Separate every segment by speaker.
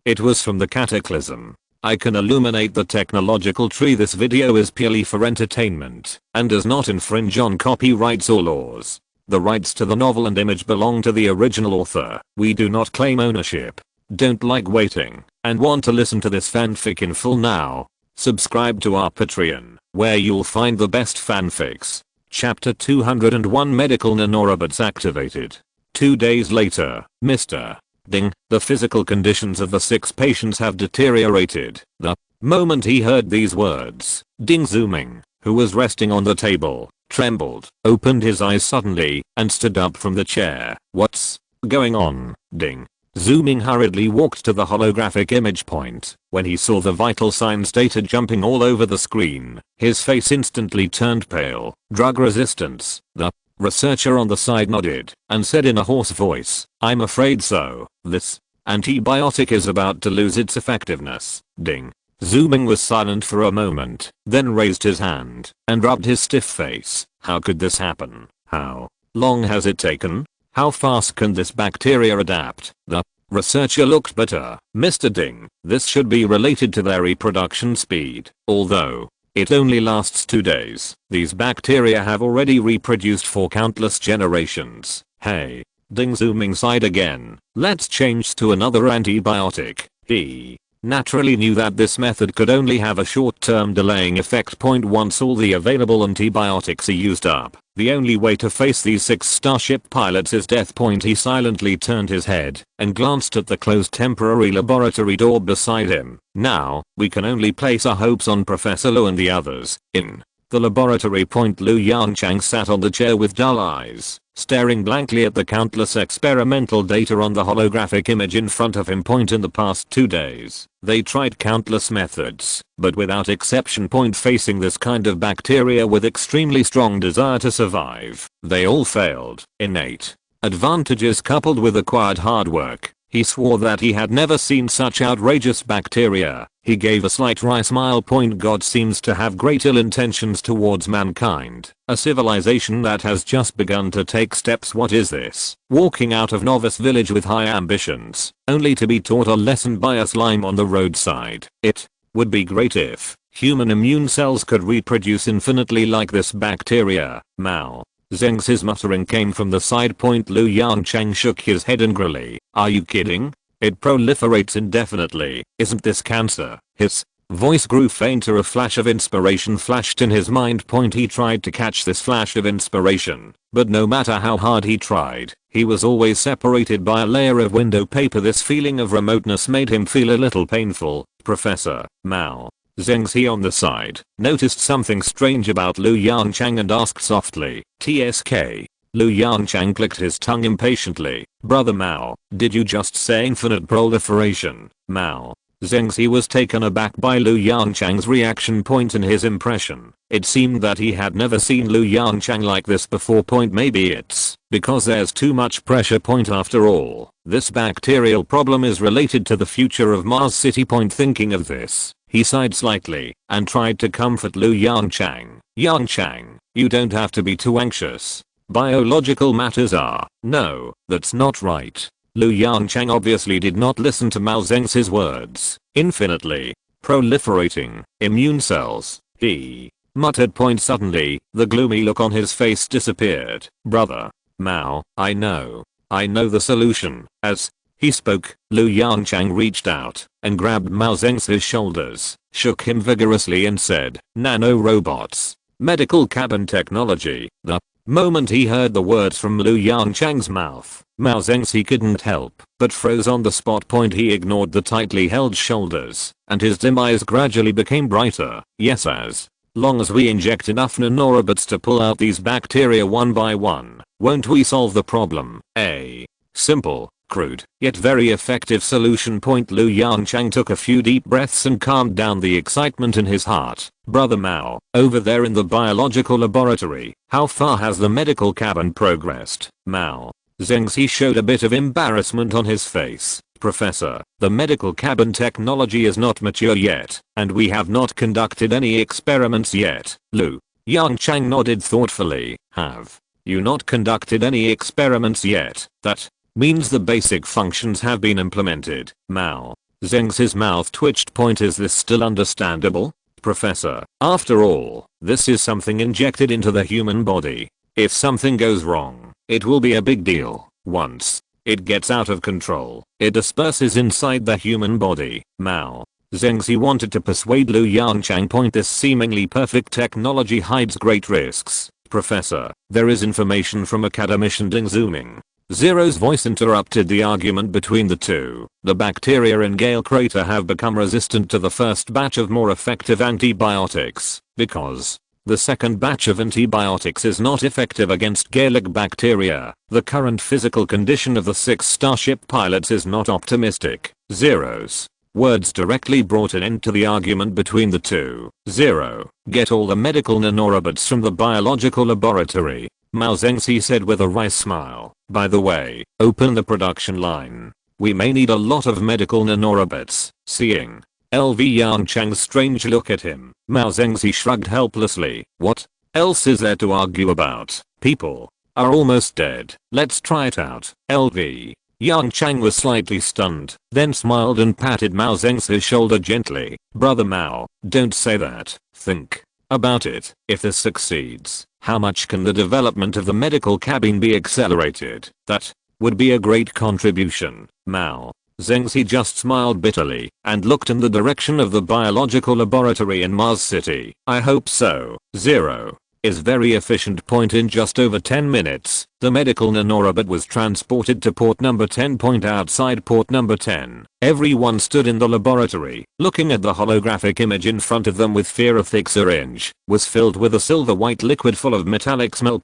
Speaker 1: It was from the Cataclysm. I can illuminate the technological tree. This video is purely for entertainment and does not infringe on copyrights or laws. The rights to the novel and image belong to the original author. We do not claim ownership. Don't like waiting and want to listen to this fanfic in full now? Subscribe to our Patreon, where you'll find the best fanfics. Chapter 201 Medical nanorobots activated. 2 days later, Mr. Ding, the physical conditions of the 6 patients have deteriorated. The moment he heard these words, Ding Zooming, who was resting on the table, trembled, opened his eyes suddenly, and stood up from the chair. What's going on? Ding Zooming hurriedly walked to the holographic image point. When he saw the vital signs data jumping all over the screen, his face instantly turned pale. Drug resistance. The researcher on the side nodded and said in a hoarse voice, I'm afraid so. This antibiotic is about to lose its effectiveness. Ding Zooming was silent for a moment, then raised his hand and rubbed his stiff face. How could this happen? How long has it taken? How fast can this bacteria adapt? The researcher looked bitter. Mr. Ding, this should be related to their reproduction speed. Although it only lasts 2 days, these bacteria have already reproduced for countless generations. Hey. Ding Zooming sighed again. Let's change to another antibiotic. He naturally knew that this method could only have a short-term delaying effect. Once all the available antibiotics are used up, the only way to face these 6 starship pilots is death. He silently turned his head and glanced at the closed temporary laboratory door beside him. Now, we can only place our hopes on Professor Lu and the others. In the laboratory. Lu Yongchang sat on the chair with dull eyes, staring blankly at the countless experimental data on the holographic image in front of him. In the past 2 days, they tried countless methods, but without exception. Facing this kind of bacteria with extremely strong desire to survive, they all failed. Innate advantages coupled with acquired hard work. He swore that he had never seen such outrageous bacteria. He gave a slight wry smile. God seems to have great ill intentions towards mankind, a civilization that has just begun to take steps. What is this? Walking out of novice village with high ambitions, only to be taught a lesson by a slime on the roadside. It would be great if human immune cells could reproduce infinitely like this bacteria. Mao Zheng's his muttering came from the side. Lu Yongchang shook his head angrily. Are you kidding? It proliferates indefinitely. Isn't this cancer? His voice grew fainter. A flash of inspiration flashed in his mind. He tried to catch this flash of inspiration, but no matter how hard he tried, he was always separated by a layer of window paper. This feeling of remoteness made him feel a little painful. Professor Mao Zheng's he on the side noticed something strange about Lu Yongchang and asked softly, TSK. Lu Yongchang clicked his tongue impatiently. Brother Mao, did you just say infinite proliferation? Mao Zheng's he was taken aback by Lu Yongchang's reaction. In his impression, it seemed that he had never seen Lu Yongchang like this before. Maybe it's because there's too much pressure. After all, this bacterial problem is related to the future of Mars City. Thinking of this, he sighed slightly and tried to comfort Lu Yongchang. Yongchang, you don't have to be too anxious. Biological matters are. No, that's not right. Lu Yongchang obviously did not listen to Mao Zheng's words. Infinitely proliferating immune cells, he muttered. Suddenly, the gloomy look on his face disappeared. Brother Mao, I know the solution. As he spoke, Lu Yongchang reached out and grabbed Mao Zheng's shoulders, shook him vigorously and said, nanorobots, medical cabin technology. The moment he heard the words from Lu Yongchang's mouth, Mao Zheng's he couldn't help but froze on the spot. He ignored the tightly held shoulders, and his dim eyes gradually became brighter. Yes, as long as we inject enough nanorobots to pull out these bacteria one by one, won't we solve the problem? A simple, crude, yet very effective solution. Lu Yongchang took a few deep breaths and calmed down the excitement in his heart. Brother Mao, over there in the biological laboratory, how far has the medical cabin progressed? Mao Zheng's he showed a bit of embarrassment on his face. Professor, the medical cabin technology is not mature yet, and we have not conducted any experiments yet. Lu Yongchang nodded thoughtfully. Have you not conducted any experiments yet? That means the basic functions have been implemented. Mao Zeng's mouth twitched. Is this still understandable? Professor, after all, this is something injected into the human body. If something goes wrong, it will be a big deal. Once it gets out of control, it disperses inside the human body. Mao Zengzi wanted to persuade Lu Yongchang. This seemingly perfect technology hides great risks. Professor, there is information from academician Ding zooming. Zero's voice interrupted the argument between the two. The bacteria in Gale Crater have become resistant to the first batch of more effective antibiotics, because the second batch of antibiotics is not effective against Gaelic bacteria. The current physical condition of the 6 Starship pilots is not optimistic. Zero's words directly brought an end to the argument between the two. Zero, get all the medical nanorobots from the biological laboratory, Mao Zengzi said with a wry smile. By the way, open the production line. We may need a lot of medical nanorobots. Seeing LV Yongchang's strange look at him, Mao Zengzi shrugged helplessly. What else is there to argue about? People are almost dead. Let's try it out. LV Yongchang was slightly stunned, then smiled and patted Mao Zengzi's shoulder gently. Brother Mao, don't say that. Think about it. If this succeeds, how much can the development of the medical cabin be accelerated? That would be a great contribution. Mao Zengzi just smiled bitterly and looked in the direction of the biological laboratory in Mars City. I hope so. Zero is very efficient. In just over 10 minutes, the medical nanorobot was transported to port number 10. Outside port number 10, everyone stood in the laboratory, looking at the holographic image in front of them with fear. A thick syringe was filled with a silver-white liquid full of metallic smell.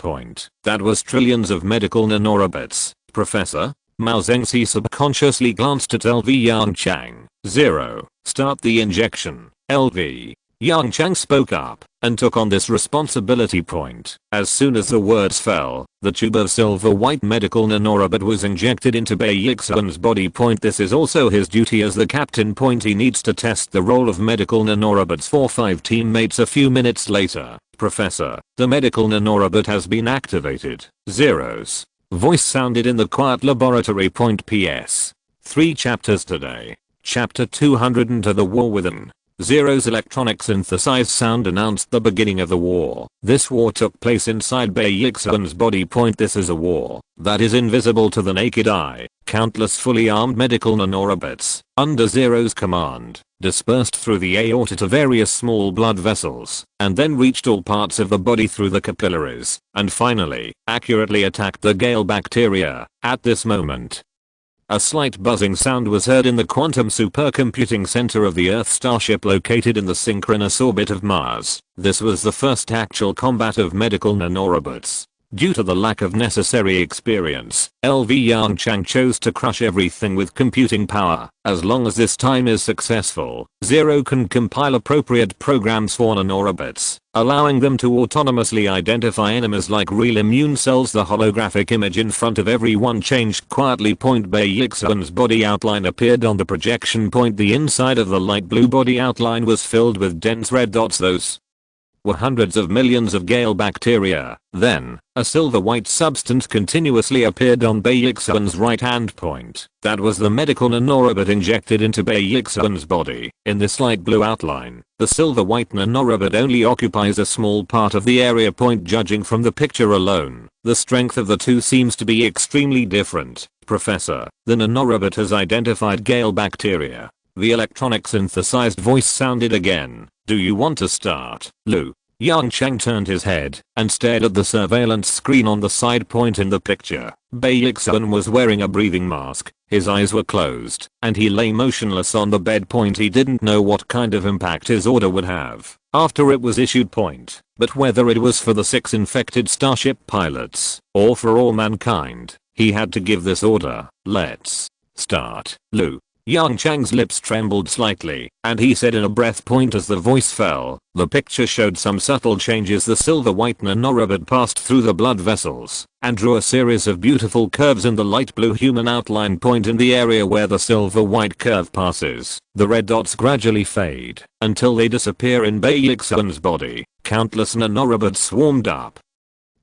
Speaker 1: That was trillions of medical nanorobots. Professor? Mao Zengzi subconsciously glanced at LV Yongchang. Zero, start the injection. LV Yongchang spoke up and took on this responsibility. As soon as the words fell, the tube of silver-white medical nanorobot was injected into Bei Yixuan's body. This is also his duty as the captain. He needs to test the role of medical nanorobots for 5 teammates. A few minutes later, Professor, the medical nanorobot has been activated. Zero's voice sounded in the quiet laboratory. PS 3 chapters today. Chapter 200 Into the War Within. Zero's electronic synthesized sound announced the beginning of the war. This war took place inside Bei Yixuan's body. This is a war that is invisible to the naked eye. Countless fully armed medical nanorobots, under Zero's command, dispersed through the aorta to various small blood vessels, and then reached all parts of the body through the capillaries, and finally, accurately attacked the Gale bacteria. At this moment, a slight buzzing sound was heard in the quantum supercomputing center of the Earth starship located in the synchronous orbit of Mars. This was the first actual combat of medical nanorobots. Due to the lack of necessary experience, LV Yongchang chose to crush everything with computing power. As long as this time is successful, Zero can compile appropriate programs for nanorobots, allowing them to autonomously identify enemies like real immune cells. The holographic image in front of everyone changed quietly. Bei Yixuan's body outline appeared on the projection. The inside of the light blue body outline was filled with dense red dots. Those were hundreds of millions of Gale bacteria. Then, a silver-white substance continuously appeared on Bei Yixuan's right hand. That was the medical nanorobot injected into Bei Yixuan's body. In this light blue outline, the silver-white nanorobot only occupies a small part of the area. Judging from the picture alone, the strength of the two seems to be extremely different. Professor, the nanorobot has identified Gale bacteria. The electronic synthesized voice sounded again. Do you want to start? Lu Yongchang turned his head and stared at the surveillance screen on the side. In the picture, Bei Yixuan was wearing a breathing mask. His eyes were closed and he lay motionless on the bed. He didn't know what kind of impact his order would have after it was issued. But whether it was for the 6 infected starship pilots or for all mankind, he had to give this order. Let's start. Lu Yongchang's lips trembled slightly, and he said in a breath. As the voice fell, the picture showed some subtle changes. The silver-white nanorobot passed through the blood vessels and drew a series of beautiful curves in the light blue human outline. In the area where the silver-white curve passes, the red dots gradually fade until they disappear in Bei Yixuan's body. Countless nanorobots swarmed up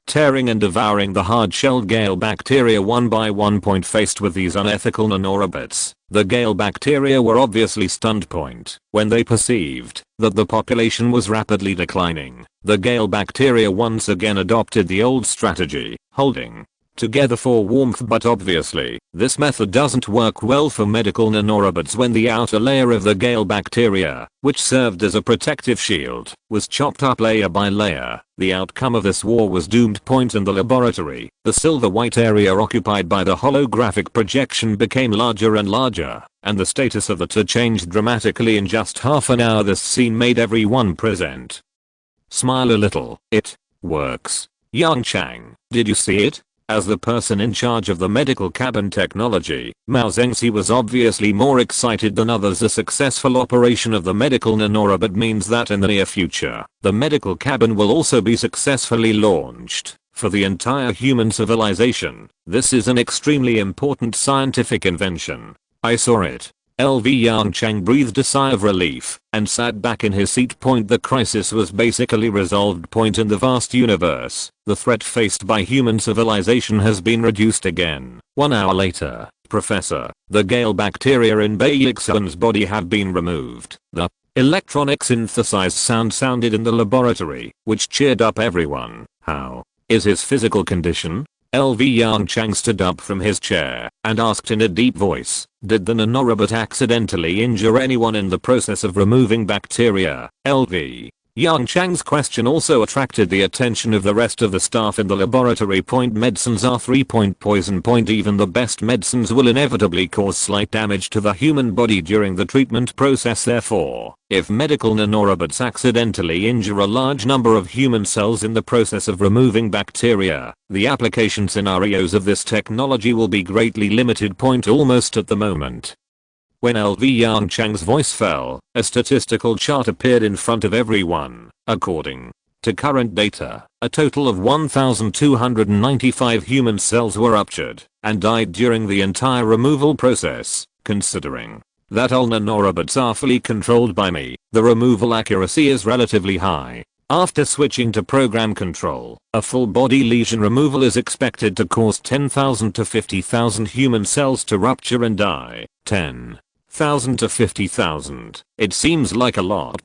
Speaker 1: tearing and devouring the hard-shelled Gale bacteria one by one. Faced with these unethical nanorobots, the Gale bacteria were obviously stunned. When they perceived that the population was rapidly declining, the Gale bacteria once again adopted the old strategy, holding together for warmth. But obviously, this method doesn't work well for medical nanorobots when the outer layer of the Gale bacteria, which served as a protective shield, was chopped up layer by layer. The outcome of this war was doomed. In the laboratory, the silver-white area occupied by the holographic projection became larger and larger, and the status of the two changed dramatically in just half an hour. This scene made everyone present smile a little. It works. Yongchang, did you see it? As the person in charge of the medical cabin technology, Mao Zengzi was obviously more excited than others. The successful operation of the medical nanorobot means that in the near future, the medical cabin will also be successfully launched for the entire human civilization. This is an extremely important scientific invention. I saw it. LV Yongchang breathed a sigh of relief and sat back in his seat. The crisis was basically resolved. In the vast universe, the threat faced by human civilization has been reduced again. 1 hour later, Professor, the Gale bacteria in Bai Yixun's body have been removed. The electronic synthesized sound sounded in the laboratory, which cheered up everyone. How is his physical condition? LV Yongchang stood up from his chair and asked in a deep voice, did the nanorobot accidentally injure anyone in the process of removing bacteria? LV Yongchang's question also attracted the attention of the rest of the staff in the laboratory. Medicines are 3. Poison. Even the best medicines will inevitably cause slight damage to the human body during the treatment process. Therefore, if medical nanorobots accidentally injure a large number of human cells in the process of removing bacteria, the application scenarios of this technology will be greatly limited. Almost at the moment when LV Yongchang's voice fell, a statistical chart appeared in front of everyone. According to current data, a total of 1,295 human cells were ruptured and died during the entire removal process. Considering that all nanorobots are fully controlled by me, the removal accuracy is relatively high. After switching to program control, a full body lesion removal is expected to cause 10,000 to 50,000 human cells to rupture and die. 10,000 to 50,000. It seems like a lot.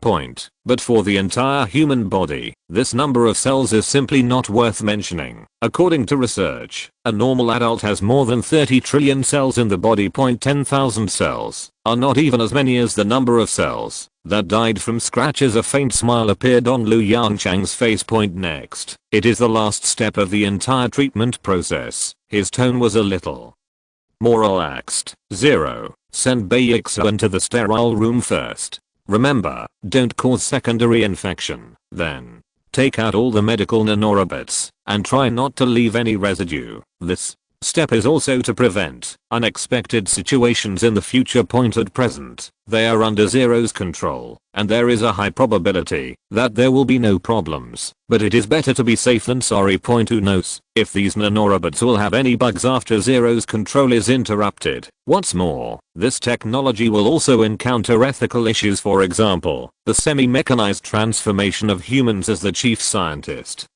Speaker 1: But for the entire human body, this number of cells is simply not worth mentioning. According to research, a normal adult has more than 30 trillion cells in the body. 10,000 cells are not even as many as the number of cells that died from scratches. A faint smile appeared on Lu Yongchang's face. Next, it is the last step of the entire treatment process. His tone was a little more relaxed. 0. Send Bai Yixun to the sterile room first. Remember, don't cause secondary infection. Then, take out all the medical nanorobots and try not to leave any residue. This step is also to prevent unexpected situations in the future. At present, they are under Zero's control, and there is a high probability that there will be no problems, but it is better to be safe than sorry. Who knows if these nanorobots will have any bugs after Zero's control is interrupted. What's more, this technology will also encounter ethical issues. For example, the semi-mechanized transformation of humans. As the chief scientist,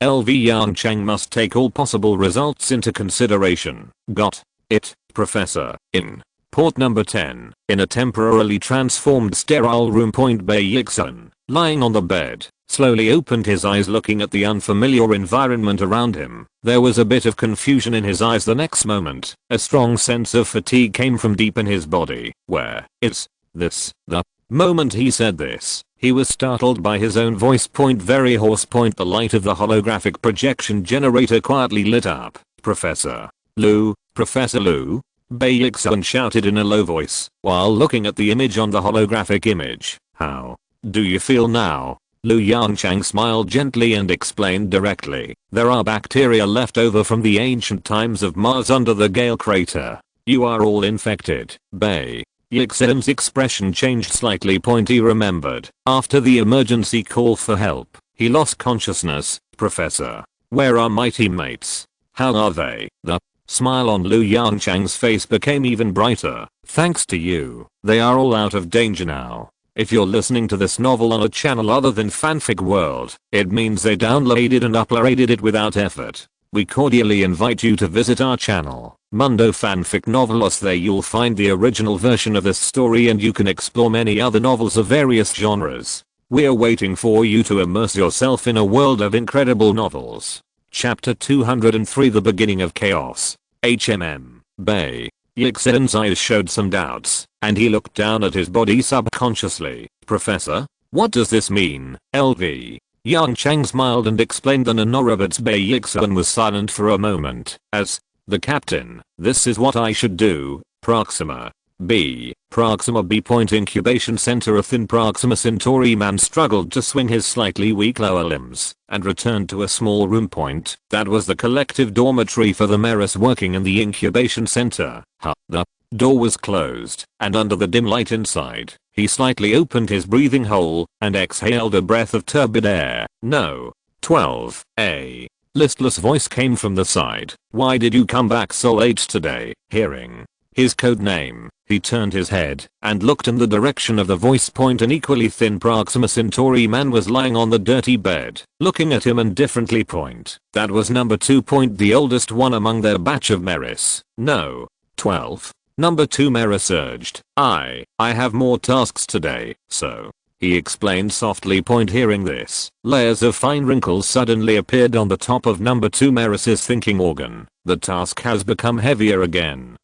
Speaker 1: LV Yongchang must take all possible results into consideration. Got it, Professor. In port number 10, in a temporarily transformed sterile room. Bai Yixun, lying on the bed, slowly opened his eyes, looking at the unfamiliar environment around him. There was a bit of confusion in his eyes. The next moment, a strong sense of fatigue came from deep in his body. Where is this? The moment he said this, he was startled by his own voice. Very hoarse. The light of the holographic projection generator quietly lit up. Professor Lu, Professor Lu, Bai Yixun shouted in a low voice while looking at the image on the holographic image. How do you feel now? Lu Yongchang smiled gently and explained directly. There are bacteria left over from the ancient times of Mars under the Gale crater. You are all infected. Bai Yixun's expression changed slightly. He remembered, after the emergency call for help, he lost consciousness. Professor, where are my teammates? How are they? The smile on Lu Yongchang's face became even brighter. Thanks to you, they are all out of danger now. If you're listening to this novel on a channel other than Fanfic World, it means they downloaded and uploaded it without effort. We cordially invite you to visit our channel, Mundo Fanfic Novelos. There you'll find the original version of this story and you can explore many other novels of various genres. We're waiting for you to immerse yourself in a world of incredible novels. Chapter 203, The Beginning of Chaos. Bay. Yongchang's eyes showed some doubts, and he looked down at his body subconsciously. Professor? What does this mean, LV? Yongchang smiled and explained. The Nanorobot's Bay. Yongchang was silent for a moment. As the captain, this is what I should do. Proxima B. Proxima B. Point Incubation Center. A thin Proxima Centauri man struggled to swing his slightly weak lower limbs and returned to a small room. Point. That was the collective dormitory for the Meris working in the incubation center. The door was closed, and under the dim light inside, he slightly opened his breathing hole and exhaled a breath of turbid air. No. 12. A listless voice came from the side. Why did you come back so late today? Hearing his code name, he turned his head and looked in the direction of the voice. Point. An equally thin Proxima Centauri man was lying on the dirty bed, looking at him indifferently. Point. That was number 2. Point. The oldest one among their batch of Meris. No. 12. Number 2 Meris urged. I have more tasks today, so. He explained softly. Point. Hearing this, layers of fine wrinkles suddenly appeared on the top of number 2 Meris's thinking organ. The task has become heavier again.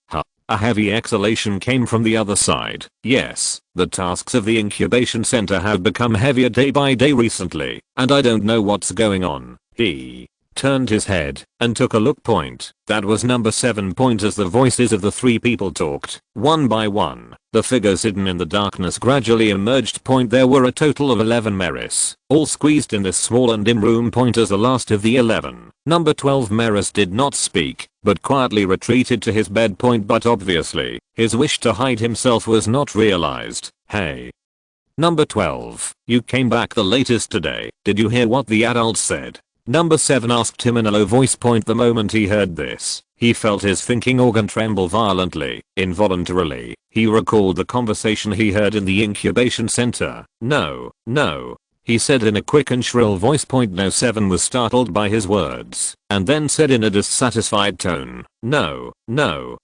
Speaker 1: A heavy exhalation came from the other side. Yes, the tasks of the incubation center have become heavier day by day recently, and I don't know what's going on. He turned his head and took a look. Point. That was number 7. Point. As the voices of the 3 people talked, one by one, the figures hidden in the darkness gradually emerged. Point. There were a total of 11 Meris, all squeezed in this small and dim room. Point. As the last of the 11, number 12 Meris did not speak, but quietly retreated to his bed. Point. But obviously, his wish to hide himself was not realized. Hey. Number 12, you came back the latest today. Did you hear what the adult said? Number 7 asked him in a low voice. Point. The moment he heard this, he felt his thinking organ tremble violently. Involuntarily, he recalled the conversation he heard in the incubation center. No, he said in a quick and shrill voice. Point. No. 7 was startled by his words, and then said in a dissatisfied tone, No,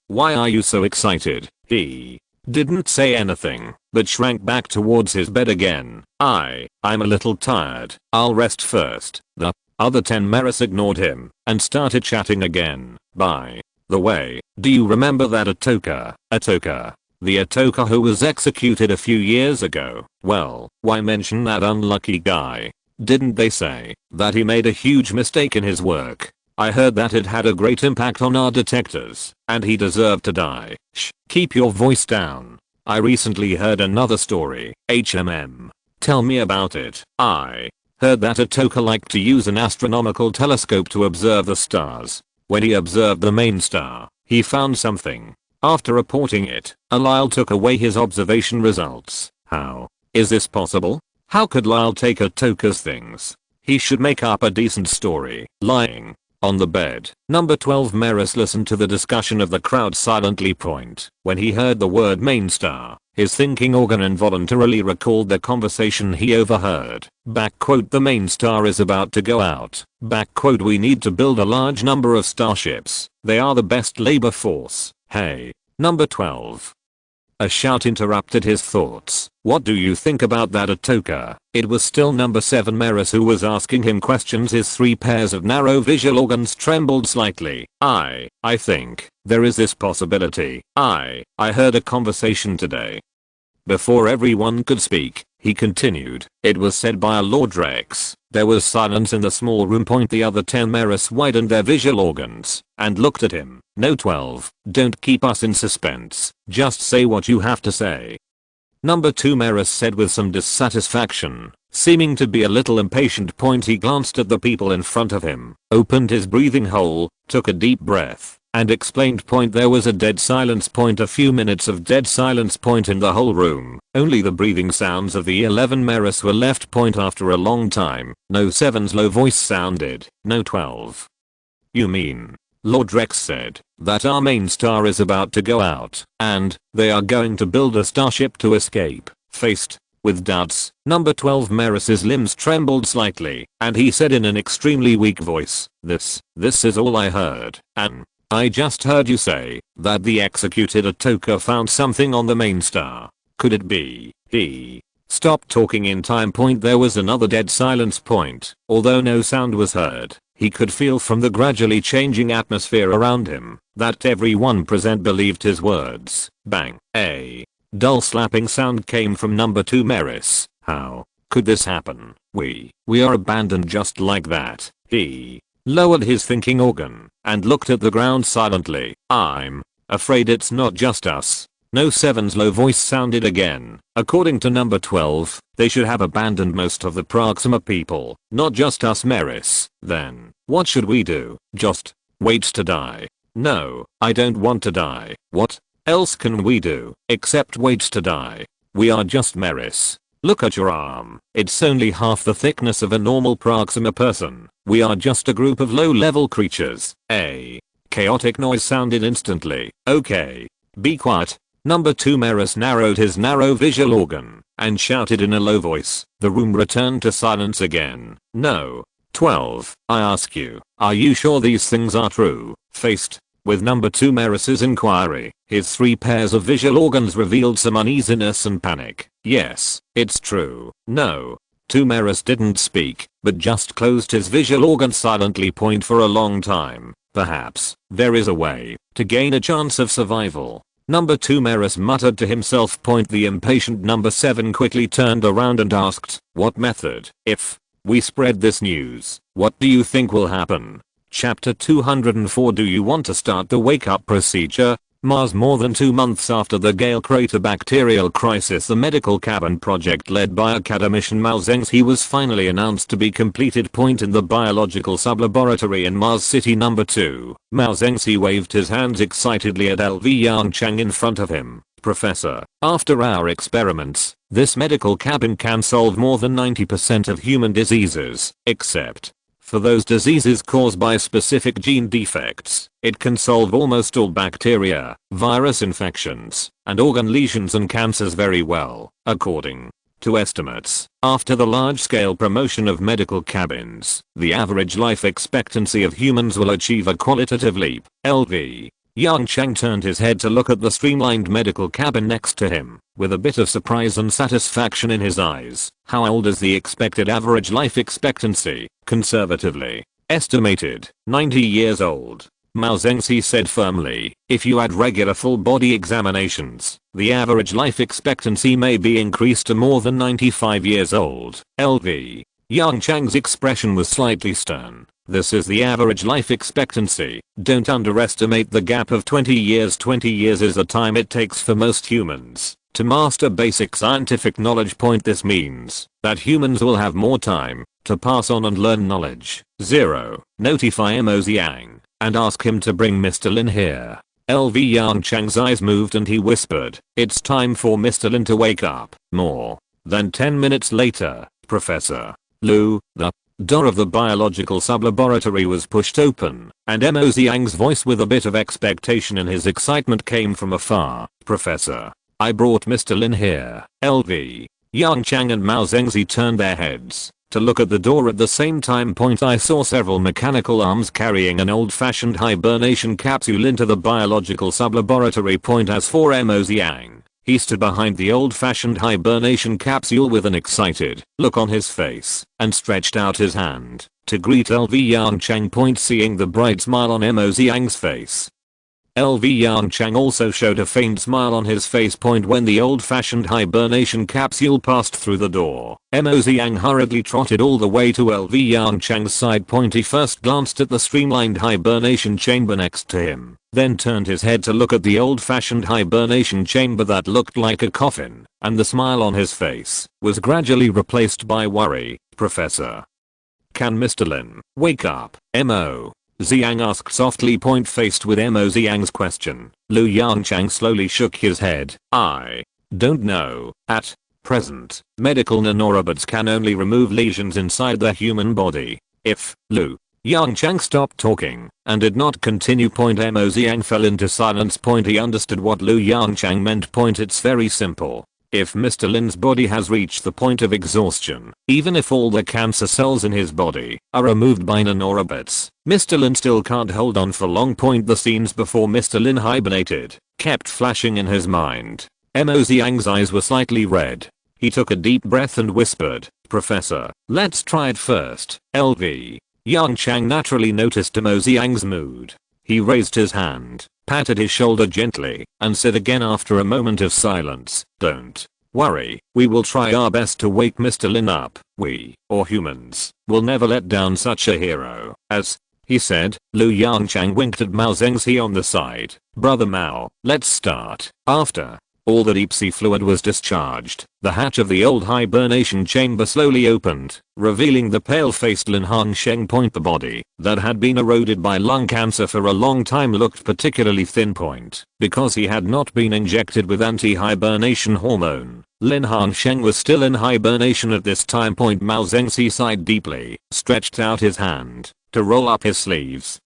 Speaker 1: why are you so excited? He didn't say anything, but shrank back towards his bed again. I'm a little tired. I'll rest first. The other 10 Meris ignored him and started chatting again. By the way, do you remember that Atoka? The Atoka who was executed a few years ago? Well, why mention that unlucky guy? Didn't they say that he made a huge mistake in his work? I heard that it had a great impact on our detectors, and he deserved to die. Shh, keep your voice down. I recently heard another story. Tell me about it. I heard that Atoka liked to use an astronomical telescope to observe the stars. When he observed the main star, he found something. After reporting it, Lyle took away his observation results. How is this possible? How could Lyle take Atoka's things? He should make up a decent story. Lying on the bed, number 12 Meris listened to the discussion of the crowd silently. Point. When he heard the word main star, his thinking organ involuntarily recalled the conversation he overheard. The main star is about to go out. We need to build a large number of starships. They are the best labor force. Hey, number 12. A shout interrupted his thoughts. What do you think about that Atoka? It was still number 7 Meris who was asking him questions. His 3 pairs of narrow visual organs trembled slightly. I think there is this possibility. I heard a conversation today. Before everyone could speak, he continued. It was said by a Lord Rex. There was silence in the small room. Point. The other 10 Meris widened their visual organs and looked at him. No 12, don't keep us in suspense. Just say what you have to say. Number 2 Meris said with some dissatisfaction, seeming to be a little impatient. Point. He glanced at the people in front of him, opened his breathing hole, took a deep breath, and explained. Point. There was a dead silence. Point. A few minutes of dead silence. Point. In the whole room, only the breathing sounds of the 11 Meris were left. Point. After a long time, No 7's low voice sounded. No 12. You mean, Lord Rex said, that our main star is about to go out, and they are going to build a starship to escape? Faced with doubts. Number 12 Maris's limbs trembled slightly, and he said in an extremely weak voice, This is all I heard. And I just heard you say that the executed Atoka found something on the main star. Could it be he? Stop talking in time. There was another dead silence. Although no sound was heard, he could feel from the gradually changing atmosphere around him that everyone present believed his words. Bang. A dull slapping sound came from number 2 Maris. How could this happen? We are abandoned just like that. He lowered his thinking organ and looked at the ground silently. I'm afraid it's not just us. No 7's low voice sounded again. According to number 12, they should have abandoned most of the Proxima people, not just us Maris. Then, what should we do? Just wait to die? No, I don't want to die. What else can we do except wait to die? We are just Maris. Look at your arm. It's only half the thickness of a normal Proxima person. We are just a group of low-level creatures. A chaotic noise sounded instantly. Okay, be quiet. Number 2 Maris narrowed his narrow visual organ and shouted in a low voice. The room returned to silence again. No. 12. I ask you, are you sure these things are true? Faced with number 2 Maris's inquiry, his 3 pairs of visual organs revealed some uneasiness and panic. Yes, it's true. No. 2 Maris didn't speak, but just closed his visual organ silently. For a long time. Perhaps there is a way to gain a chance of survival. Number 2 Maris muttered to himself. The impatient number 7 quickly turned around and asked, what method? If we spread this news, what do you think will happen? Chapter 204. Do you want to start the wake-up procedure? Mars. More than 2 months after the Gale Crater bacterial crisis, the medical cabin project led by academician Mao Zedong was finally announced to be completed. In the biological sub-laboratory in Mars City number 2, Mao Zedong waved his hands excitedly at LV Yongchang in front of him. Professor, after our experiments, this medical cabin can solve more than 90% of human diseases, except for those diseases caused by specific gene defects. It can solve almost all bacteria, virus infections, and organ lesions and cancers very well, according to estimates. After the large-scale promotion of medical cabins, the average life expectancy of humans will achieve a qualitative leap. LV Yongchang turned his head to look at the streamlined medical cabin next to him, with a bit of surprise and satisfaction in his eyes. How old is the expected average life expectancy? Conservatively estimated 90 years old. Mao Zedong said firmly, if you add regular full body examinations, the average life expectancy may be increased to more than 95 years old. LV Yongchang's expression was slightly stern. This is the average life expectancy. Don't underestimate the gap of 20 years. 20 years is the time it takes for most humans to master basic scientific knowledge. This means that humans will have more time to pass on and learn knowledge. 0. Notify Mo Ziyang and ask him to bring Mr. Lin here. LV Yongchang's eyes moved and he whispered, it's time for Mr. Lin to wake up. More than 10 minutes later, Professor Lu, the door of the biological sub-laboratory was pushed open, and Mo Ziyang's voice with a bit of expectation in his excitement came from afar. Professor, I brought Mr. Lin here. LV Yongchang and Mao Zedong turned their heads to look at the door at the same time. I saw several mechanical arms carrying an old-fashioned hibernation capsule into the biological sub-laboratory. As for Mo Ziyang, he stood behind the old-fashioned hibernation capsule with an excited look on his face and stretched out his hand to greet LV Yongchang. Seeing the bright smile on Mo Ziyang's face, LV Yongchang also showed a faint smile on his face. When the old-fashioned hibernation capsule passed through the door, Mo Ziyang hurriedly trotted all the way to LV Yongchang's side. He first glanced at the streamlined hibernation chamber next to him, then turned his head to look at the old-fashioned hibernation chamber that looked like a coffin, and the smile on his face was gradually replaced by worry. Professor, can Mr. Lin wake up? Mo Ziyang asked softly. Faced with Mo Ziyang's question, Lu Yongchang slowly shook his head. I don't know. At present, medical nanorobots can only remove lesions inside the human body. If Lu Yongchang stopped talking and did not continue. Mo Ziyang fell into silence. He understood what Lu Yongchang meant. It's very simple. If Mr. Lin's body has reached the point of exhaustion, even if all the cancer cells in his body are removed by nanorobots, Mr. Lin still can't hold on for long. The scenes before Mr. Lin hibernated kept flashing in his mind. Mo Xiang's eyes were slightly red. He took a deep breath and whispered, "Professor, let's try it first, LV." Yongchang naturally noticed Mo Xiang's mood. He raised his hand, patted his shoulder gently, and said again after a moment of silence, "Don't worry, we will try our best to wake Mr. Lin up. We, or humans, will never let down such a hero." As he said, Lu Yongchang winked at Mao Zengzi on the side. "Brother Mao, let's start." After all the deep sea fluid was discharged, the hatch of the old hibernation chamber slowly opened, revealing the pale-faced Lin Hongsheng. The body that had been eroded by lung cancer for a long time looked particularly thin. Because he had not been injected with anti-hibernation hormone, Lin Hongsheng was still in hibernation at this time. Mao Zengzi sighed deeply, stretched out his hand to roll up his sleeves,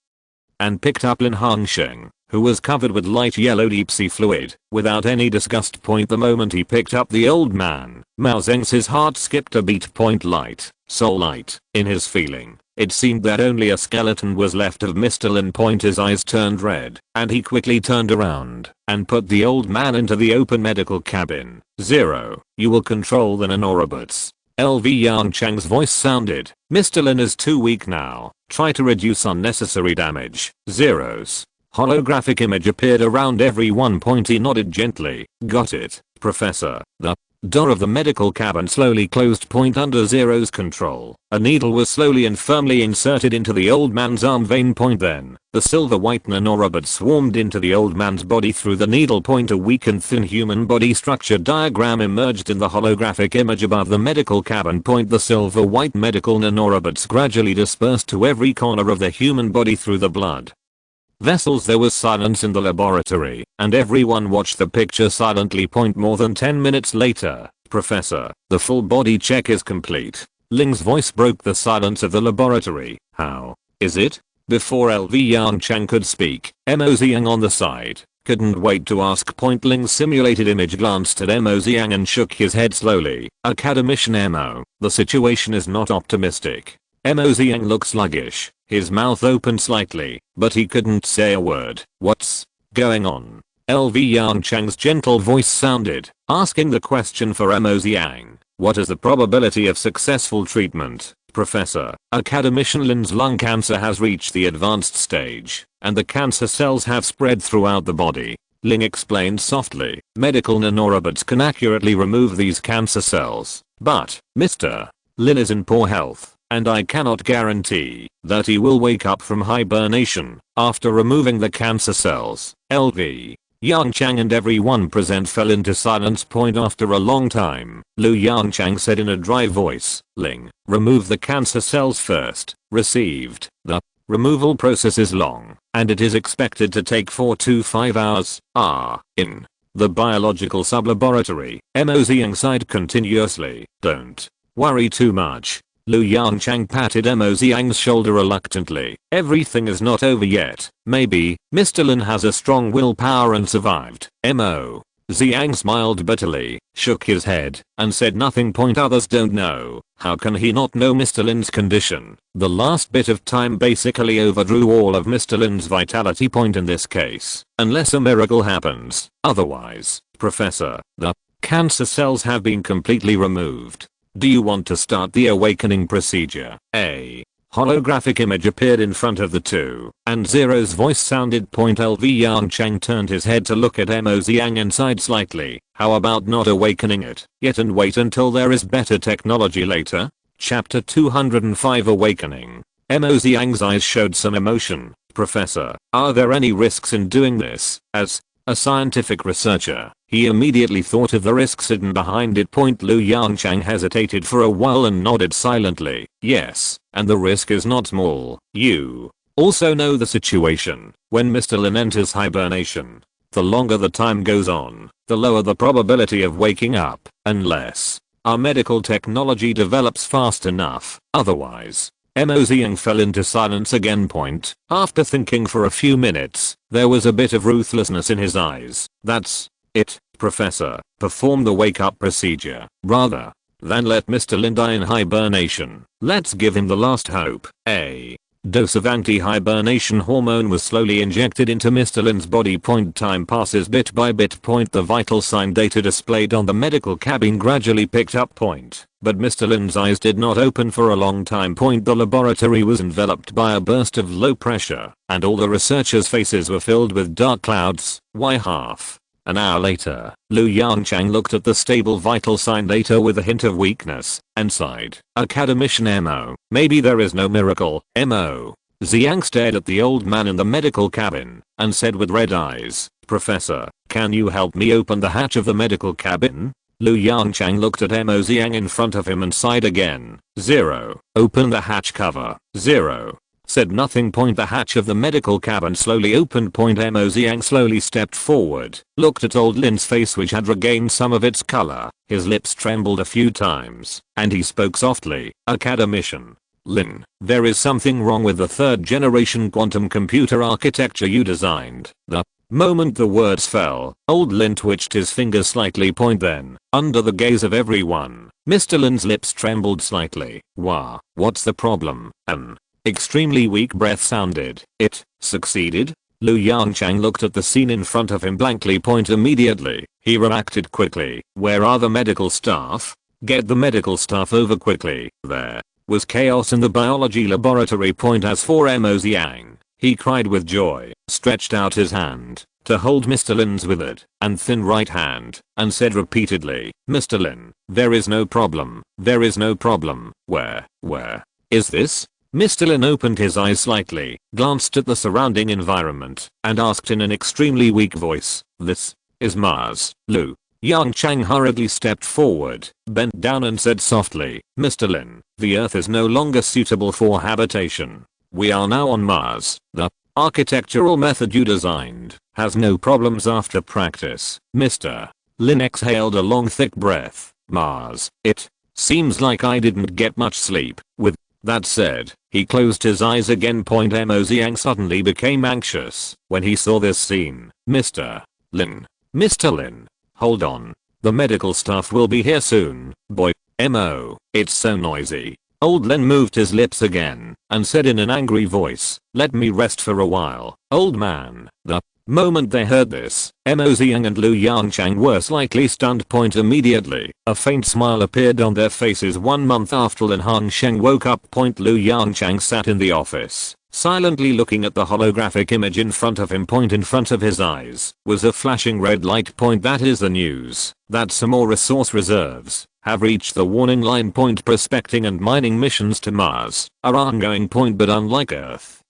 Speaker 1: and picked up Lin Hongsheng, who was covered with light yellow deep sea fluid, without any disgust. The moment he picked up the old man, Mao Zengzi's heart skipped a beat. Light, so light, in his feeling, it seemed that only a skeleton was left of Mr. Lin. His eyes turned red, and he quickly turned around and put the old man into the open medical cabin. "Zero, you will control the nanorobots." LV Yongchang's voice sounded. "Mr. Lin is too weak now. Try to reduce unnecessary damage." Zero's holographic image appeared around everyone. He nodded gently. "Got it, Professor." The door of the medical cabin slowly closed. Under Zero's control, a needle was slowly and firmly inserted into the old man's arm vein. Then, the silver-white nanorobot swarmed into the old man's body through the needle. A weak and thin human body structure diagram emerged in the holographic image above the medical cabin. The silver-white medical nanorobots gradually dispersed to every corner of the human body through the blood vessels. There was silence in the laboratory, and everyone watched the picture silently. More than 10 minutes later, "Professor, the full body check is complete." Ling's voice broke the silence of the laboratory. "How is it?" Before LV Yongchang could speak, Mo Xiang on the side couldn't wait to ask. Ling's simulated image glanced at Mo Xiang and shook his head slowly. "Academician Mo, the situation is not optimistic." Mo Xiang looked sluggish. His mouth opened slightly, but he couldn't say a word. "What's going on?" LV Yongchang's gentle voice sounded, asking the question for Mo Xiang. "What is the probability of successful treatment, Professor?" "Academician Lin's lung cancer has reached the advanced stage, and the cancer cells have spread throughout the body." Ling explained softly. "Medical nanorobots can accurately remove these cancer cells, but Mr. Lin is in poor health, and I cannot guarantee that he will wake up from hibernation after removing the cancer cells." LV Yongchang and everyone present fell into silence. After a long time, Lu Yongchang said in a dry voice, "Ling, remove the cancer cells first." Received. The removal process is long, and it is expected to take 4 to 5 hours. In the biological sub-laboratory, Mo Xiang sighed continuously. "Don't worry too much." Lu Yongchang patted Mo Xiang's shoulder reluctantly. "Everything is not over yet. Maybe Mr. Lin has a strong willpower and survived." Mo Xiang smiled bitterly, shook his head, and said nothing. "Others don't know. How can he not know Mr. Lin's condition?" The last bit of time basically overdrew all of Mr. Lin's vitality. In this case, unless a miracle happens. Otherwise, Professor, the cancer cells have been completely removed. Do you want to start the awakening procedure? A holographic image appeared in front of the two, and Zero's voice sounded. LV Yongchang turned his head to look at Mo Xiang and sighed slightly. "How about not awakening it yet and wait until there is better technology later?" Chapter 205 Awakening. Mo Xiang's eyes showed some emotion. "Professor, are there any risks in doing this?" As a scientific researcher, he immediately thought of the risks hidden behind it. Lu Yongchang hesitated for a while and nodded silently. "Yes, and the risk is not small. You also know the situation. When Mr. Lin enters hibernation, the longer the time goes on, the lower the probability of waking up, unless our medical technology develops fast enough. Otherwise." Mo Xiang fell into silence again. After thinking for a few minutes, there was a bit of ruthlessness in his eyes. "That's it, Professor, perform the wake up procedure. Rather than let Mr. Lin die in hibernation, let's give him the last hope. A dose of anti-hibernation hormone was slowly injected into Mr. Lin's body. Time passes bit by bit. The vital sign data displayed on the medical cabin gradually picked up. But Mr. Lin's eyes did not open for a long time. The laboratory was enveloped by a burst of low pressure, and all the researchers' faces were filled with dark clouds. Why half an hour later, Yongchang looked at the stable vital sign data with a hint of weakness, and sighed. Academician MO. Maybe there is no miracle. MO. Zhang stared at the old man in the medical cabin, and said with red eyes, Professor, can you help me open the hatch of the medical cabin? Yongchang looked at Mo Zhang in front of him and sighed again. 0. Open the hatch cover. 0. Said nothing. The hatch of the medical cabin slowly opened. Mo Zhang slowly stepped forward, looked at old Lin's face which had regained some of its color. His lips trembled a few times, and he spoke softly. Academician Lin, there is something wrong with the third generation quantum computer architecture you designed. The moment the words fell, old Lin twitched his fingers slightly. Then, under the gaze of everyone, Mr. Lin's lips trembled slightly. What's the problem? An extremely weak breath sounded. It succeeded? Yongchang looked at the scene in front of him blankly. Immediately, he reacted quickly. Where are the medical staff? Get the medical staff over quickly. There was chaos in the biology laboratory. As for Mo Zhang, he cried with joy, stretched out his hand to hold Mr. Lin's withered and thin right hand, and said repeatedly, Mr. Lin, there is no problem. There is no problem. Where is this? Mr. Lin opened his eyes slightly, glanced at the surrounding environment, and asked in an extremely weak voice, this is Mars. Yongchang hurriedly stepped forward, bent down and said softly, Mr. Lin, the Earth is no longer suitable for habitation. We are now on Mars. The architectural method you designed has no problems after practice. Mr. Lin exhaled a long thick breath. Mars. It seems like I didn't get much sleep. With that said, he closed his eyes again. Mo Zhang suddenly became anxious when he saw this scene. Mr. Lin. Mr. Lin. Hold on. The medical staff will be here soon. Boy. Mo. It's so noisy. Old Lin moved his lips again and said in an angry voice, let me rest for a while, old man. The moment they heard this, Mo Zhang and Yongchang were slightly stunned. Immediately, a faint smile appeared on their faces. 1 month after Lin Hongsheng woke up. Yongchang sat in the office, silently looking at the holographic image in front of him. In front of his eyes was a flashing red light. That is the news that some more resource reserves have reached the warning line. Prospecting and mining missions to Mars are ongoing. But unlike Earth,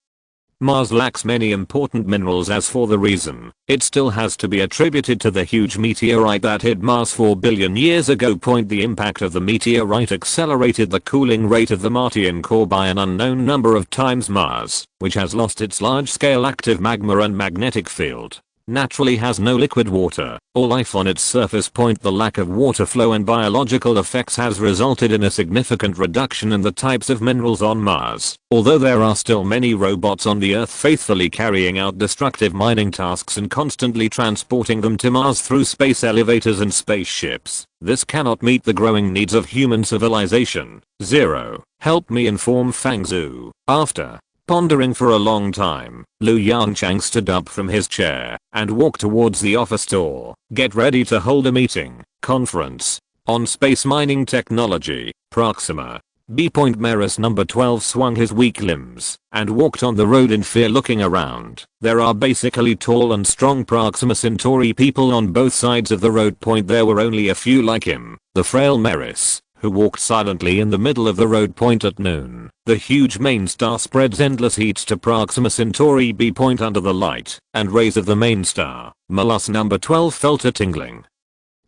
Speaker 1: Mars lacks many important minerals. As for the reason, it still has to be attributed to the huge meteorite that hit Mars 4 billion years ago. The impact of the meteorite accelerated the cooling rate of the Martian core by an unknown number of times. Mars, which has lost its large-scale active magma and magnetic field, naturally has no liquid water or life on its surface. The lack of water flow and biological effects has resulted in a significant reduction in the types of minerals on Mars. Although there are still many robots on the Earth faithfully carrying out destructive mining tasks and constantly transporting them to Mars through space elevators and spaceships, this cannot meet the growing needs of human civilization. 0. Help me inform Fang Zhu. After pondering for a long time, Yongchang stood up from his chair and walked towards the office door. Get ready to hold a meeting, conference, on space mining technology, Proxima B. Maris number 12 swung his weak limbs and walked on the road in fear, looking around. There are basically tall and strong Proxima Centauri people on both sides of the road. There were only a few like him, the frail Maris, who walked silently in the middle of the road. At noon, the huge main star spreads endless heat to Proxima Centauri B. Under the light and rays of the main star, Malus number 12 felt a tingling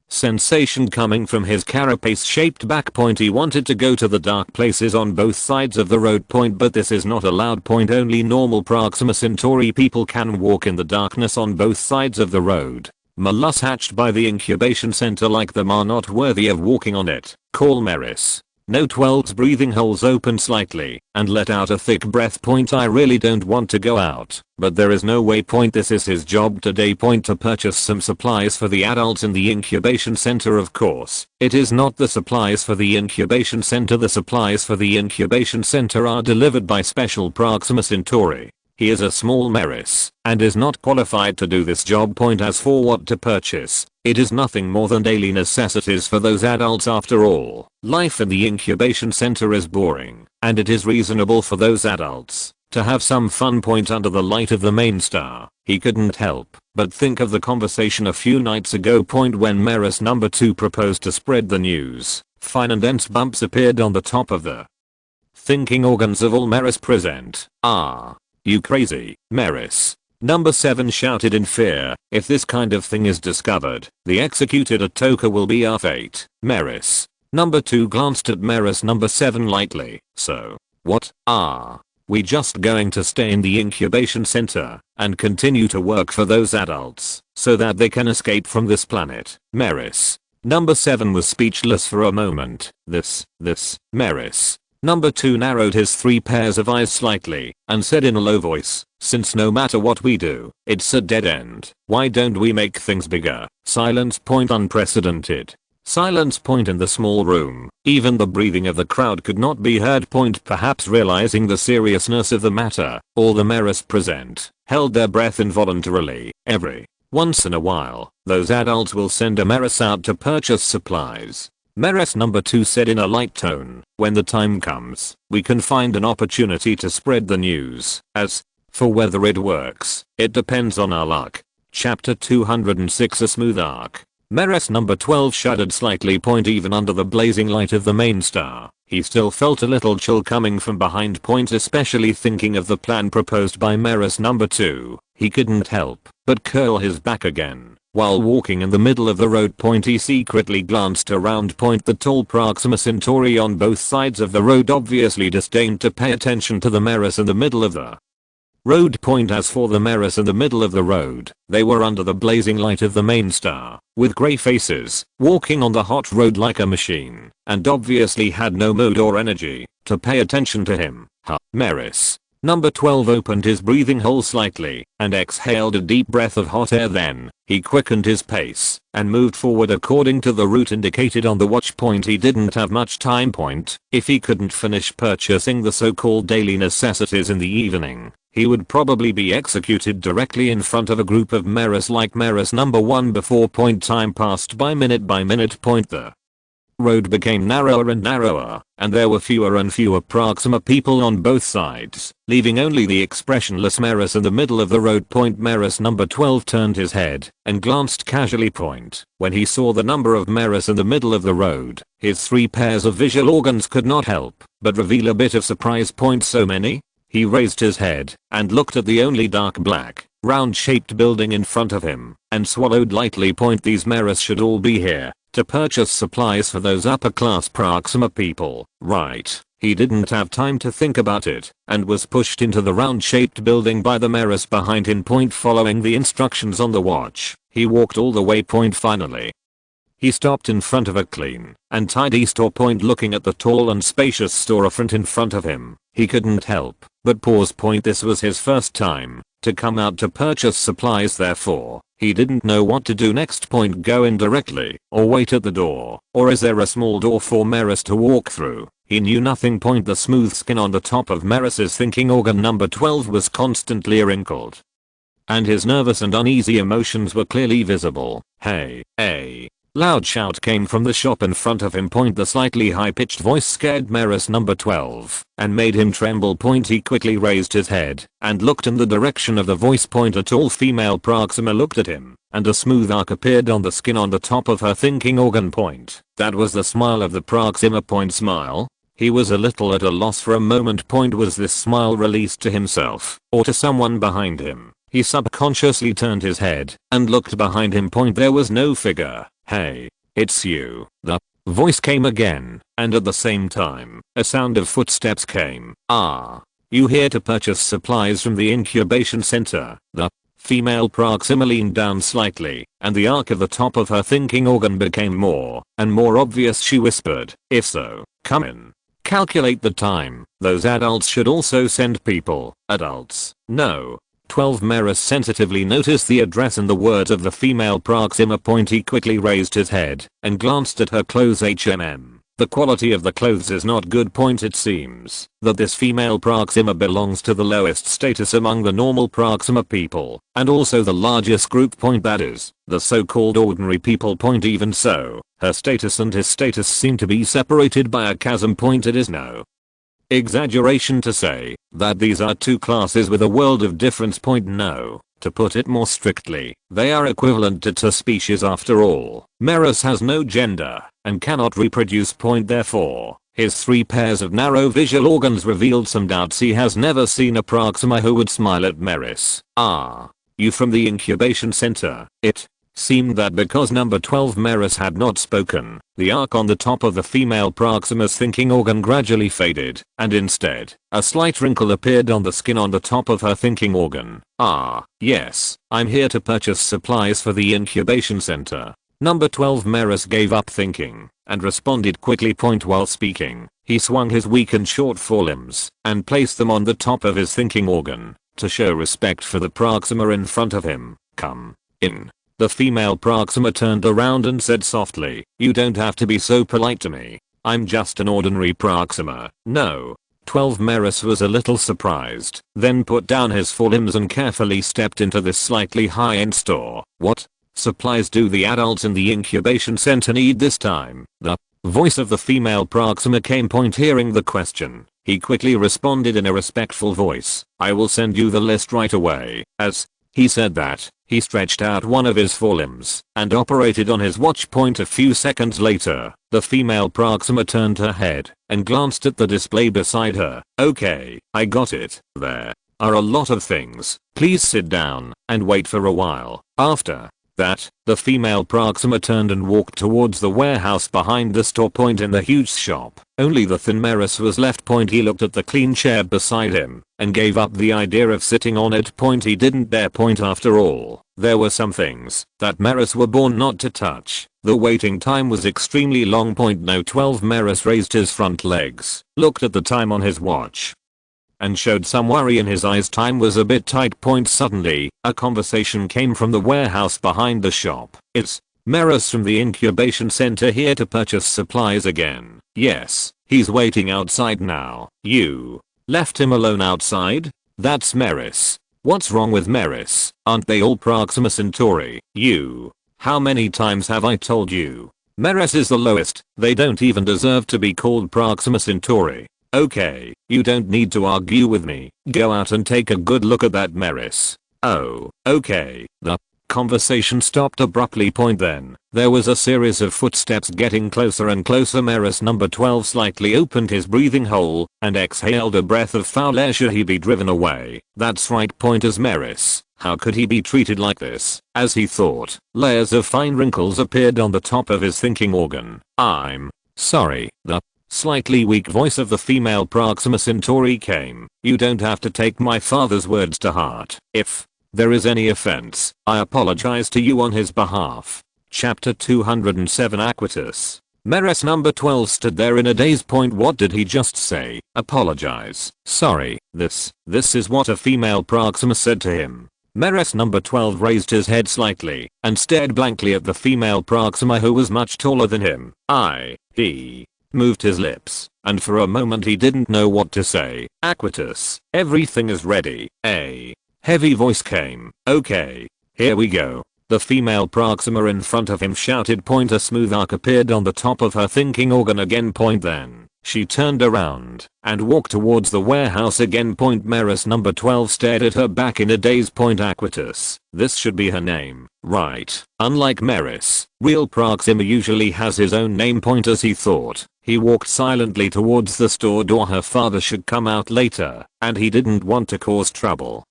Speaker 1: sensation coming from his carapace-shaped back. He wanted to go to the dark places on both sides of the road. But this is not allowed. Only normal Proxima Centauri people can walk in the darkness on both sides of the road. Malus hatched by the incubation center like them are not worthy of walking on it. Call Maris. Note 12's breathing holes opened slightly and let out a thick breath. I really don't want to go out, but there is no way. This is his job today. To purchase some supplies for the adults in the incubation center. Of course, it is not the supplies for the incubation center. The supplies for the incubation center are delivered by Special Proxima Centauri. He is a small Meris and is not qualified to do this job. As for what to purchase, it is nothing more than daily necessities for those adults. After all, life in the incubation center is boring, and it is reasonable for those adults to have some fun. Under the light of the main star, he couldn't help but think of the conversation a few nights ago. When Meris number 2 proposed to spread the news, fine and dense bumps appeared on the top of the thinking organs of all Meris present. "Ah, you crazy, Meris," number 7 shouted in fear. "If this kind of thing is discovered, the executed Atoka will be our fate." Meris number 2 glanced at Meris number 7 lightly. "So, what are we just going to stay in the incubation center and continue to work for those adults so that they can escape from this planet?" Meris number 7 was speechless for a moment. This, Meris number 2 narrowed his 3 pairs of eyes slightly and said in a low voice, "Since no matter what we do, it's a dead end, why don't we make things bigger?" Silence. Unprecedented silence. In the small room, even the breathing of the crowd could not be heard. Perhaps realizing the seriousness of the matter, all the Meris present held their breath involuntarily. Every once in a while, those adults will send a Meris out to purchase supplies. Meris number 2 said in a light tone, "When the time comes, we can find an opportunity to spread the news. As for whether it works, it depends on our luck." Chapter 206 A Smooth Arc. Meris number 12 shuddered slightly. Even under the blazing light of the main star, he still felt a little chill coming from behind. Especially thinking of the plan proposed by Meris number 2, he couldn't help but curl his back again. While walking in the middle of the road, he secretly glanced around. The tall Proxima Centauri on both sides of the road obviously disdained to pay attention to the Meris in the middle of the road. As for the Meris in the middle of the road, they were under the blazing light of the main star, with grey faces, walking on the hot road like a machine, and obviously had no mood or energy to pay attention to him. Meris number 12 opened his breathing hole slightly and exhaled a deep breath of hot air. Then, he quickened his pace and moved forward according to the route indicated on the watch. He didn't have much time. If he couldn't finish purchasing the so-called daily necessities in the evening, he would probably be executed directly in front of a group of Meris like Meris number 1 before. Time passed by minute. The road became narrower and narrower, and there were fewer and fewer Proxima people on both sides, leaving only the expressionless Meris in the middle of the road. Meris number 12 turned his head and glanced casually. When he saw the number of Meris in the middle of the road, his 3 pairs of visual organs could not help but reveal a bit of surprise. So many? He raised his head and looked at the only dark black, round-shaped building in front of him and swallowed lightly. These Meris should all be here to purchase supplies for those upper-class Proxima people, right? He didn't have time to think about it and was pushed into the round-shaped building by the Meris behind him. Following the instructions on the watch, he walked all the way. Finally, he stopped in front of a clean and tidy store. Looking at the tall and spacious storefront in front of him, he couldn't help but pause. This was his first time to come out to purchase supplies. Therefore, he didn't know what to do next. Go in directly or wait at the door, or is there a small door for Meris to walk through? He knew nothing. The smooth skin on the top of Meris's thinking organ number 12 was constantly wrinkled, and his nervous and uneasy emotions were clearly visible. "Hey, a loud shout came from the shop in front of him. The slightly high-pitched voice scared Meris number 12 and made him tremble. He quickly raised his head and looked in the direction of the voice. A tall female Proxima looked at him, and a smooth arc appeared on the skin on the top of her thinking organ. That was the smile of the Proxima. Smile? He was a little at a loss for a moment. Was this smile released to himself or to someone behind him? He subconsciously turned his head and looked behind him. There was no figure. "Hey, it's you," the voice came again, and at the same time, a sound of footsteps came. "Ah, you here to purchase supplies from the incubation center?" The Female Proxima leaned down slightly, and the arc of the top of her thinking organ became more and more obvious. She whispered, "If so, come in. Calculate the time. Those adults should also send people." Adults? No. 12 Merus sensitively noticed the address and the words of the female Proxima. He quickly raised his head and glanced at her clothes. The quality of the clothes is not good. It seems that this female Proxima belongs to the lowest status among the normal Proxima people, and also the largest group. That is, the so-called ordinary people. Even so, her status and his status seem to be separated by a chasm. It is no exaggeration to say that these are two classes with a world of difference. No. To put it more strictly, they are equivalent to two species after all. Merus has no gender and cannot reproduce. Therefore, his 3 pairs of narrow visual organs revealed some doubts. He has never seen a Proxima who would smile at Merus. "Ah, you from the incubation center?" It seemed that because number 12 Merus had not spoken, the arc on the top of the female Proxima's thinking organ gradually faded, and instead, a slight wrinkle appeared on the skin on the top of her thinking organ. "Ah, yes, I'm here to purchase supplies for the incubation center." Number 12 Merus gave up thinking and responded quickly. While speaking, he swung his weak and short forelimbs and placed them on the top of his thinking organ to show respect for the Proxima in front of him. "Come in." The female Proxima turned around and said softly, "You don't have to be so polite to me. I'm just an ordinary Proxima." "No." 12 Merus was a little surprised, then put down his forelimbs and carefully stepped into this slightly high-end store. "What supplies do the adults in the incubation center need this time?" The voice of the female Proxima came. Hearing the question, he quickly responded in a respectful voice, "I will send you the list right away." As he said that, he stretched out one of his forelimbs and operated on his watch. A few seconds later, the female Proxima turned her head and glanced at the display beside her. "Okay, I got it. There are a lot of things. Please sit down and wait for a while." After that, the female Proxima turned and walked towards the warehouse behind the store. In the huge shop, only the thin Merus was left. He looked at the clean chair beside him and gave up the idea of sitting on it. He didn't dare. After all, there were some things that Merus were born not to touch. The waiting time was extremely long. No. 12 Merus raised his front legs, looked at the time on his watch, and showed some worry in his eyes. Time was a bit tight. Suddenly, a conversation came from the warehouse behind the shop. "Is Merus from the incubation center here to purchase supplies again?" "Yes, he's waiting outside now." "You left him alone outside?" "That's Merus." "What's wrong with Merus? Aren't they all Proxima Centauri?" "You. How many times have I told you? Merus is the lowest. They don't even deserve to be called Proxima Centauri." "Okay, you don't need to argue with me. Go out and take a good look at that Merus." "Oh, okay." The conversation stopped abruptly. Then, there was a series of footsteps getting closer and closer. Merus number 12 slightly opened his breathing hole and exhaled a breath of foul air. Should he be driven away? That's right. As Merus, how could he be treated like this? As he thought, layers of fine wrinkles appeared on the top of his thinking organ. "I'm sorry." The slightly weak voice of the female Proxima Centauri came. "You don't have to take my father's words to heart. If there is any offense, I apologize to you on his behalf." Chapter 207 Aquitus. Merus number 12 stood there in a daze. What did he just say? Apologize? Sorry, this is what a female Proxima said to him. Merus number 12 raised his head slightly and stared blankly at the female Proxima, who was much taller than him. He moved his lips, and for a moment he didn't know what to say. "Aquitus, everything is ready." A heavy voice came. "Okay, here we go." The female Proxima in front of him shouted. A smooth arc appeared on the top of her thinking organ again. Then, she turned around and walked towards the warehouse again. Merus number 12 stared at her back in a daze. Aquitus, this should be her name, right? Unlike Merus, real Proxima usually has his own name. As he thought, he walked silently towards the store door. Her father should come out later, and he didn't want to cause trouble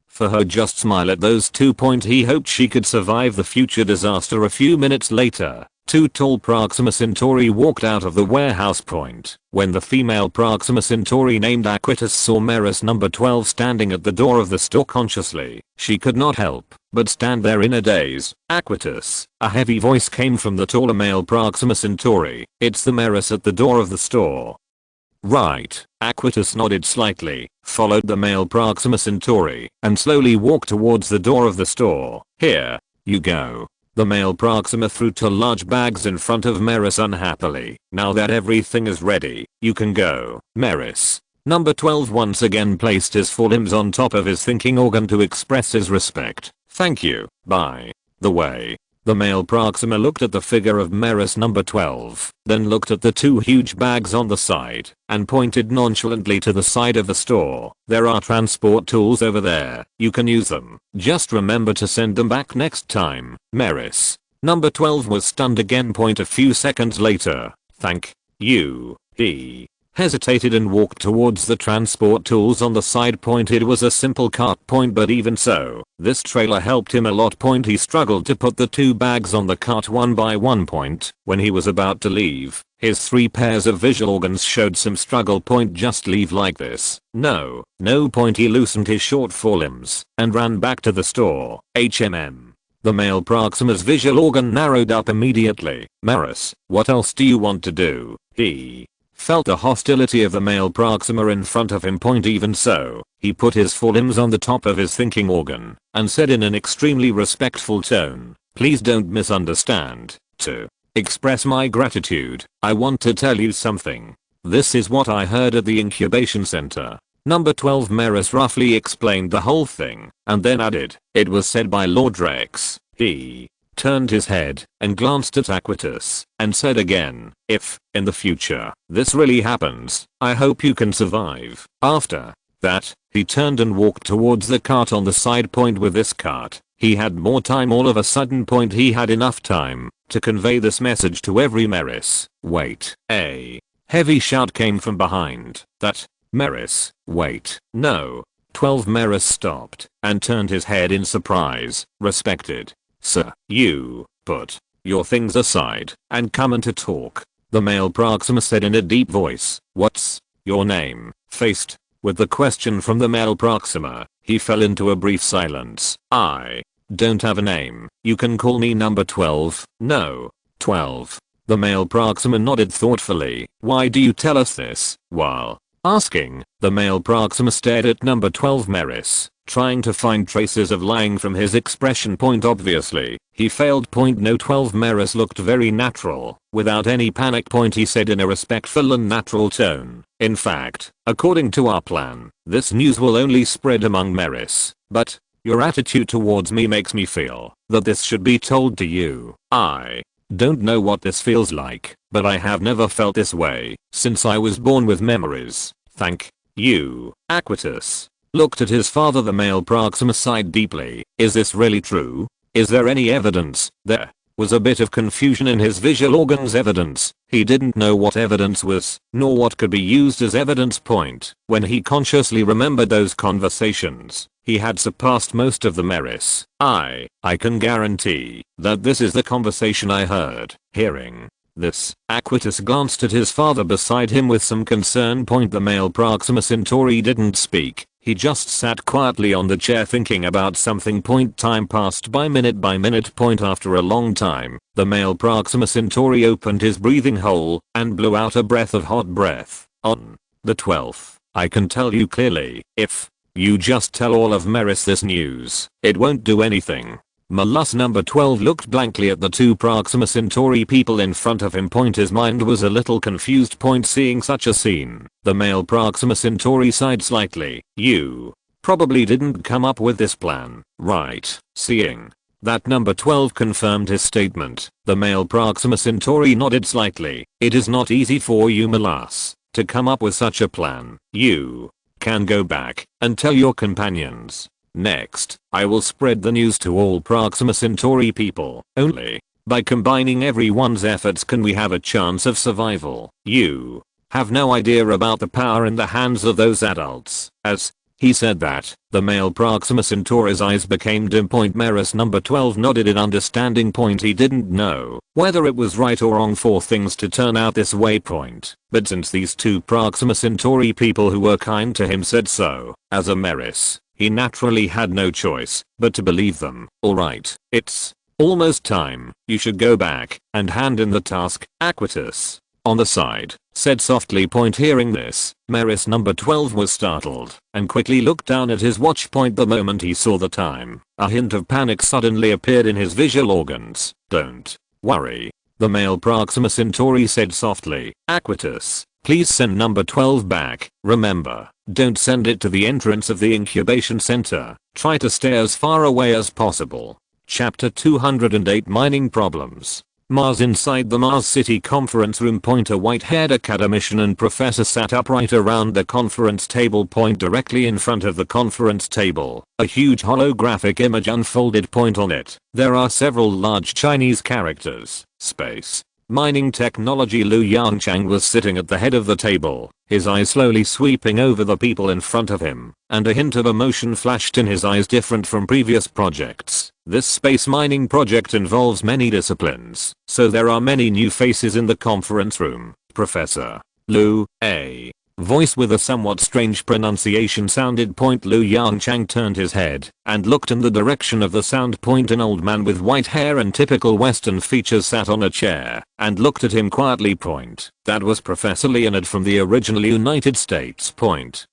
Speaker 1: for her. Just smile at those two. He hoped she could survive the future disaster. A few minutes later, two tall Proxima Centauri walked out of the warehouse point. When the female Proxima Centauri named Aquitas saw Meris number 12 standing at the door of the store consciously, she could not help but stand there in a daze. Aquitas, a heavy voice came from the taller male Proxima Centauri. It's the Meris at the door of the store. Right. Aquitas nodded slightly, followed the male Proxima Centauri, and slowly walked towards the door of the store. Here you go. The male Proxima threw two large bags in front of Meris unhappily. Now that everything is ready, you can go. Meris. Number 12 once again placed his forelimbs on top of his thinking organ to express his respect. Thank you. By the way. The male Proxima looked at the figure of Meris number 12, then looked at the two huge bags on the side, and pointed nonchalantly to the side of the store. There are transport tools over there. You can use them. Just remember to send them back next time. Meris. Number 12 was stunned again. A few seconds later. Thank you. He hesitated and walked towards the transport tools on the side. It was a simple cart. But even so, this trailer helped him a lot. He struggled to put the two bags on the cart one by one. When he was about to leave, his 3 pairs of visual organs showed some struggle. Just leave like this. No. He loosened his short forelimbs and ran back to the store. The male Proxima's visual organ narrowed up immediately. Meris, what else do you want to do? He felt the hostility of the male Proxima in front of him. Even so, he put his forelimbs on the top of his thinking organ and said in an extremely respectful tone, please don't misunderstand. To express my gratitude, I want to tell you something. This is what I heard at the incubation center. Number 12 Meris roughly explained the whole thing and then added, it was said by Lord Rex. He turned his head and glanced at Aquitas and said again, if, in the future, this really happens, I hope you can survive. After that, he turned and walked towards the cart on the side. With this cart, he had more time. All of a sudden, he had enough time to convey this message to every Meris. Wait. A heavy shout came from behind. That Meris. Wait. No. 12 Meris stopped and turned his head in surprise. Respected sir, you put your things aside and come in to talk. The male Proxima said in a deep voice. What's your name? Faced with the question from the male Proxima, he fell into a brief silence. I don't have a name. You can call me number 12. No. 12. The male Proxima nodded thoughtfully. Why do you tell us this? While asking, the male Proxima stared at number 12 Meris, trying to find traces of lying from his expression. Obviously, he failed. No. 12 Meris looked very natural, without any panic. He said in a respectful and natural tone, in fact, according to our plan, this news will only spread among Meris, but your attitude towards me makes me feel that this should be told to you. I don't know what this feels like, but I have never felt this way since I was born with memories. Thank you. Aquitas looked at his father. The male Proxima sighed deeply. Is this really true? Is there any evidence? There was a bit of confusion in his visual organs. Evidence. He didn't know what evidence was, nor what could be used as evidence. When he consciously remembered those conversations, he had surpassed most of the Meris. I can guarantee that this is the conversation I heard. Hearing this, Aquitas glanced at his father beside him with some concern. The male Proxima Centauri didn't speak. He just sat quietly on the chair thinking about something. Time passed by minute. After a long time, the male Proxima Centauri opened his breathing hole and blew out a breath of hot breath. On the 12th, I can tell you clearly, if you just tell all of Meris this news, it won't do anything. Malus number 12 looked blankly at the two Proxima Centauri people in front of him. His mind was a little confused. Seeing such a scene, the male Proxima Centauri sighed slightly. You probably didn't come up with this plan, right? Seeing that number 12 confirmed his statement, the male Proxima Centauri nodded slightly. It is not easy for you, Malus, to come up with such a plan. You can go back and tell your companions. Next, I will spread the news to all Proxima Centauri people. Only by combining everyone's efforts can we have a chance of survival. You have no idea about the power in the hands of those adults. As He said that. The male Proxima Centauri's eyes became dim. Maris number 12 nodded in understanding. He didn't know whether it was right or wrong for things to turn out this way. But since these two Proxima Centauri people who were kind to him said so, as a Maris, he naturally had no choice but to believe them. Alright, it's almost time. You should go back and hand in the task, Aquitus. On the side, said softly. Hearing this, Maris number 12 was startled and quickly looked down at his watch. The moment he saw the time, a hint of panic suddenly appeared in his visual organs. Don't worry, the male Proxima Centauri said softly. Aquitus, please send number 12 back. Remember, don't send it to the entrance of the incubation center. Try to stay as far away as possible. Chapter 208 Mining Problems. Mars. Inside the Mars City conference room. A white-haired academician and professor sat upright around the conference table. Directly in front of the conference table, a huge holographic image unfolded. On it, there are several large Chinese characters. Space. Mining technology. Yongchang was sitting at the head of the table, his eyes slowly sweeping over the people in front of him, and a hint of emotion flashed in his eyes. Different from previous projects, this space mining project involves many disciplines, so there are many new faces in the conference room. Professor Lu, a voice with a somewhat strange pronunciation sounded. Lu Yongchang turned his head and looked in the direction of the sound. An old man with white hair and typical Western features sat on a chair and looked at him quietly. That was Professor Leonard from the original United States.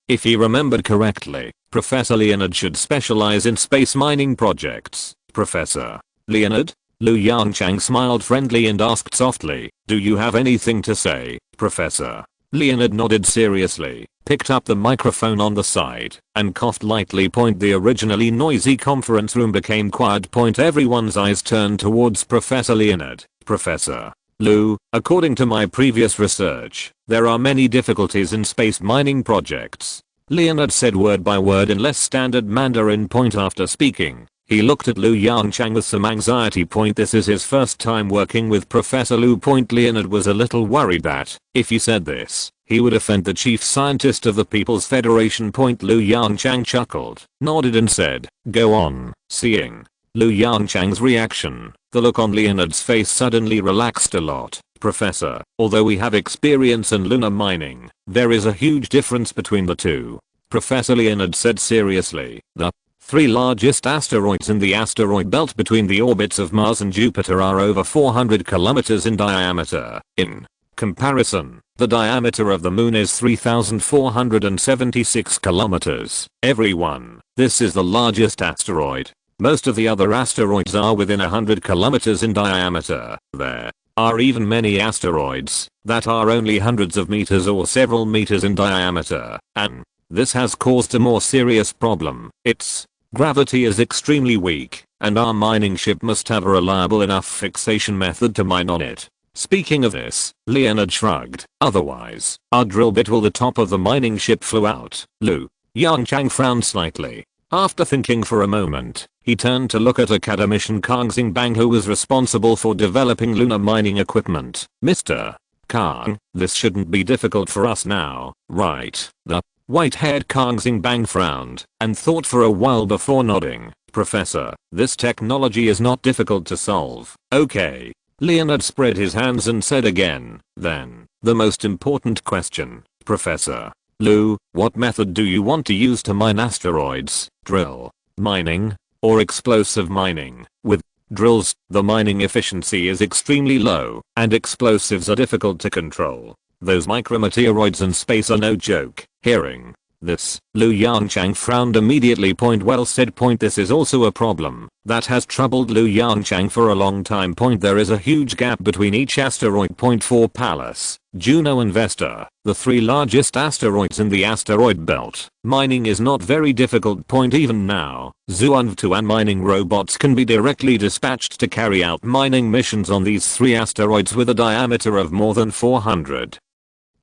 Speaker 1: If he remembered correctly, Professor Leonard should specialize in space mining projects. Professor Leonard? Lu Yongchang smiled friendly and asked softly, do you have anything to say, Professor? Leonard nodded seriously, picked up the microphone on the side, and coughed lightly. The originally noisy conference room became quiet. Everyone's eyes turned towards Professor Leonard. Professor Lu, according to my previous research, there are many difficulties in space mining projects. Leonard said word by word in less standard Mandarin. After speaking, he looked at Lu Yongchang with some anxiety. This is his first time working with Professor Lu. Leonard was a little worried that, if he said this, he would offend the chief scientist of the People's Federation. Lu Yongchang chuckled, nodded and said, go on. Seeing Lu Yongchang's reaction, the look on Leonard's face suddenly relaxed a lot. Professor, although we have experience in lunar mining, there is a huge difference between the two. Professor Leonard said seriously, the three largest asteroids in the asteroid belt between the orbits of Mars and Jupiter are over 400 kilometers in diameter. In comparison, the diameter of the moon is 3,476 kilometers. Everyone, this is the largest asteroid. Most of the other asteroids are within 100 kilometers in diameter. There are even many asteroids that are only hundreds of meters or several meters in diameter, and this has caused a more serious problem. Its gravity is extremely weak, and our mining ship must have a reliable enough fixation method to mine on it. Speaking of this, Leonard shrugged. Otherwise, our drill bit will the top of the mining ship flew out. Lu Yongchang frowned slightly. After thinking for a moment, he turned to look at academician Kang Xingbang, who was responsible for developing lunar mining equipment. Mr. Kang, this shouldn't be difficult for us now, right? The white-haired Kang Xingbang frowned and thought for a while before nodding. Professor, this technology is not difficult to solve. Okay. Leonard spread his hands and said again, then, the most important question, Professor Lu, what method do you want to use to mine asteroids? Drill mining or explosive mining? With drills, the mining efficiency is extremely low, and explosives are difficult to control. Those micrometeoroids in space are no joke. Hearing this, Lu Yongchang frowned immediately. Well said. This is also a problem that has troubled Lu Yongchang for a long time. There is a huge gap between each asteroid. For Pallas, Juno and Vesta, the three largest asteroids in the asteroid belt, mining is not very difficult. Even now, Zhuangtuan mining robots can be directly dispatched to carry out mining missions on these three asteroids with a diameter of more than 400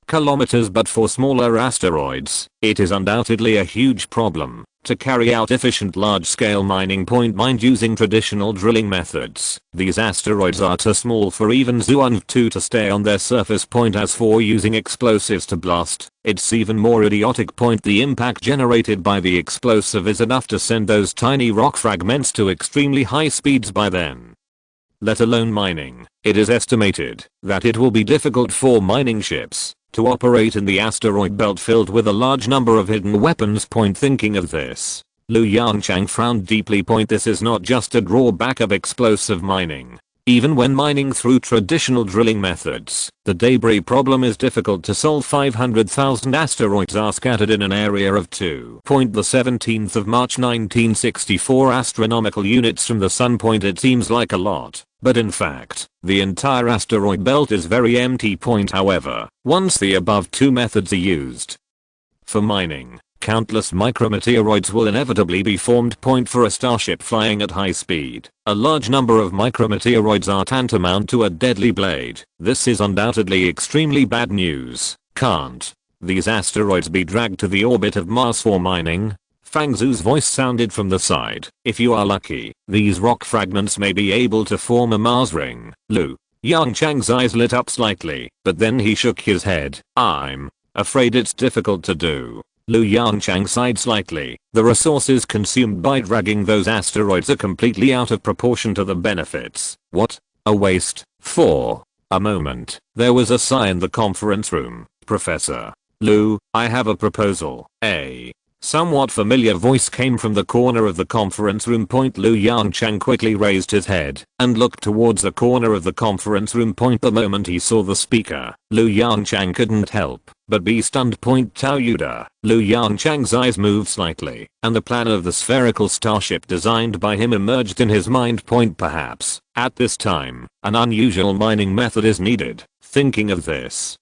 Speaker 1: kilometers, but for smaller asteroids, it is undoubtedly a huge problem to carry out efficient large-scale mining. Mind using traditional drilling methods, these asteroids are too small for even ZUANV-2 to stay on their surface. As for using explosives to blast, it's even more idiotic. The impact generated by the explosive is enough to send those tiny rock fragments to extremely high speeds by then. Let alone mining. It is estimated that it will be difficult for mining ships to operate in the asteroid belt filled with a large number of hidden weapons. Thinking of this, Yongchang frowned deeply. This is not just a drawback of explosive mining. Even when mining through traditional drilling methods, the debris problem is difficult to solve. 500,000 asteroids are scattered in an area of 2. The 17th of March 1964 astronomical units from the sun. It seems like a lot, but in fact, the entire asteroid belt is very empty. However, once the above two methods are used for mining, countless micrometeoroids will inevitably be formed. For a starship flying at high speed, a large number of micrometeoroids are tantamount to a deadly blade. This is undoubtedly extremely bad news. Can't these asteroids be dragged to the orbit of Mars for mining? Fang Zhu's voice sounded from the side. If you are lucky, these rock fragments may be able to form a Mars ring. Yongchang's eyes lit up slightly, but then he shook his head. I'm afraid it's difficult to do. Yongchang sighed slightly. The resources consumed by dragging those asteroids are completely out of proportion to the benefits. What a waste. For a moment, there was a sigh in the conference room. Professor Lu, I have a proposal. A somewhat familiar voice came from the corner of the conference room. Yongchang quickly raised his head and looked towards the corner of the conference room. The moment he saw the speaker, Yongchang couldn't help but be stunned. Tao Yuda. Yongchang's eyes moved slightly, and the plan of the spherical starship designed by him emerged in his mind. Perhaps, at this time, an unusual mining method is needed. Thinking of this,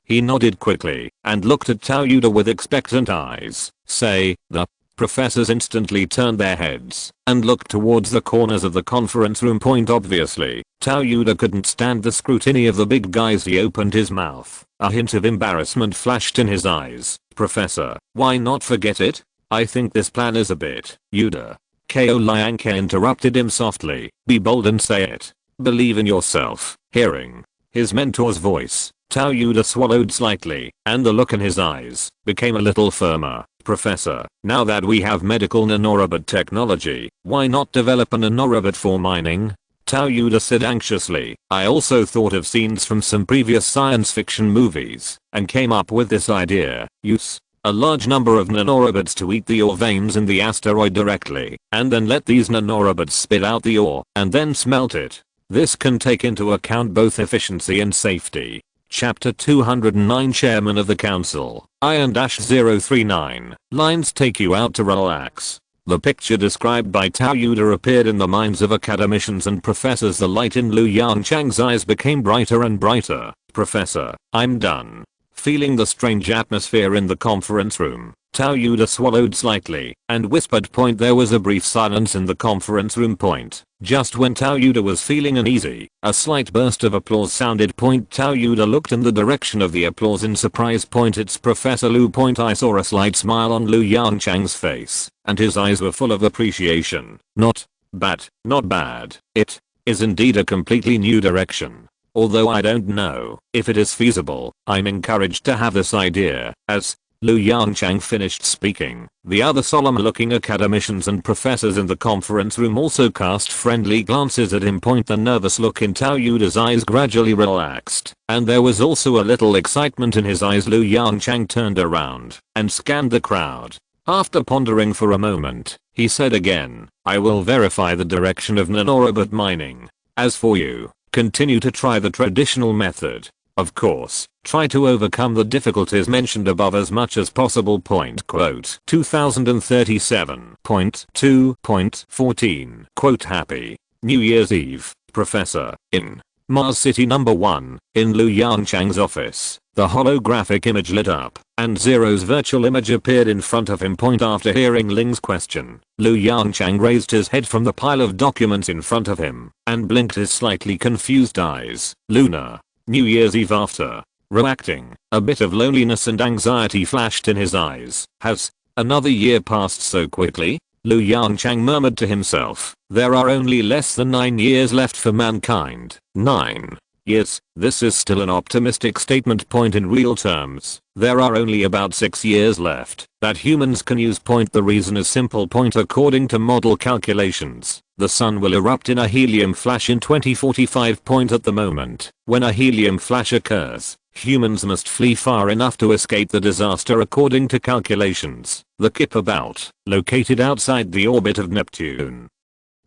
Speaker 1: he nodded quickly and looked at Tao Yuda with expectant eyes. Say, the professors instantly turned their heads and looked towards the corners of the conference room. Obviously, Tao Yuda couldn't stand the scrutiny of the big guys. He opened his mouth. A hint of embarrassment flashed in his eyes. Professor, why not forget it? I think this plan is a bit. Yuda. Ko Lianke interrupted him softly. Be bold and say it. Believe in yourself. Hearing his mentor's voice, Tao Yuda swallowed slightly, and the look in his eyes became a little firmer. Professor, now that we have medical nanorobot technology, why not develop a nanorobot for mining? Tao Yuda said anxiously. I also thought of scenes from some previous science fiction movies and came up with this idea. Use a large number of nanorobots to eat the ore veins in the asteroid directly, and then let these nanorobots spit out the ore and then smelt it. This can take into account both efficiency and safety. Chapter 209 Chairman of the Council, Iron-039, lines take you out to relax. The picture described by Tao Yuda appeared in the minds of academicians and professors. The light in Yongchang's eyes became brighter and brighter. Professor, I'm done. Feeling the strange atmosphere in the conference room, Tao Yuda swallowed slightly and whispered. There was a brief silence in the conference room. Just when Tao Yuda was feeling uneasy, a slight burst of applause sounded. Tao Yuda looked in the direction of the applause in surprise. It's Professor Lu. I saw a slight smile on Yongchang's face, and his eyes were full of appreciation. Not bad. It is indeed a completely new direction. Although I don't know if it is feasible, I'm encouraged to have this idea. As Yongchang finished speaking, the other solemn-looking academicians and professors in the conference room also cast friendly glances at him. The nervous look in Tao Yuda's eyes gradually relaxed, and there was also a little excitement in his eyes. Yongchang turned around and scanned the crowd. After pondering for a moment, he said again, I will verify the direction of nanorobot mining. As for you, continue to try the traditional method. Of course, try to overcome the difficulties mentioned above as much as possible. 2037.2.14 Happy New Year's Eve, Professor. In Mars City number 1, in Yongchang's office, the holographic image lit up, and Zero's virtual image appeared in front of him. After hearing Ling's question, Yongchang raised his head from the pile of documents in front of him and blinked his slightly confused eyes. Lunar New Year's Eve after reacting. A bit of loneliness and anxiety flashed in his eyes. Has another year passed so quickly? Yongchang murmured to himself. There are only less than 9 years left for mankind. 9 years. This is still an optimistic statement. Point in real terms, there are only about 6 years left that humans can use. Point. The reason is simple. Point. According to model calculations, the sun will erupt in a helium flash in 2045. Point. At the moment, when a helium flash occurs, humans must flee far enough to escape the disaster. According to calculations, the Kuiper belt, located outside the orbit of Neptune,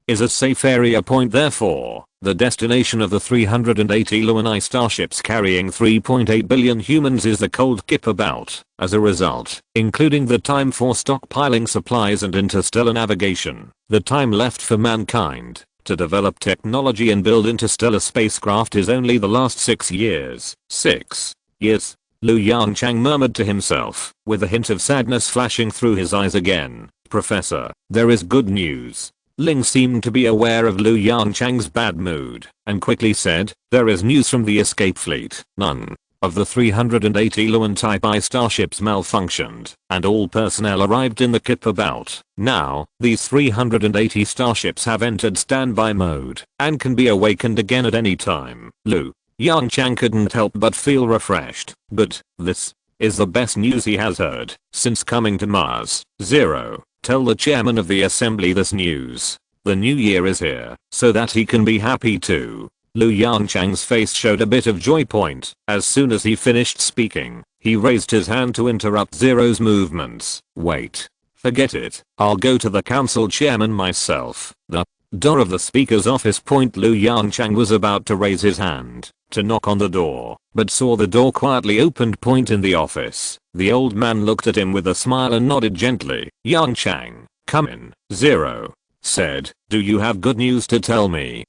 Speaker 1: is a safe area. Point. Therefore, the destination of the 308 illuminate starships carrying 3.8 billion humans is the cold Kuiper belt. As a result, including the time for stockpiling supplies and interstellar navigation, the time left for mankind to develop technology and build interstellar spacecraft is only the last 6 years. 6 years. Yongchang murmured to himself, with a hint of sadness flashing through his eyes again. Professor, there is good news. Ling seemed to be aware of Yongchang's bad mood, and quickly said, there is news from the escape fleet. None of the 308 Eluan Type I starships malfunctioned, and all personnel arrived in the Kuiper belt. Now, these 380 starships have entered standby mode, and can be awakened again at any time. Yongchang couldn't help but feel refreshed. But this is the best news he has heard since coming to Mars. 0. Tell the chairman of the assembly this news. The new year is here, so that he can be happy too. Yongchang's face showed a bit of joy. Point. As soon as he finished speaking, he raised his hand to interrupt Zero's movements. Wait. Forget it. I'll go to the council chairman myself. The door of the speaker's office. Point. Yongchang was about to raise his hand to knock on the door, but saw the door quietly opened. Point. In the office, the old man looked at him with a smile and nodded gently. Yongchang, come in. Zero said, do you have good news to tell me?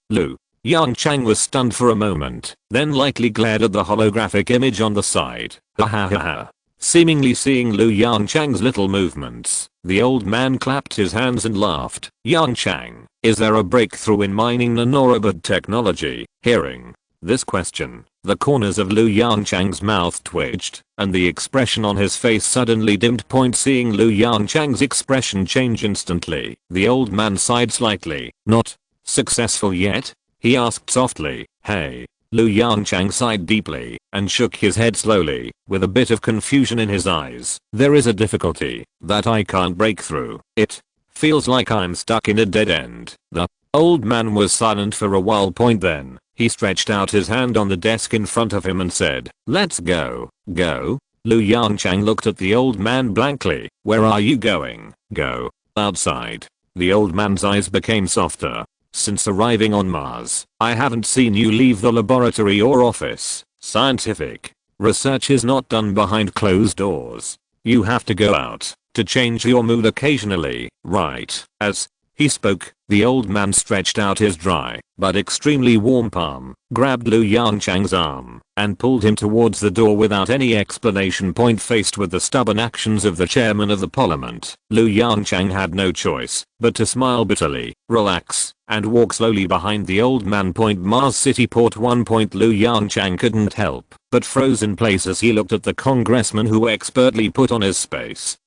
Speaker 1: Yongchang was stunned for a moment, then lightly glared at the holographic image on the side. Ha ha ha ha. Seemingly seeing Yongchang's little movements, the old man clapped his hands and laughed. Yongchang, is there a breakthrough in mining nanorobot technology? Hearing this question, the corners of Yongchang's mouth twitched, and the expression on his face suddenly dimmed. Point. Seeing Yongchang's expression change instantly, the old man sighed slightly. Not successful yet? He asked softly. Hey. Yongchang sighed deeply and shook his head slowly, with a bit of confusion in his eyes. There is a difficulty that I can't break through. It feels like I'm stuck in a dead end. The old man was silent for a while. Point. Then he stretched out his hand on the desk in front of him and said, let's go. Go? Yongchang looked at the old man blankly. Where are you going? Go outside. The old man's eyes became softer. Since arriving on Mars, I haven't seen you leave the laboratory or office. Scientific research is not done behind closed doors. You have to go out to change your mood occasionally, right? As he spoke, the old man stretched out his dry but extremely warm palm, grabbed Yongchang's arm, and pulled him towards the door without any explanation. Point. Faced with the stubborn actions of the chairman of the parliament, Yongchang had no choice but to smile bitterly, relax, and walk slowly behind the old man. Point. Mars City Port 1. Yongchang couldn't help but froze in place as he looked at the congressman who expertly put on his space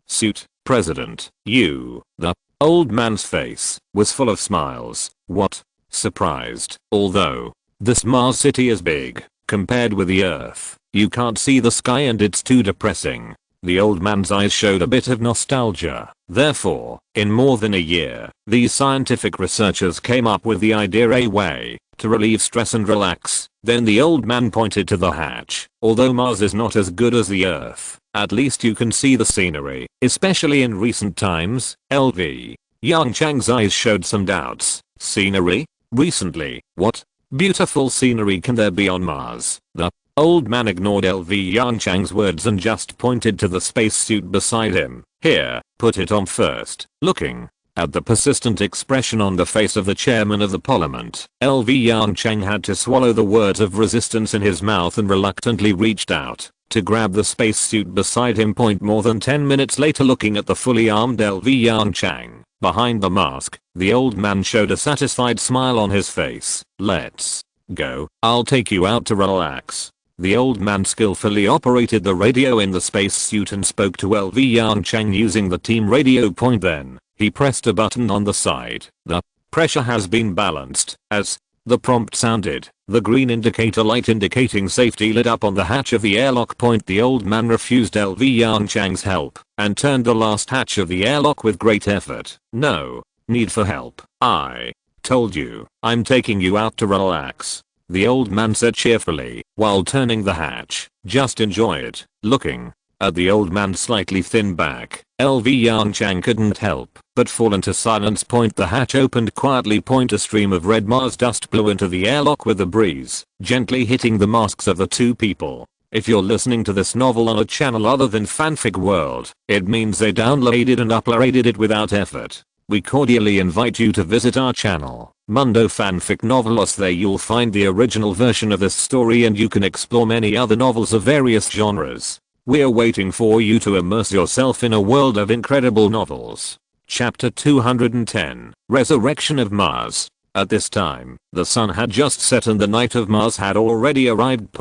Speaker 1: suit. President, you. The old man's face was full of smiles. What? Surprised. Although this Mars city is big compared with the Earth, you can't see the sky and it's too depressing. The old man's eyes showed a bit of nostalgia. Therefore, in more than a year, these scientific researchers came up with the idea a way to relieve stress and relax. Then the old man pointed to the hatch. Although Mars is not as good as the Earth, at least you can see the scenery, especially in recent times. LV. Yongchang's eyes showed some doubts. Scenery? Recently? What beautiful scenery can there be on Mars? The old man ignored LV Yongchang's words and just pointed to the spacesuit beside him. Here, put it on first. Looking at the persistent expression on the face of the chairman of the parliament, LV Yongchang had to swallow the words of resistance in his mouth and reluctantly reached out to grab the spacesuit beside him. More than 10 minutes later, looking at the fully armed LV Yongchang behind the mask, the old man showed a satisfied smile on his face. Let's go. I'll take you out to relax. The old man skillfully operated the radio in the spacesuit and spoke to LV Yongchang using the team radio point. Then he pressed a button on the side. The pressure has been balanced. As the prompt sounded, the green indicator light indicating safety lit up on the hatch of the airlock point. The old man refused LV Yongchang's help and turned the last hatch of the airlock with great effort. No need for help. I told you, I'm taking you out to relax, the old man said cheerfully while turning the hatch. Just enjoy it. Looking at the old man's slightly thin back, LV Yongchang couldn't help but fall into silence. The hatch opened quietly. A stream of red Mars dust blew into the airlock with the breeze, gently hitting the masks of the two people. If you're listening to this novel on a channel other than Fanfic World, it means they downloaded and uploaded it without effort. We cordially invite you to visit our channel, Mundo Fanfic Novelos. There you'll find the original version of this story and you can explore many other novels of various genres. We're waiting for you to immerse yourself in a world of incredible novels. Chapter 210, Resurrection of Mars. At this time, the sun had just set and the night of Mars had already arrived.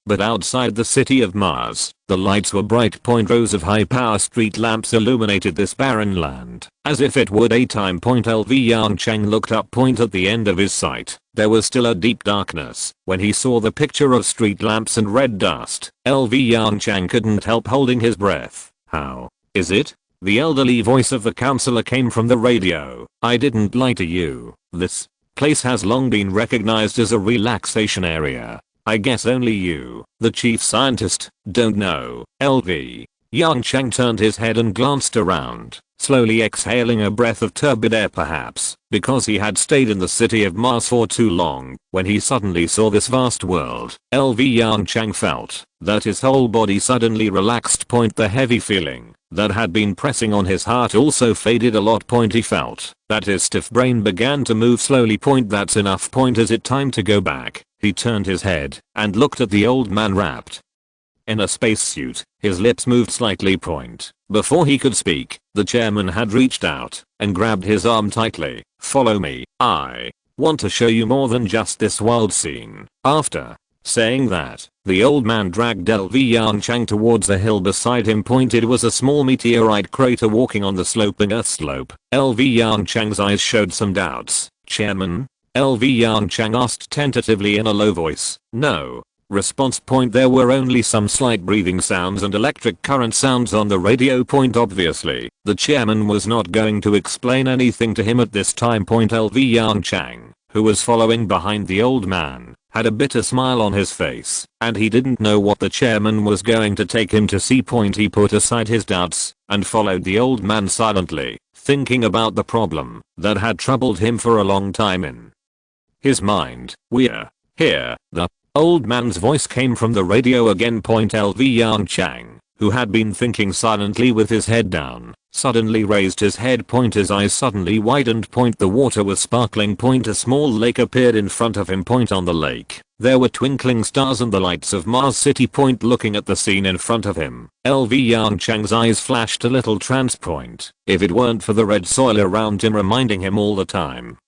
Speaker 1: But outside the city of Mars, the lights were bright. Rows of high-power street lamps illuminated this barren land, as if it were daytime. LV Yongchang looked up. At the end of his sight, there was still a deep darkness. When he saw the picture of street lamps and red dust, LV Yongchang couldn't help holding his breath. How is it? The elderly voice of the counselor came from the radio. I didn't lie to you. This place has long been recognized as a relaxation area. I guess only you, the chief scientist, don't know. LV Yongchang turned his head and glanced around, slowly exhaling a breath of turbid air, perhaps because he had stayed in the city of Mars for too long. When he suddenly saw this vast world, LV Yongchang felt that his whole body suddenly relaxed. The heavy feeling that had been pressing on his heart also faded a lot. He felt that his stiff brain began to move slowly. That's enough. Is it time to go back? He turned his head and looked at the old man wrapped in a spacesuit. His lips moved slightly. Before he could speak, the chairman had reached out and grabbed his arm tightly. Follow me. I want to show you more than just this wild scene. After saying that, the old man dragged LV Yongchang towards a hill beside him. It was a small meteorite crater walking on the sloping earth slope. LV Yongchang's eyes showed some doubts. Chairman? LV Yongchang asked tentatively in a low voice. No response. There were only some slight breathing sounds and electric current sounds on the radio. Obviously, the chairman was not going to explain anything to him at this time. LV Yongchang, who was following behind the old man, had a bitter smile on his face, and he didn't know what the chairman was going to take him to see. He put aside his doubts and followed the old man silently, thinking about the problem that had troubled him for a long time in his mind. We're here. The old man's voice came from the radio again. LV Yongchang, who had been thinking silently with his head down, suddenly raised his head. His eyes suddenly widened. The water was sparkling. A small lake appeared in front of him. On the lake, there were twinkling stars and the lights of Mars City. Looking at the scene in front of him, LV Yongchang's eyes flashed a little trance. If it weren't for the red soil around him reminding him all the time,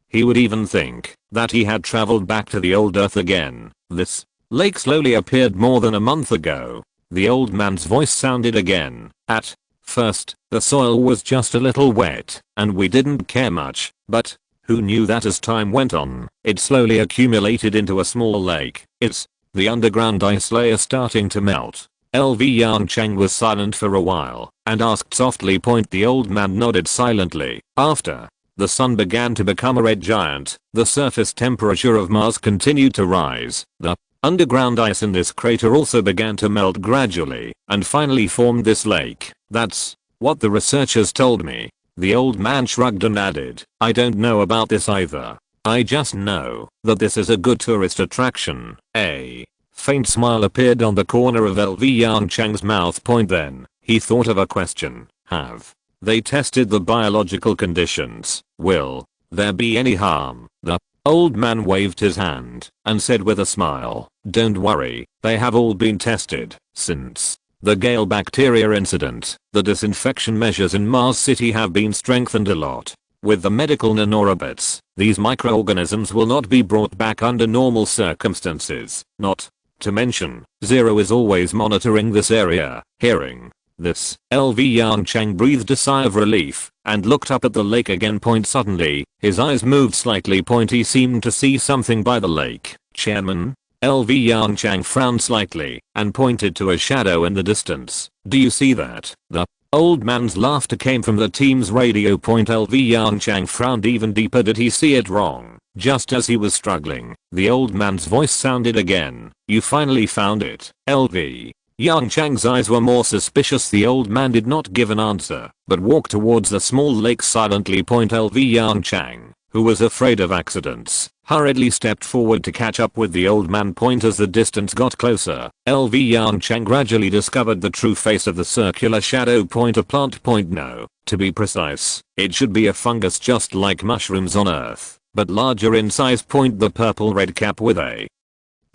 Speaker 1: he would even think that he had traveled back to the old Earth again. This lake slowly appeared more than a month ago. The old man's voice sounded again. At first, the soil was just a little wet, and we didn't care much, but who knew that as time went on, it slowly accumulated into a small lake. It's the underground ice layer starting to melt. LV Yongchang was silent for a while and asked softly. The old man nodded silently. After the sun began to become a red giant, the surface temperature of Mars continued to rise. The underground ice in this crater also began to melt gradually and finally formed this lake. That's what the researchers told me. The old man shrugged and added, I don't know about this either. I just know that this is a good tourist attraction. A faint smile appeared on the corner of LV Yongchang's mouth. Then he thought of a question. Have they tested the biological conditions? Will there be any harm? The old man waved his hand and said with a smile, don't worry, they have all been tested. Since the Gale bacteria incident, the disinfection measures in Mars City have been strengthened a lot. With the medical nanorobots, these microorganisms will not be brought back under normal circumstances. Not to mention, Zero is always monitoring this area. Hearing this, LV Yongchang breathed a sigh of relief and looked up at the lake again. Suddenly, his eyes moved slightly. He seemed to see something by the lake. Chairman? LV Yongchang frowned slightly and pointed to a shadow in the distance. Do you see that? The old man's laughter came from the team's radio. LV Yongchang frowned even deeper. Did he see it wrong? Just as he was struggling, the old man's voice sounded again. You finally found it, LV. Yongchang's eyes were more suspicious. The old man did not give an answer, but walked towards the small lake silently. LV Yongchang, who was afraid of accidents, hurriedly stepped forward to catch up with the old man. As the distance got closer, LV Yongchang gradually discovered the true face of the circular shadow. A plant. No, to be precise, it should be a fungus just like mushrooms on Earth, but larger in size. The purple red cap with a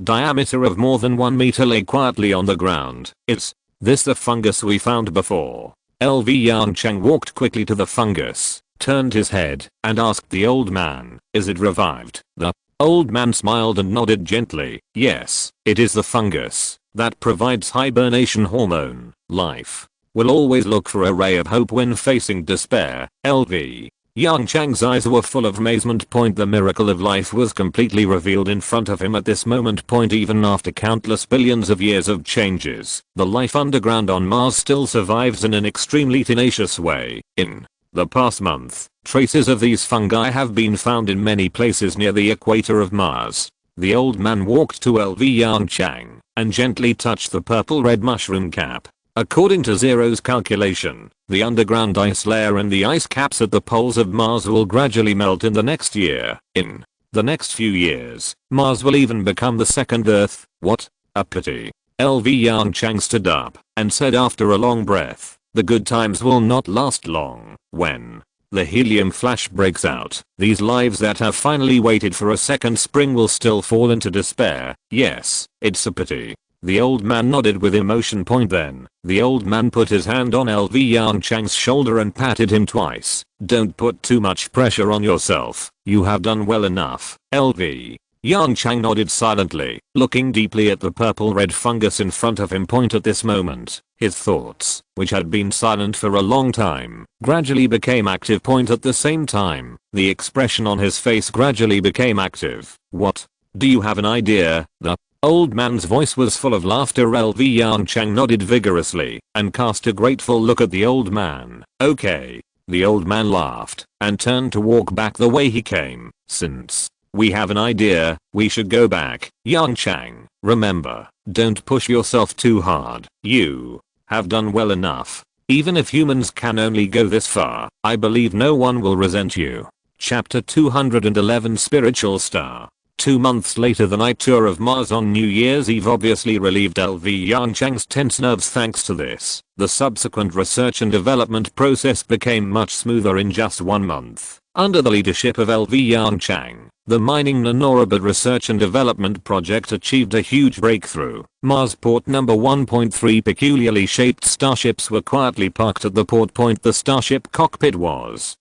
Speaker 1: diameter of more than 1 meter lay quietly on the ground. Is this the fungus we found before? LV Yongchang walked quickly to the fungus, turned his head, and asked the old man, is it revived? The old man smiled and nodded gently. Yes, it is the fungus that provides hibernation hormone. Life will always look for a ray of hope when facing despair. LV Yongchang's eyes were full of amazement. The miracle of life was completely revealed in front of him at this moment. Even after countless billions of years of changes, the life underground on Mars still survives in an extremely tenacious way. In the past month, traces of these fungi have been found in many places near the equator of Mars. The old man walked to LV Yongchang and gently touched the purple-red mushroom cap. According to Zero's calculation, the underground ice layer and the ice caps at the poles of Mars will gradually melt in the next year. In the next few years, Mars will even become the second Earth. What a pity. LV Yongchang stood up and said after a long breath, the good times will not last long. When the helium flash breaks out, these lives that have finally waited for a second spring will still fall into despair. Yes, it's a pity. The old man nodded with emotion. Then, the old man put his hand on LV Yongchang's shoulder and patted him twice. Don't put too much pressure on yourself. You have done well enough. LV Yongchang nodded silently, looking deeply at the purple-red fungus in front of him. At this moment, his thoughts, which had been silent for a long time, gradually became active. At the same time, the expression on his face gradually became active. What? Do you have an idea? The old man's voice was full of laughter. LV Yongchang nodded vigorously and cast a grateful look at the old man. Okay. The old man laughed and turned to walk back the way he came. Since we have an idea, we should go back. Yongchang, remember, don't push yourself too hard. You have done well enough. Even if humans can only go this far, I believe no one will resent you. Chapter 211 Spiritual Star. 2 months later, the night tour of Mars on New Year's Eve obviously relieved LV Yongchang's tense nerves. Thanks to this, the subsequent research and development process became much smoother in just 1 month. Under the leadership of LV Yongchang, the mining nanoroid research and development project achieved a huge breakthrough. Mars port number 1.3 peculiarly shaped starships were quietly parked at the port. The starship cockpit was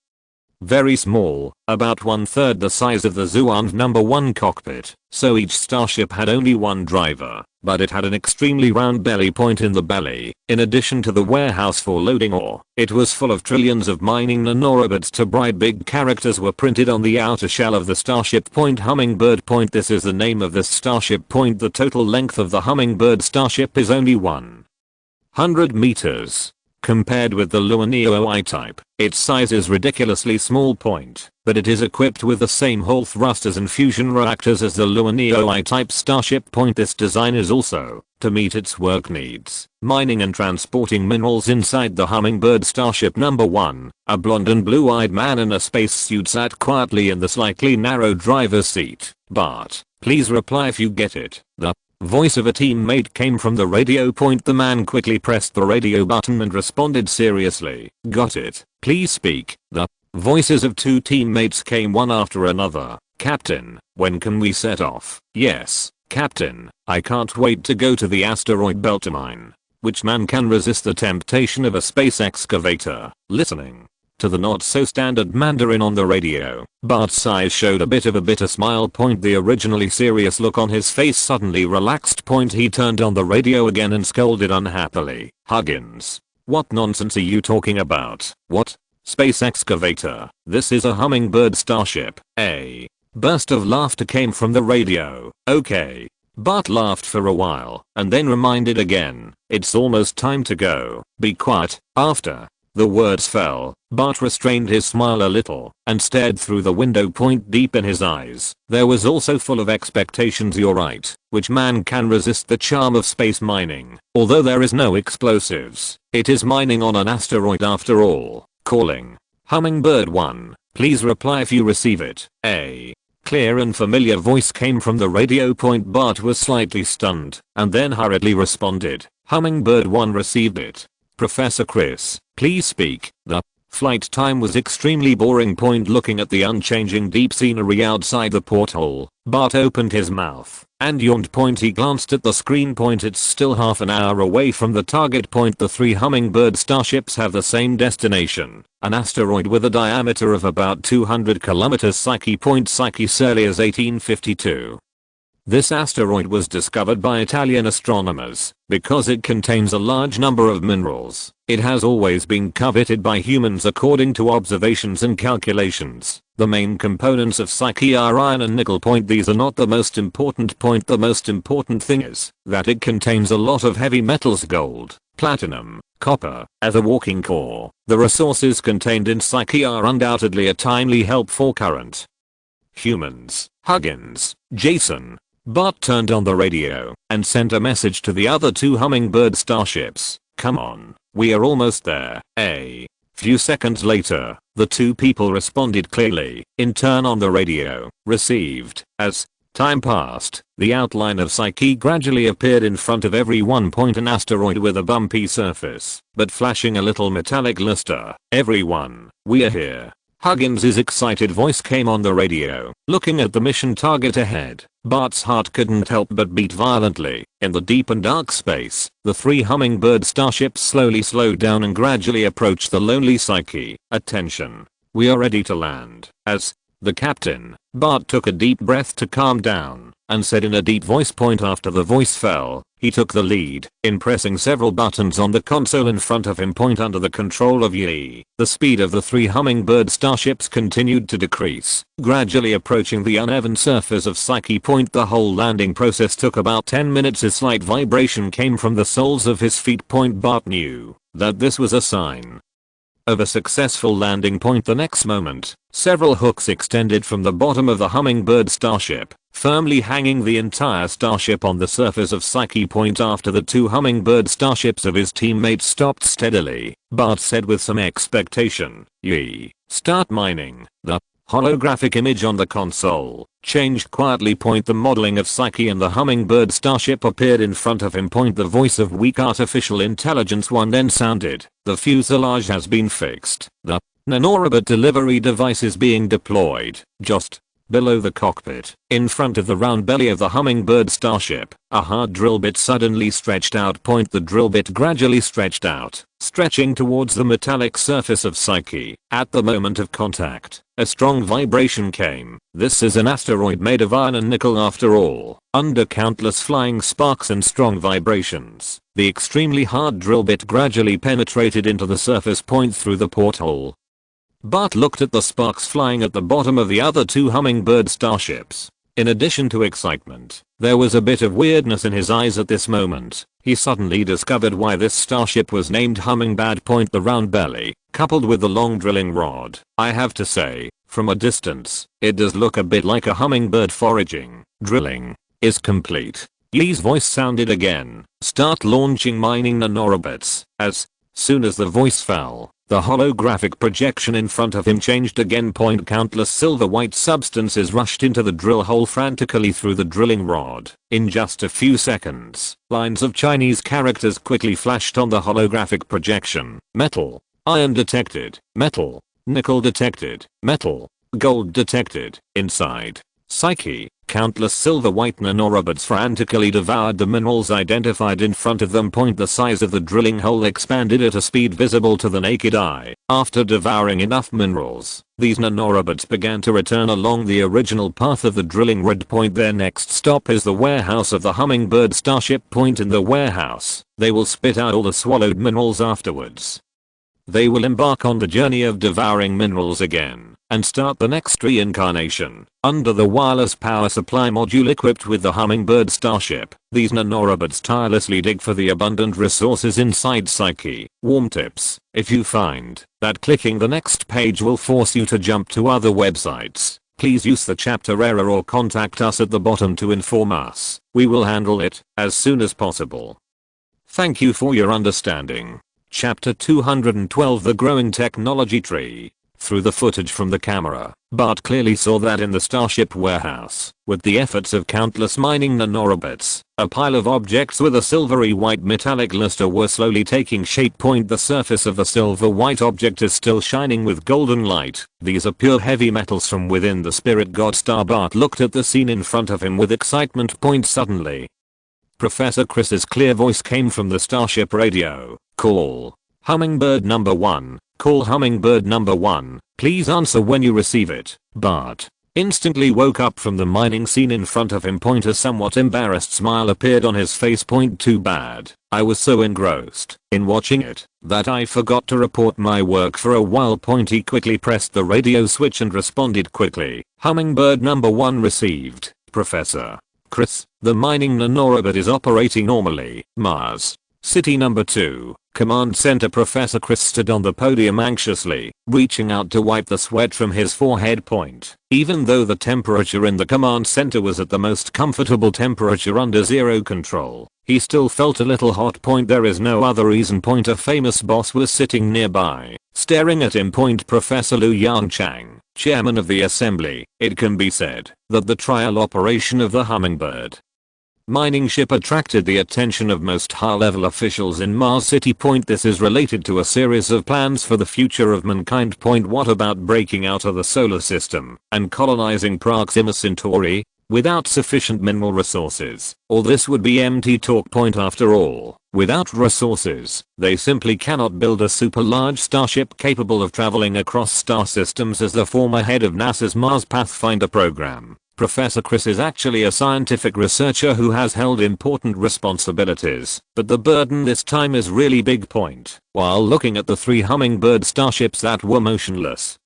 Speaker 1: very small, about 1/3 the size of the Zhuan number 1 cockpit, so each starship had only one driver, but it had an extremely round belly. In the belly, in addition to the warehouse for loading ore, it was full of trillions of mining nanorobots. Bright big characters were printed on the outer shell of the starship. Hummingbird. This is the name of this starship. The total length of the Hummingbird starship is only 100 meters. Compared with the Luaneo type, its size is ridiculously small. But it is equipped with the same Hall thrusters and fusion reactors as the Luaneo type starship. This design is also to meet its work needs, mining and transporting minerals. Inside the Hummingbird starship number 1, a blonde and blue-eyed man in a spacesuit sat quietly in the slightly narrow driver's seat. Bart, please reply if you get it. The voice of a teammate came from the radio. The man quickly pressed the radio button and responded seriously. Got it. Please speak. The voices of 2 teammates came one after another. Captain, when can we set off? Yes, Captain, I can't wait to go to the asteroid belt to mine. Which man can resist the temptation of a space excavator? Listening to the not so standard Mandarin on the radio. Bart's eyes showed a bit of a bitter smile. The originally serious look on his face suddenly relaxed. He turned on the radio again and scolded unhappily. Huggins. What nonsense are you talking about? What? Space excavator. This is a hummingbird starship. A burst of laughter came from the radio. Okay. Bart laughed for a while and then reminded again. It's almost time to go. Be quiet. After the words fell, Bart restrained his smile a little and stared through the window. Deep in his eyes, there was also full of expectations. You're right. Which man can resist the charm of space mining? Although there is no explosives, it is mining on an asteroid after all. Calling. Hummingbird 1, please reply if you receive it. A clear and familiar voice came from the radio. Bart was slightly stunned and then hurriedly responded. Hummingbird 1 received it. Professor Chris, please speak. The flight time was extremely boring. Looking at the unchanging deep scenery outside the porthole, Bart opened his mouth and yawned. He glanced at the screen. It's still half an hour away from the target point. The 3 hummingbird starships have the same destination, an asteroid with a diameter of about 200 kilometers. Psyche. Psyche early as 1852. This asteroid was discovered by Italian astronomers because it contains a large number of minerals. It has always been coveted by humans according to observations and calculations. The main components of Psyche are iron and nickel. These are not the most important. The most important thing is that it contains a lot of heavy metals: gold, platinum, copper, as a walking core. The resources contained in Psyche are undoubtedly a timely help for current humans. Huggins, Jason. Bart turned on the radio and sent a message to the other 2 hummingbird starships. Come on, we are almost there. A few seconds later, the 2 people responded clearly. In turn on the radio, received. As time passed, the outline of Psyche gradually appeared in front of everyone. An asteroid with a bumpy surface, but flashing a little metallic luster. Everyone, we are here. Huggins' excited voice came on the radio. Looking at the mission target ahead, Bart's heart couldn't help but beat violently. In the deep and dark space, the 3 hummingbird starships slowly slowed down and gradually approached the lonely Psyche. Attention. We are ready to land. As the captain, Bart took a deep breath to calm down and said in a deep voice. After the voice fell, he took the lead in pressing several buttons on the console in front of him. Under the control of Yi, the speed of the 3 hummingbird starships continued to decrease, gradually approaching the uneven surface of Psyche. The whole landing process took about 10 minutes. A slight vibration came from the soles of his feet. Bart knew that this was a sign of a successful landing. The next moment, several hooks extended from the bottom of the hummingbird starship, firmly hanging the entire starship on the surface of Psyche. After the 2 hummingbird starships of his teammates stopped steadily, Bart said with some expectation, "Yi, start mining." The holographic image on the console changed quietly. The modeling of Psyche and the hummingbird starship appeared in front of him. The voice of weak artificial intelligence 1 then sounded. The fuselage has been fixed. The nanorocket delivery device is being deployed just below the cockpit. In front of the round belly of the hummingbird starship, a hard drill bit suddenly stretched out. The drill bit gradually stretched out, stretching towards the metallic surface of Psyche. At the moment of contact, a strong vibration came. This is an asteroid made of iron and nickel after all. Under countless flying sparks and strong vibrations, the extremely hard drill bit gradually penetrated into the surface. Through the porthole, Bart looked at the sparks flying at the bottom of the other 2 hummingbird starships. In addition to excitement, there was a bit of weirdness in his eyes at this moment. He suddenly discovered why this starship was named Hummingbird. The round belly, coupled with the long drilling rod. I have to say, from a distance, it does look a bit like a hummingbird foraging. Drilling is complete. Yi's voice sounded again. Start launching mining nanorobots. As soon as the voice fell, the holographic projection in front of him changed again. Countless silver white substances rushed into the drill hole frantically through the drilling rod. In just a few seconds, lines of Chinese characters quickly flashed on the holographic projection. Metal, iron detected, metal, nickel detected, metal, gold detected. Inside Psyche, Countless silver white nanorobots frantically devoured the minerals identified in front of them. The size of the drilling hole expanded at a speed visible to the naked eye. After devouring enough minerals, these nanorobots began to return along the original path of the drilling red. Their next stop is the warehouse of the Hummingbird starship. In the warehouse, they will spit out all the swallowed minerals afterwards. They will embark on the journey of devouring minerals again and start the next reincarnation under the wireless power supply module equipped with the Hummingbird starship. These nanorobots tirelessly dig for the abundant resources inside Psyche. Warm tips: if you find that clicking the next page will force you to jump to other websites, please use the chapter error or contact us at the bottom to inform us. We will handle it as soon as possible. Thank you for your understanding. Chapter 212: The Growing Technology Tree. Through the footage from the camera, Bart clearly saw that in the starship warehouse, with the efforts of countless mining nanorobots, a pile of objects with a silvery white metallic luster were slowly taking shape. The surface of the silver white object is still shining with golden light. These are pure heavy metals from within the spirit god star. Bart looked at the scene in front of him with excitement. Suddenly, Professor Chris's clear voice came from the starship radio. Call Hummingbird number 1. Call Hummingbird number 1. Please answer when you receive it. Bart instantly woke up from the mining scene in front of him. A somewhat embarrassed smile appeared on his face. Too bad. I was so engrossed in watching it that I forgot to report my work for a while. He quickly pressed the radio switch and responded quickly. Hummingbird number 1 received. Professor Chris, the mining nanorobot is operating normally. Mars City number 2, Command Center. Professor Chris stood on the podium anxiously, reaching out to wipe the sweat from his forehead. Even though the temperature in the command center was at the most comfortable temperature under zero control, he still felt a little hot. There is no other reason. A famous boss was sitting nearby, staring at him. Professor Liu Yongchang, chairman of the assembly. It can be said that the trial operation of the Hummingbird mining ship attracted the attention of most high-level officials in Mars City. This is related to a series of plans for the future of mankind. What about breaking out of the solar system and colonizing Proxima Centauri without sufficient mineral resources? All this would be empty talk. After all, without resources, they simply cannot build a super large starship capable of traveling across star systems. As the former head of NASA's Mars Pathfinder program, Professor Chris is actually a scientific researcher who has held important responsibilities, but the burden this time is really big. While looking at the 3 Hummingbird starships that were motionless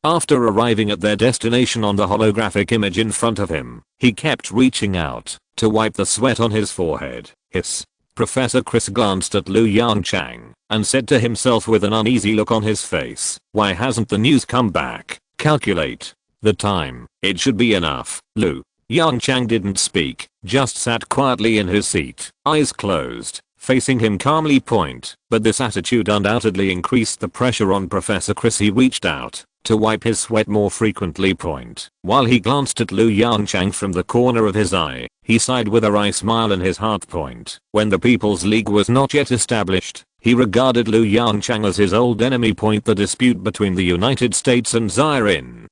Speaker 1: after arriving at their destination on the holographic image in front of him, he kept reaching out to wipe the sweat on his forehead. Hiss. Professor Chris glanced at Liu Yongchang and said to himself with an uneasy look on his face, why hasn't the news come back? Calculate the time. It should be enough. Liu Yongchang didn't speak, just sat quietly in his seat, eyes closed, facing him calmly. But this attitude undoubtedly increased the pressure on Professor Chris. He reached out to wipe his sweat more frequently. While he glanced at Liu Yongchang from the corner of his eye, he sighed with a wry smile in his heart. When the People's League was not yet established, he regarded Liu Yongchang as his old enemy. The dispute between the United States and Xirin,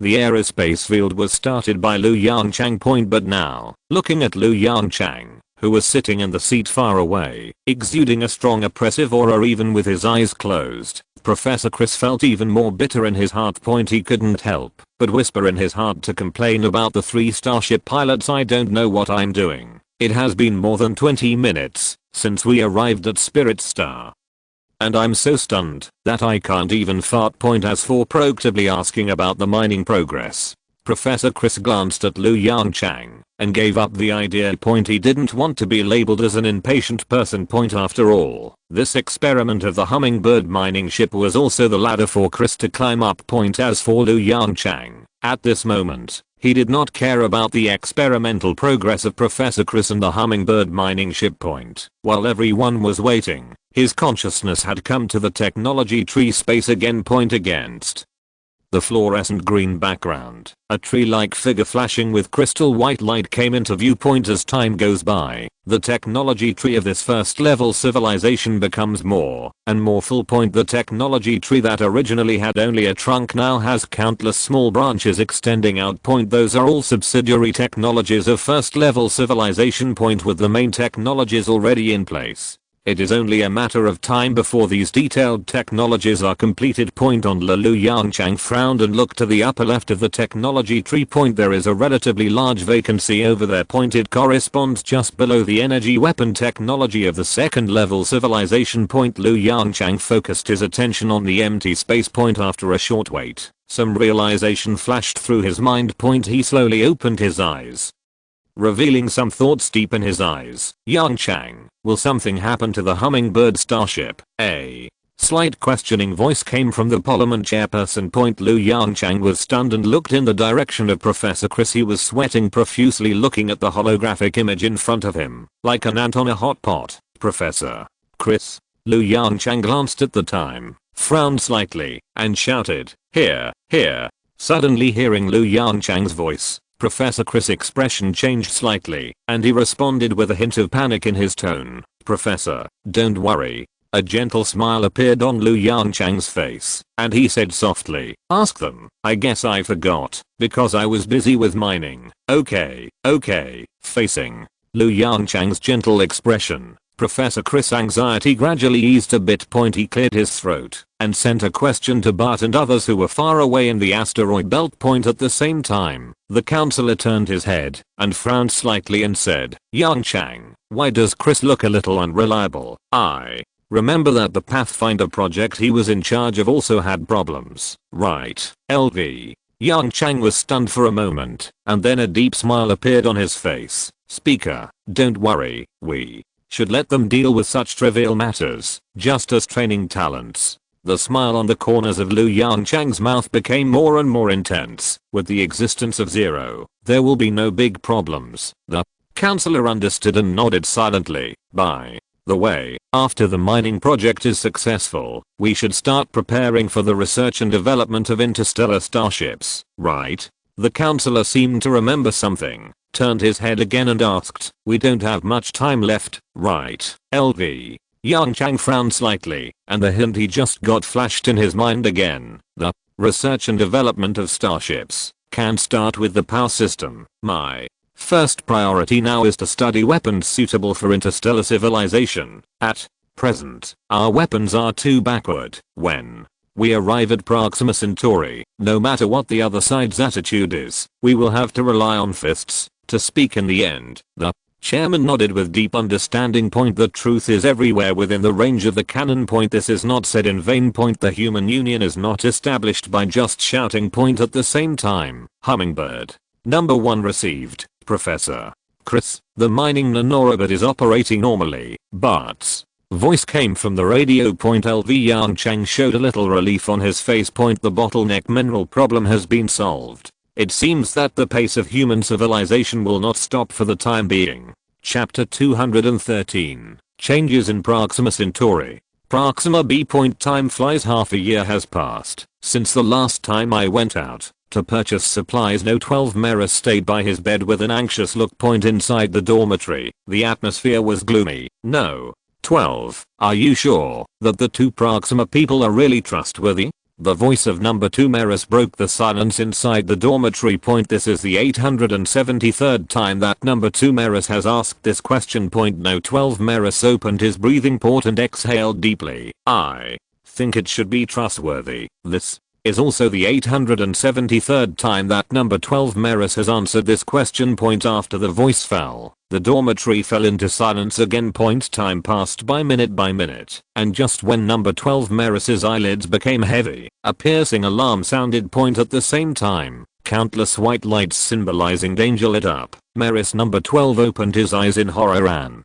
Speaker 1: the aerospace field, was started by Liu Yongchang. But now, looking at Liu Yongchang, who was sitting in the seat far away, exuding a strong oppressive aura even with his eyes closed, Professor Chris felt even more bitter in his heart. He couldn't help but whisper in his heart to complain about the 3 starship pilots. I don't know what I'm doing. It has been more than 20 minutes since we arrived at Spirit Star, and I'm so stunned that I can't even fart. As for proactively asking about the mining progress, Professor Chris glanced at Liu Yongchang and gave up the idea. He didn't want to be labeled as an impatient person. After all, this experiment of the Hummingbird mining ship was also the ladder for Chris to climb up. As for Liu Yongchang, at this moment, he did not care about the experimental progress of Professor Chris and the Hummingbird mining ship. While everyone was waiting, his consciousness had come to the technology tree space again. Against the fluorescent green background, a tree-like figure flashing with crystal white light came into viewpoint as time goes by. The technology tree of this first level civilization becomes more and more full. The technology tree that originally had only a trunk now has countless small branches extending out. Those are all subsidiary technologies of first level civilization. With the main technologies already in place, it is only a matter of time before these detailed technologies are completed. On Lu Yongchang frowned and looked to the upper left of the technology tree. There is a relatively large vacancy over there. It corresponds just below the energy weapon technology of the second level civilization. Lu Yongchang focused his attention on the empty space. After a short wait, some realization flashed through his mind. He slowly opened his eyes, revealing some thoughts deep in his eyes. Yongchang, will something happen to the hummingbird starship? A slight questioning voice came from the parliament chairperson. Lu Yongchang was stunned and looked in the direction of Professor Chris. He was sweating profusely, looking at the holographic image in front of him, like an ant on a hot pot. Professor Chris. Lu Yongchang glanced at the time, frowned slightly, and shouted, "Here, here." Suddenly hearing Lu Yongchang's voice, Professor Chris' expression changed slightly, and he responded with a hint of panic in his tone. "Professor, don't worry." A gentle smile appeared on Lu Yongchang's face, and he said softly, "Ask them. I guess I forgot, because I was busy with mining." Okay. Facing Lu Yongchang's gentle expression, Professor Chris' anxiety gradually eased a bit. He cleared his throat and sent a question to Bart and others who were far away in the asteroid belt. At the same time, the counselor turned his head and frowned slightly and said, "Yongchang, why does Chris look a little unreliable? I remember that the Pathfinder project he was in charge of also had problems, right?" LV. Yongchang was stunned for a moment, and then a deep smile appeared on his face. "Speaker, don't worry, we should let them deal with such trivial matters, just as training talents." The smile on the corners of Lu Yongchang's mouth became more and more intense. "With the existence of Zero, there will be no big problems." The counselor understood and nodded silently. "By the way, after the mining project is successful, we should start preparing for the research and development of interstellar starships, right?" The counselor seemed to remember something, turned his head again and asked, "We don't have much time left, right?" LV. Yongchang frowned slightly, and the hint he just got flashed in his mind again. "The research and development of starships can start with the power system. My first priority now is to study weapons suitable for interstellar civilization. At present, our weapons are too backward. When we arrive at Proxima Centauri, no matter what the other side's attitude is, we will have to rely on fists to speak in the end." The chairman nodded with deep understanding. "The truth is everywhere within the range of the cannon. This is not said in vain. The human union is not established by just shouting. At the same time, Hummingbird number 1 received, Professor Chris. The mining nanorocket is operating normally." Bart's voice came from the radio. LV Yongchang showed a little relief on his face. The bottleneck mineral problem has been solved. It seems that the pace of human civilization will not stop for the time being. Chapter 213. Changes in Proxima Centauri. Proxima B. Time flies. Half a year has passed since the last time I went out to purchase supplies. No 12 Meris stayed by his bed with an anxious look. Inside the dormitory, the atmosphere was gloomy. "No. 12, are you sure that the two Proxima people are really trustworthy?" The voice of number 2 Meris broke the silence inside the dormitory. This is the 873rd time that number 2 Meris has asked this question. No 12 Meris opened his breathing port and exhaled deeply. "I think it should be trustworthy." This is also the 873rd time that number 12 Meris has answered this question. After the voice fell, the dormitory fell into silence again. Time passed by minute, and just when number 12 Meris's eyelids became heavy, a piercing alarm sounded. At the same time, countless white lights symbolizing danger lit up. Meris number 12 opened his eyes in horror and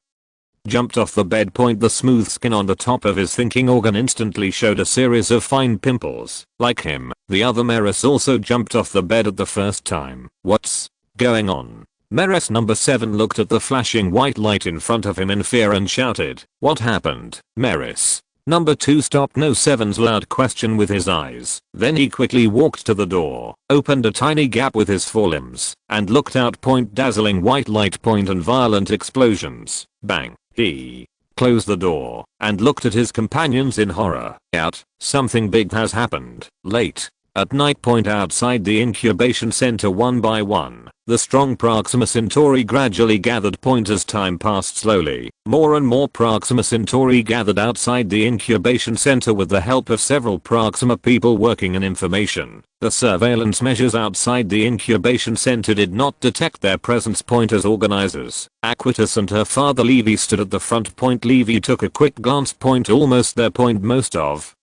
Speaker 1: jumped off the bed. The smooth skin on the top of his thinking organ instantly showed a series of fine pimples. Like him, the other Meris also jumped off the bed at the first time. "What's going on?" Meris number 7 looked at the flashing white light in front of him in fear and shouted, "What happened, Meris?" Number 2 stopped No 7's loud question with his eyes. Then he quickly walked to the door, opened a tiny gap with his forelimbs, and looked out. Dazzling white light and violent explosions. Bang. He closed the door and looked at his companions in horror. Out. Something big has happened. Late at night. Outside the incubation center, one by one, the strong Proxima Centauri gradually gathered. As time passed slowly, more and more Proxima Centauri gathered outside the incubation center with the help of several Proxima people working in information. The surveillance measures outside the incubation center did not detect their presence. As organizers, Aquitas and her father Levy stood at the front. Levy took a quick glance. Almost there. Most of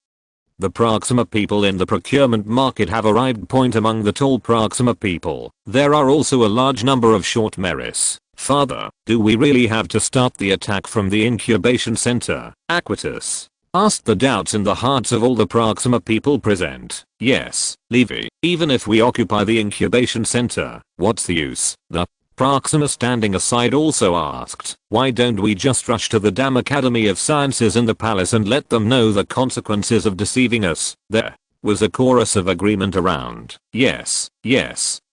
Speaker 1: the Proxima people in the procurement market have arrived. Among the tall Proxima people, there are also a large number of short Meris. Father, do we really have to start the attack from the incubation center? Aquitas asked, the doubts in the hearts of all the Proxima people present. Yes, Levy, even if we occupy the incubation center, what's the use? The Proxima standing aside also asked, why don't we just rush to the damn Academy of Sciences in the palace and let them know the consequences of deceiving us? There was a chorus of agreement around. Yes,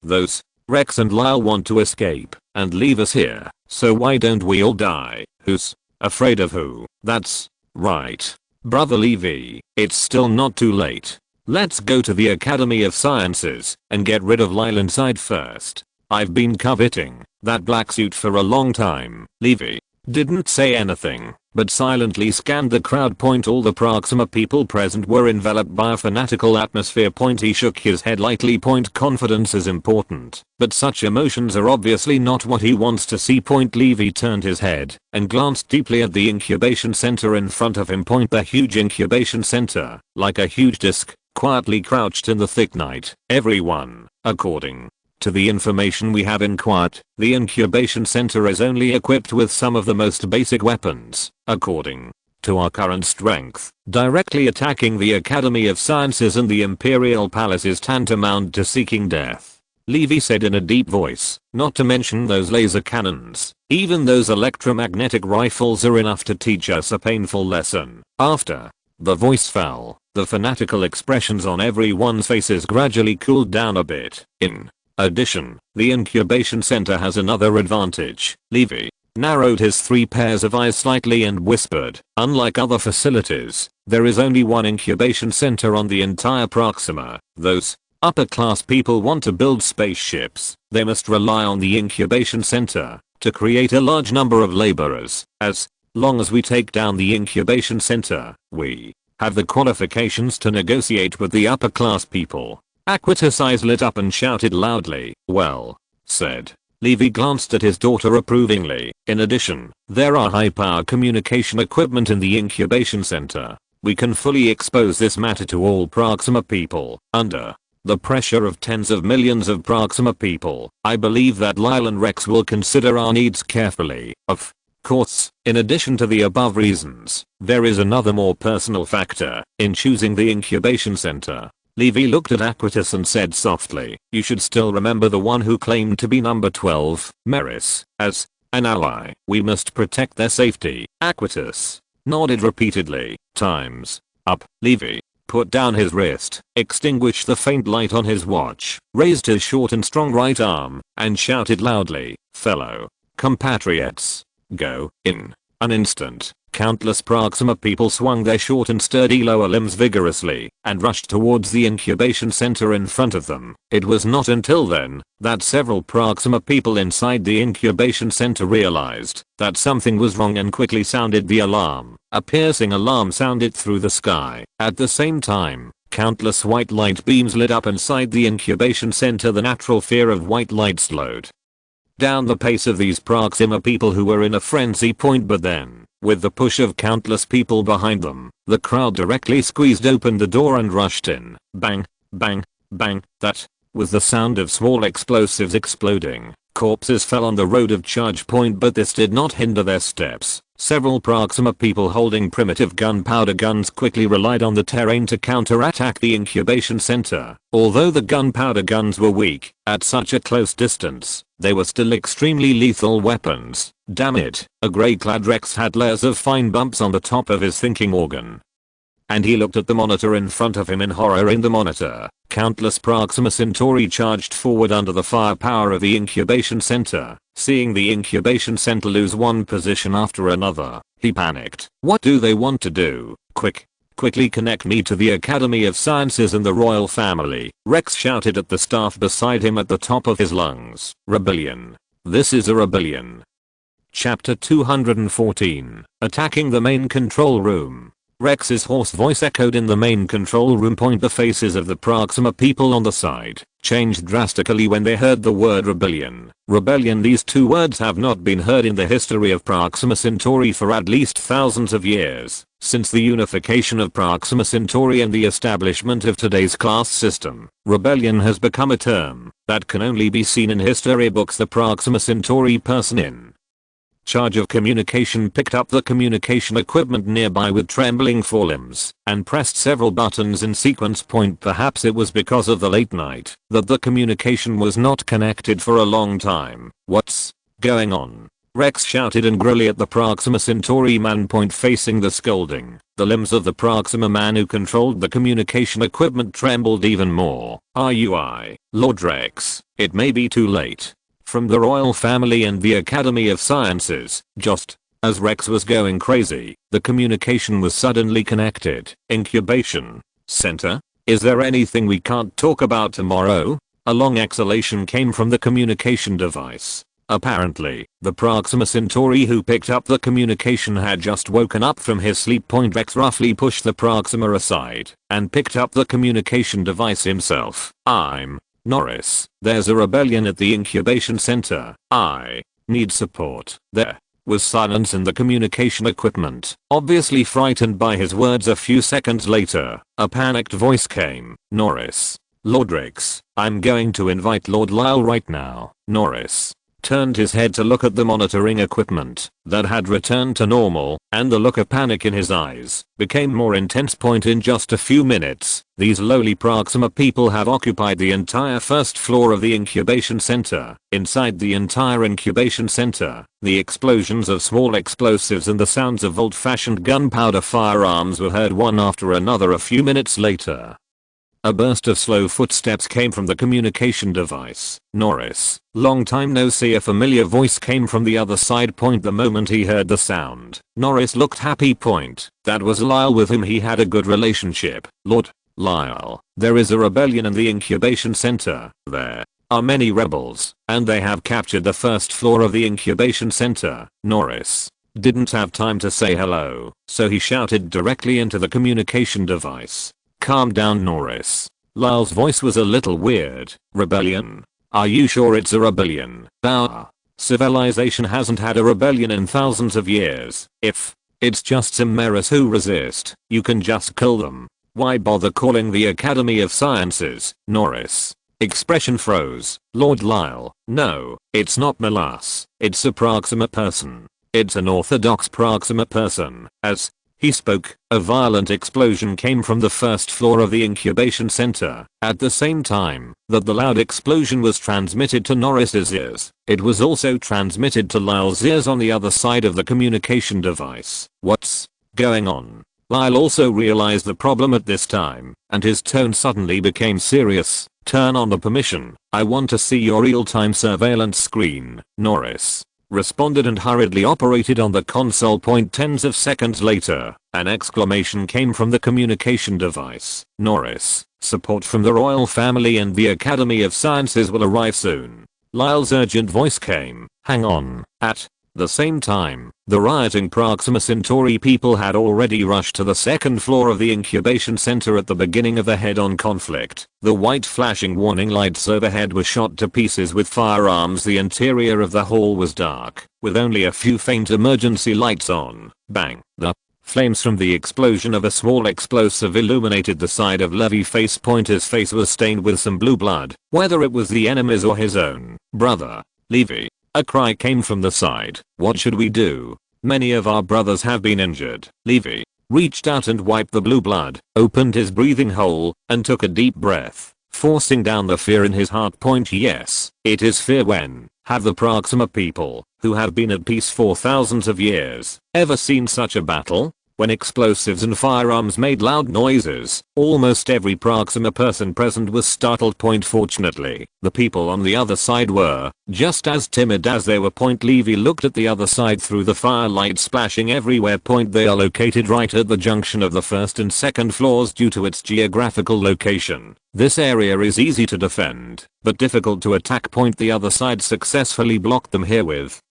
Speaker 1: those Rex and Lyle want to escape and leave us here, so why don't we all die? Who's afraid of who? That's right, Brother Levy, it's still not too late. Let's go to the Academy of Sciences and get rid of Lyle inside first. I've been coveting that black suit for a long time. Levy didn't say anything, but silently scanned the crowd. All the Proxima people present were enveloped by a fanatical atmosphere. He shook his head lightly. Confidence is important, but such emotions are obviously not what he wants to see. Levy turned his head and glanced deeply at the incubation center in front of him. The huge incubation center, like a huge disk, quietly crouched in the thick night. Everyone, according to the information we have inquired, the incubation center is only equipped with some of the most basic weapons. According to our current strength, directly attacking the Academy of Sciences and the Imperial Palace is tantamount to seeking death. Levy said in a deep voice, not to mention those laser cannons. Even those electromagnetic rifles are enough to teach us a painful lesson. After the voice fell, the fanatical expressions on everyone's faces gradually cooled down a bit. In addition, the incubation center has another advantage. Levy narrowed his 3 pairs of eyes slightly and whispered, unlike other facilities, there is only one incubation center on the entire Proxima. Those upper class people want to build spaceships. They must rely on the incubation center to create a large number of laborers. As long as we take down the incubation center, we have the qualifications to negotiate with the upper class people. Aquitas' eyes lit up and shouted loudly, well said. Levy glanced at his daughter approvingly. In addition, there are high-power communication equipment in the incubation center. We can fully expose this matter to all Proxima people. Under the pressure of tens of millions of Proxima people, I believe that Lyle and Rex will consider our needs carefully. Of course, in addition to the above reasons, there is another more personal factor in choosing the incubation center. Levy looked at Aquitas and said softly, you should still remember the one who claimed to be number 12, Meris, as an ally. We must protect their safety. Aquitas nodded repeatedly. Time's up. Levy put down his wrist, extinguished the faint light on his watch, raised his short and strong right arm, and shouted loudly, fellow compatriots, go. In an instant, countless Proxima people swung their short and sturdy lower limbs vigorously and rushed towards the incubation center in front of them. It was not until then that several Proxima people inside the incubation center realized that something was wrong and quickly sounded the alarm. A piercing alarm sounded through the sky. At the same time, countless white light beams lit up inside the incubation center. The natural fear of white light slowed down the pace of these Proxima people who were in a frenzy. But then, with the push of countless people behind them, the crowd directly squeezed open the door and rushed in. Bang, bang, bang. That was the sound of small explosives exploding. Corpses fell on the road of charge. But this did not hinder their steps. Several Proxima people holding primitive gunpowder guns quickly relied on the terrain to counterattack the incubation center. Although the gunpowder guns were weak at such a close distance, they were still extremely lethal weapons. Damn it, a gray-clad Rex had layers of fine bumps on the top of his thinking organ. and he looked at the monitor in front of him in horror. In the monitor, countless Proxima Centauri charged forward under the firepower of the incubation center. Seeing the incubation center lose one position after another, he panicked. What do they want to do? Quickly connect me to the Academy of Sciences and the royal family. Rex shouted at the staff beside him at the top of his lungs. Rebellion. This is a rebellion. Chapter 214. Attacking the main control room. Rex's hoarse voice echoed in the main control room. The faces of the Proxima people on the side changed drastically when they heard the word rebellion. Rebellion. These two words have not been heard in the history of Proxima Centauri for at least thousands of years. Since the unification of Proxima Centauri and the establishment of today's class system, rebellion has become a term that can only be seen in history books. The Proxima Centauri person in charge of communication picked up the communication equipment nearby with trembling forelimbs and pressed several buttons in sequence. Perhaps it was because of the late night that the communication was not connected for a long time. What's going on? Rex shouted angrily at the Proxima Centauri man. Facing the scolding, the limbs of the Proxima man who controlled the communication equipment trembled even more. Lord Rex, it may be too late. From the royal family and the Academy of Sciences. Just as Rex was going crazy, the communication was suddenly connected. Incubation center? Is there anything we can't talk about tomorrow? A long exhalation came from the communication device. Apparently, the Proxima Centauri who picked up the communication had just woken up from his sleep. Rex roughly pushed the Proxima aside and picked up the communication device himself. I'm Norris. There's a rebellion at the incubation center. I need support. There was silence in the communication equipment. Obviously frightened by his words, a few seconds later, a panicked voice came. Norris. Lord Rex, I'm going to invite Lord Lyle right now. Norris turned his head to look at the monitoring equipment that had returned to normal, and the look of panic in his eyes became more intense. In just a few minutes, these lowly Proxima people have occupied the entire first floor of the incubation center. Inside the entire incubation center, the explosions of small explosives and the sounds of old-fashioned gunpowder firearms were heard one after another. A few minutes later, a burst of slow footsteps came from the communication device. Norris, long time no see. A familiar voice came from the other side. The moment he heard the sound, Norris looked happy. That was Lyle, with whom he had a good relationship. Lord Lyle, there is a rebellion in the incubation center. There are many rebels, and they have captured the first floor of the incubation center. Norris didn't have time to say hello, so he shouted directly into the communication device. Calm down, Norris. Lyle's voice was a little weird. Rebellion? Are you sure it's a rebellion? Our civilization hasn't had a rebellion in thousands of years. If it's just some Meras who resist, you can just kill them. Why bother calling the Academy of Sciences? Norris' expression froze. Lord Lyle, no, it's not Melas. It's a Proxima person. It's an orthodox Proxima person. As he spoke, a violent explosion came from the first floor of the incubation center. At the same time that the loud explosion was transmitted to Norris's ears, it was also transmitted to Lyle's ears on the other side of the communication device. What's going on? Lyle also realized the problem at this time, and his tone suddenly became serious. Turn on the permission. I want to see your real-time surveillance screen. Norris responded and hurriedly operated on the console. Tens of seconds later, an exclamation came from the communication device. Norris, support from the royal family and the Academy of Sciences will arrive soon. Lyle's urgent voice came. Hang on. At the same time, the rioting Proxima Centauri people had already rushed to the second floor of the incubation center at the beginning of the head-on conflict. The white flashing warning lights overhead were shot to pieces with firearms. The interior of the hall was dark, with only a few faint emergency lights on. Bang! The flames from the explosion of a small explosive illuminated the side of Levi-face. His face was stained with some blue blood, whether it was the enemy's or his own. Brother, Levi. A cry came from the side. What should we do? Many of our brothers have been injured. Levi reached out and wiped the blue blood, opened his breathing hole, and took a deep breath, forcing down the fear in his heart. Yes, it is fear. When have the Proxima people, who have been at peace for thousands of years, ever seen such a battle? when explosives and firearms made loud noises. Almost every Proxima person present was startled. Fortunately, the people on the other side were just as timid as they were. Levy looked at the other side through the firelight splashing everywhere. They are located right at the junction of the first and second floors due to its geographical location. This area is easy to defend, but difficult to attack. The other side successfully blocked them here with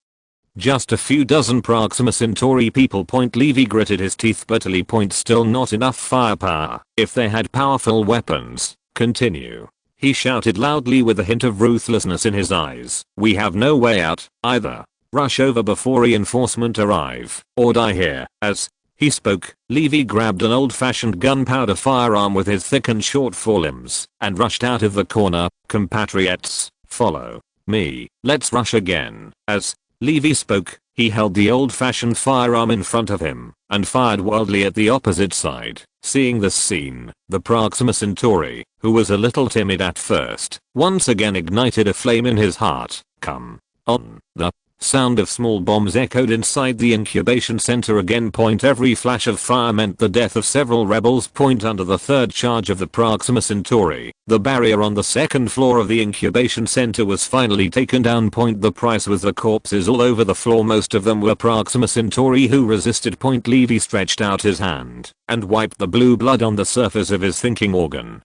Speaker 1: just a few dozen Proxima Centauri people. Levy gritted his teeth bitterly. Still not enough firepower. If they had powerful weapons. Continue. He shouted loudly with a hint of ruthlessness in his eyes. We have no way out, either rush over before reinforcement arrive, or die here. As he spoke, Levy grabbed an old-fashioned gunpowder firearm with his thick and short forelimbs and rushed out of the corner. Compatriots, follow me. Let's rush again. As Levy spoke, he held the old-fashioned firearm in front of him and fired wildly at the opposite side. Seeing this scene, the Proxima Centauri, who was a little timid at first, once again ignited a flame in his heart. Come on. The sound of small bombs echoed inside the incubation center again. Every flash of fire meant the death of several rebels. Under the third charge of the Proxima Centauri, the barrier on the second floor of the incubation center was finally taken down. The price was the corpses all over the floor. Most of them were Proxima Centauri who resisted. Levy stretched out his hand and wiped the blue blood on the surface of his thinking organ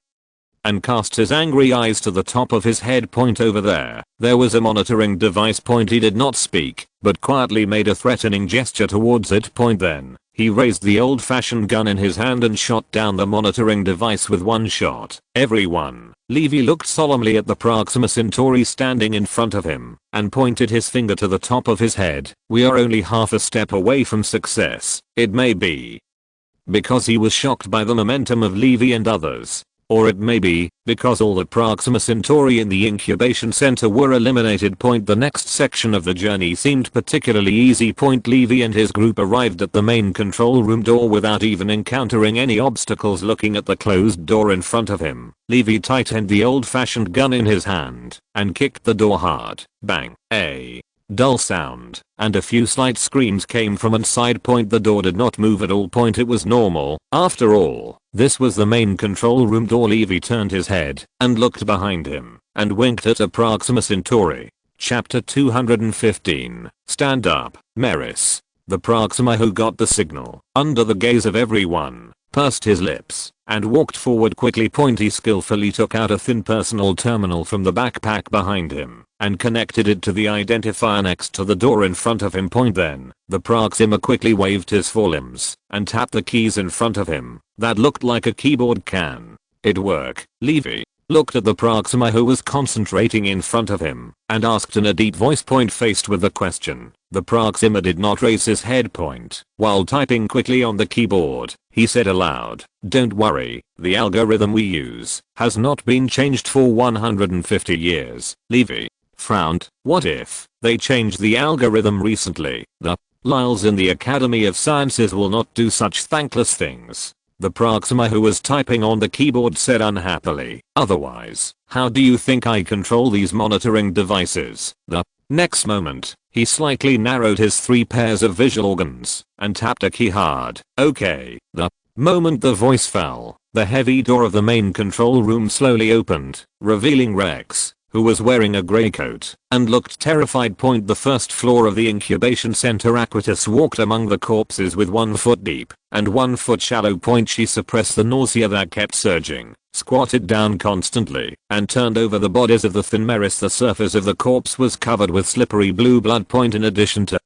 Speaker 1: and cast his angry eyes to the top of his head. Over there was a monitoring device. He did not speak, but quietly made a threatening gesture towards it. Then he raised the old-fashioned gun in his hand and shot down the monitoring device with one shot. Everyone. Levy looked solemnly at the Proxima Centauri standing in front of him and pointed his finger to the top of his head. We are only half a step away from success. It may be because he was shocked by the momentum of Levy and others. Or it may be because all the Proxima Centauri in the incubation center were eliminated. The next section of the journey seemed particularly easy. Levy and his group arrived at the main control room door without even encountering any obstacles. Looking at the closed door in front of him, Levy tightened the old-fashioned gun in his hand and kicked the door hard. Bang. A dull sound and a few slight screams came from inside. The door did not move at all. It was normal. After all, this was the main control room door. Levy turned his head and looked behind him and winked at a Proxima Centauri. Chapter 215. Stand up, Meris. The Proxima who got the signal, under the gaze of everyone, pursed his lips and walked forward quickly. He skillfully took out a thin personal terminal from the backpack behind him and connected it to the identifier next to the door in front of him. Then, the Proxima quickly waved his forelimbs and tapped the keys in front of him. That looked like a keyboard. Can it work? Levy looked at the Proxima who was concentrating in front of him and asked in a deep voice. Faced with the question, the Proxima did not raise his head. While typing quickly on the keyboard, he said aloud, "Don't worry, the algorithm we use has not been changed for 150 years. Levy frowned. What if they changed the algorithm recently? The Lyles in the Academy of Sciences will not do such thankless things. The Proxima who was typing on the keyboard said unhappily. Otherwise, how do you think I control these monitoring devices? The next moment, he slightly narrowed his 3 pairs of visual organs and tapped a key hard. Okay. The moment the voice fell, the heavy door of the main control room slowly opened, revealing Rex, who was wearing a grey coat and looked terrified. The first floor of the incubation center. Aquitas walked among the corpses with 1 foot deep and 1 foot shallow. She suppressed the nausea that kept surging, squatted down constantly, and turned over the bodies of the thin Meris. The surface of the corpse was covered with slippery blue blood. In addition to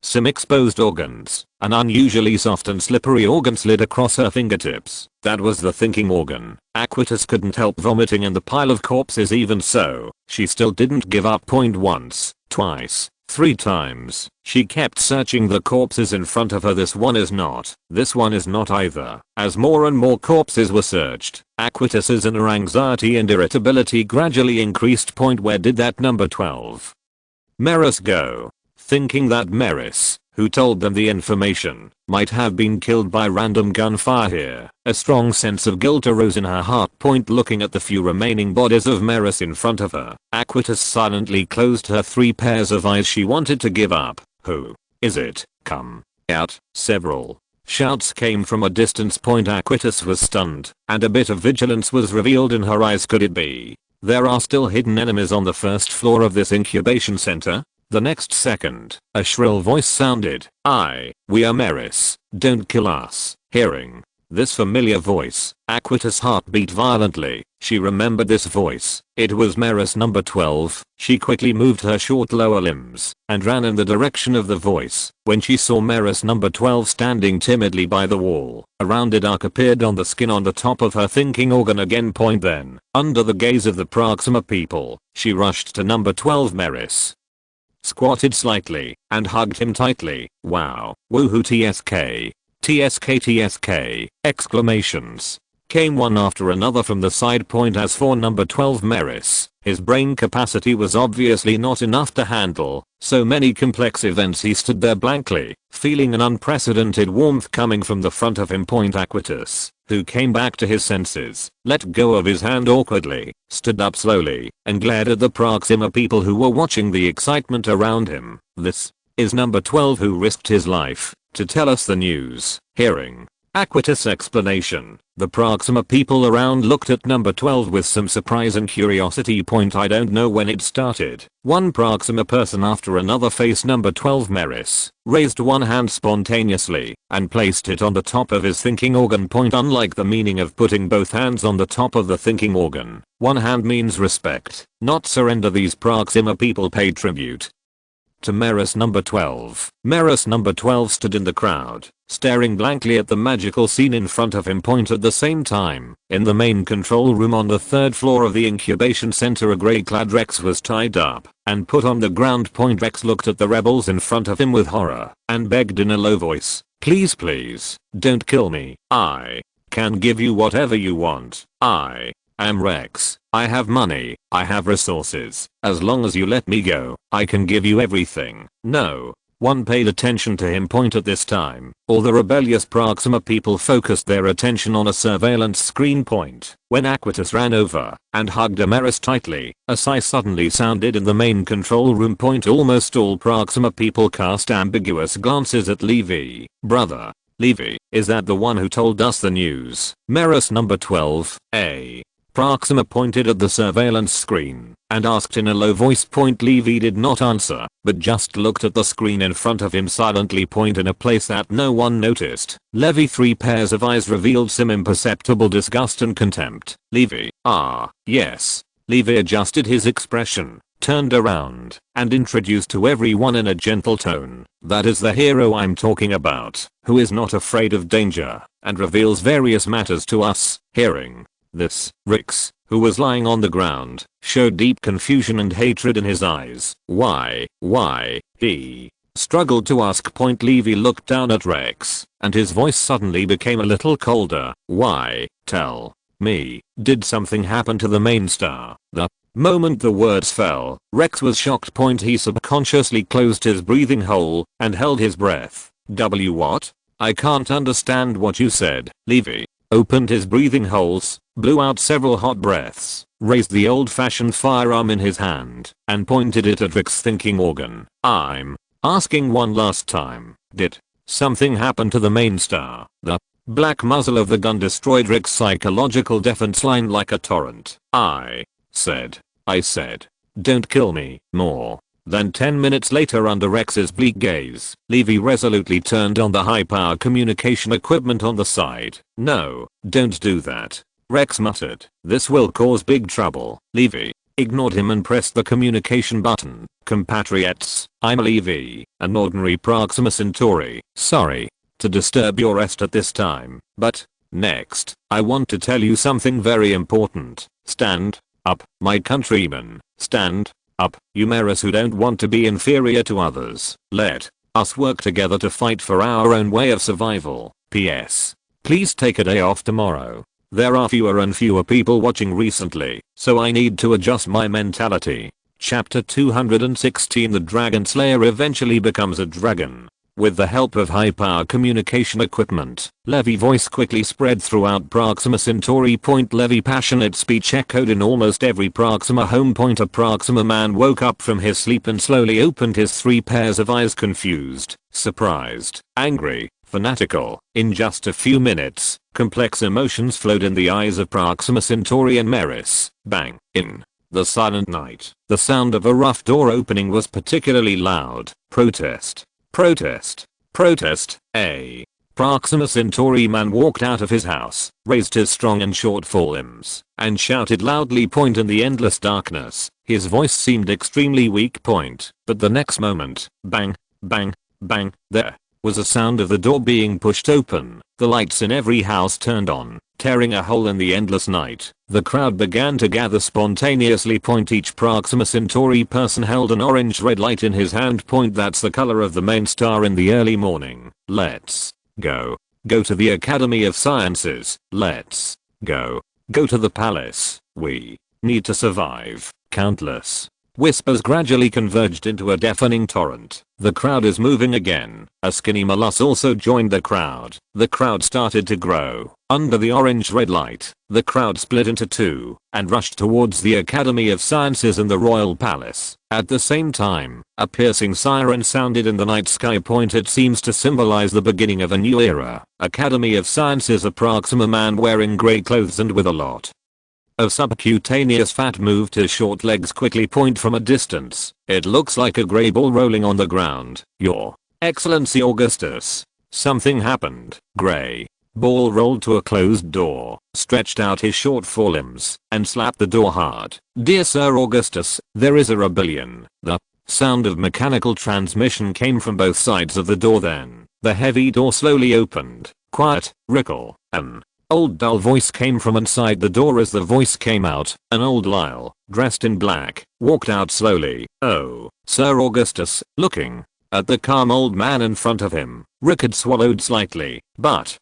Speaker 1: some exposed organs, an unusually soft and slippery organ slid across her fingertips. That was the thinking organ. Aquitas couldn't help vomiting in the pile of corpses. Even so, she still didn't give up. Once, twice, 3 times, she kept searching the corpses in front of her. This one is not. This one is not either. As more and more corpses were searched, Aquitas's inner anxiety and irritability gradually increased. Where did that number 12 Meris go? Thinking that Meris, who told them the information, might have been killed by random gunfire here, a strong sense of guilt arose in her heart. Looking at the few remaining bodies of Meris in front of her, Aquitas silently closed her 3 pairs of eyes. She wanted to give up. Who is it? Come out. Several Shouts came from a distance point. Aquitas was stunned, and a bit of vigilance was revealed in her eyes. Could it be there are still hidden enemies on the first floor of this incubation center? The next second, a shrill voice sounded. We are Meris. Don't kill us. Hearing this familiar voice, Aquitas' heart beat violently. She remembered this voice. It was Meris number 12. She quickly moved her short lower limbs and ran in the direction of the voice. When she saw Meris number 12 standing timidly by the wall, a rounded arc appeared on the skin on the top of her thinking organ. Again point. Then, under the gaze of the Proxima people, she rushed to number 12 Meris, squatted slightly, and hugged him tightly. Wow, woohoo, TSK. TSK TSK, exclamations came one after another from the side point. As for number 12 Meris, his brain capacity was obviously not enough to handle so many complex events. He stood there blankly, feeling an unprecedented warmth coming from the front of him. Aquitas, who came back to his senses, let go of his hand awkwardly, stood up slowly, and glared at the Proxima people who were watching the excitement around him. This is number 12 who risked his life to tell us the news. Hearing Aquitas' explanation, the Proxima people around looked at number 12 with some surprise and curiosity. I don't know when it started. One Proxima person after another faced number 12 Meris, raised one hand spontaneously, and placed it on the top of his thinking organ. Unlike the meaning of putting both hands on the top of the thinking organ, one hand means respect, not surrender. These Proxima people paid tribute to Meris number 12. Meris number 12 stood in the crowd, staring blankly at the magical scene in front of him. At the same time, in the main control room on the third floor of the incubation center, a grey-clad Rex was tied up and put on the ground. Rex looked at the rebels in front of him with horror and begged in a low voice, please, please, don't kill me. I can give you whatever you want. I am Rex. I have money. I have resources. As long as you let me go, I can give you everything. No one paid attention to him. At this time, all the rebellious Proxima people focused their attention on a surveillance screen. When Aquitas ran over and hugged Meris tightly, a sigh suddenly sounded in the main control room. Almost all Proxima people cast ambiguous glances at Levy. Brother, Levy, is that the one who told us the news? Meris number 12, Proxima pointed at the surveillance screen and asked in a low voice. Levy did not answer, but just looked at the screen in front of him silently. In a place that no one noticed, Levy's 3 pairs of eyes revealed some imperceptible disgust and contempt. Levy, yes. Levy adjusted his expression, turned around, and introduced to everyone in a gentle tone, that is the hero I'm talking about, who is not afraid of danger, and reveals various matters to us. Hearing this, Rex, who was lying on the ground, showed deep confusion and hatred in his eyes. Why, he struggled to ask. Levy looked down at Rex, and his voice suddenly became a little colder. Why, tell me, did something happen to the main star? The moment the words fell, Rex was shocked. He subconsciously closed his breathing hole and held his breath. What? I can't understand what you said. Levy opened his breathing holes, blew out several hot breaths, raised the old-fashioned firearm in his hand, and pointed it at Rick's thinking organ. I'm asking one last time, did something happen to the main star? The black muzzle of the gun destroyed Rick's psychological defense line like a torrent. I said, don't kill me. More than 10 minutes later, under Rex's bleak gaze, Levy resolutely turned on the high-power communication equipment on the side. No, don't do that, Rex muttered. This will cause big trouble. Levy ignored him and pressed the communication button. Compatriots, I'm Levy, an ordinary Proxima Centauri. Sorry to disturb your rest at this time, but next, I want to tell you something very important. Stand up, my countrymen. Stand up, you Meris who don't want to be inferior to others. Let us work together to fight for our own way of survival. P.S. Please take a day off tomorrow. There are fewer and fewer people watching recently, so I need to adjust my mentality. Chapter 216. The Dragon Slayer eventually becomes a dragon. With the help of high-power communication equipment, Levy's voice quickly spread throughout Proxima Centauri. Levy's passionate speech echoed in almost every Proxima home. A Proxima man woke up from his sleep and slowly opened his 3 pairs of eyes, confused, surprised, angry, fanatical. In just a few minutes, complex emotions flowed in the eyes of Proxima Centauri and Meris. Bang. In the silent night, the sound of a rough door opening was particularly loud. Protest. Protest. Protest. A Proxima Centauri man walked out of his house, raised his strong and short forelimbs, and shouted loudly. Point in the endless darkness. His voice seemed extremely weak. Point. But the next moment, bang, bang, bang, there was a sound of the door being pushed open. The lights in every house turned on, tearing a hole in the endless night. The crowd began to gather spontaneously. Point. Each Proxima Centauri person held an orange red light in his hand. Point. That's the color of the main star in the early morning. Let's go. Go to the Academy of Sciences. Let's go. Go to the palace. We need to survive. Countless whispers gradually converged into a deafening torrent. The crowd is moving again. A skinny Mollusk also joined the crowd. The crowd started to grow. Under the orange red light, the crowd split into two and rushed towards the Academy of Sciences and the Royal Palace. At the same time, a piercing siren sounded in the night sky. Point. It seems to symbolize the beginning of a new era. Academy of Sciences. A Proxima man wearing grey clothes and with a lot of subcutaneous fat moved his short legs quickly. Point. From a distance, it looks like a grey ball rolling on the ground. Your Excellency Augustus. Something happened. Grey ball rolled to a closed door, stretched out his short forelimbs, and slapped the door hard. Dear Sir Augustus, there is a rebellion. The sound of mechanical transmission came from both sides of the door. Then the heavy door slowly opened. Quiet, Rickle. An old dull voice came from inside the door. As the voice came out, an old Lyle, dressed in black, walked out slowly. Oh, Sir Augustus. Looking at the calm old man in front of him, Rickard swallowed slightly. But,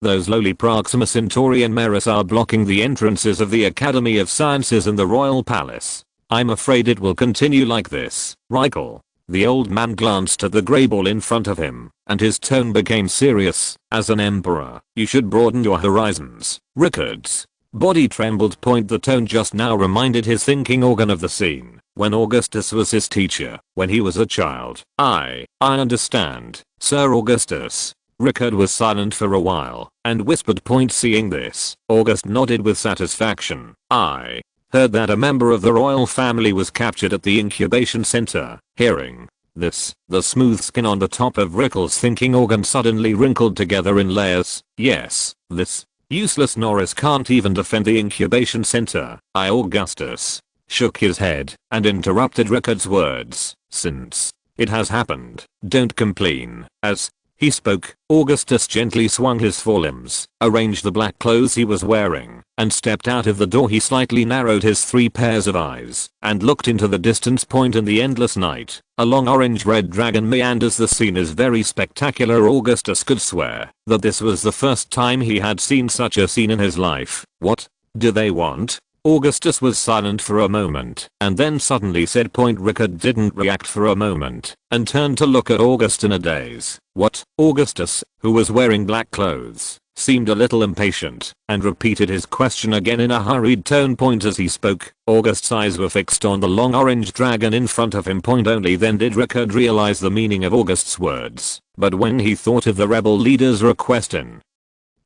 Speaker 1: those lowly Proxima Centauri and Meris are blocking the entrances of the Academy of Sciences and the Royal Palace. I'm afraid it will continue like this. Rickle. The old man glanced at the grey ball in front of him, and his tone became serious. As an emperor, you should broaden your horizons. Rickard's body trembled. Point. The tone just now reminded his thinking organ of the scene when Augustus was his teacher when he was a child. I understand, Sir Augustus. Rickard was silent for a while and whispered. Point. Seeing this, August nodded with satisfaction. I heard that a member of the royal family was captured at the incubation center. Hearing this, the smooth skin on the top of Rickle's thinking organ suddenly wrinkled together in layers. Yes, this useless Norris can't even defend the incubation center. Augustus shook his head and interrupted Rickard's words. Since it has happened, don't complain. As he spoke, Augustus gently swung his forelimbs, arranged the black clothes he was wearing, and stepped out of the door. He slightly narrowed his 3 pairs of eyes and looked into the distance. Point. In the endless night, a long orange-red dragon meanders. The scene is very spectacular. Augustus could swear that this was the first time he had seen such a scene in his life. What do they want? Augustus was silent for a moment and then suddenly said. Point. Rickard didn't react for a moment and turned to look at August in a daze. What? Augustus, who was wearing black clothes, seemed a little impatient and repeated his question again in a hurried tone. Point. As he spoke, August's eyes were fixed on the long orange dragon in front of him. Point. Only then did Rickard realize the meaning of August's words. But when he thought of the rebel leader's request in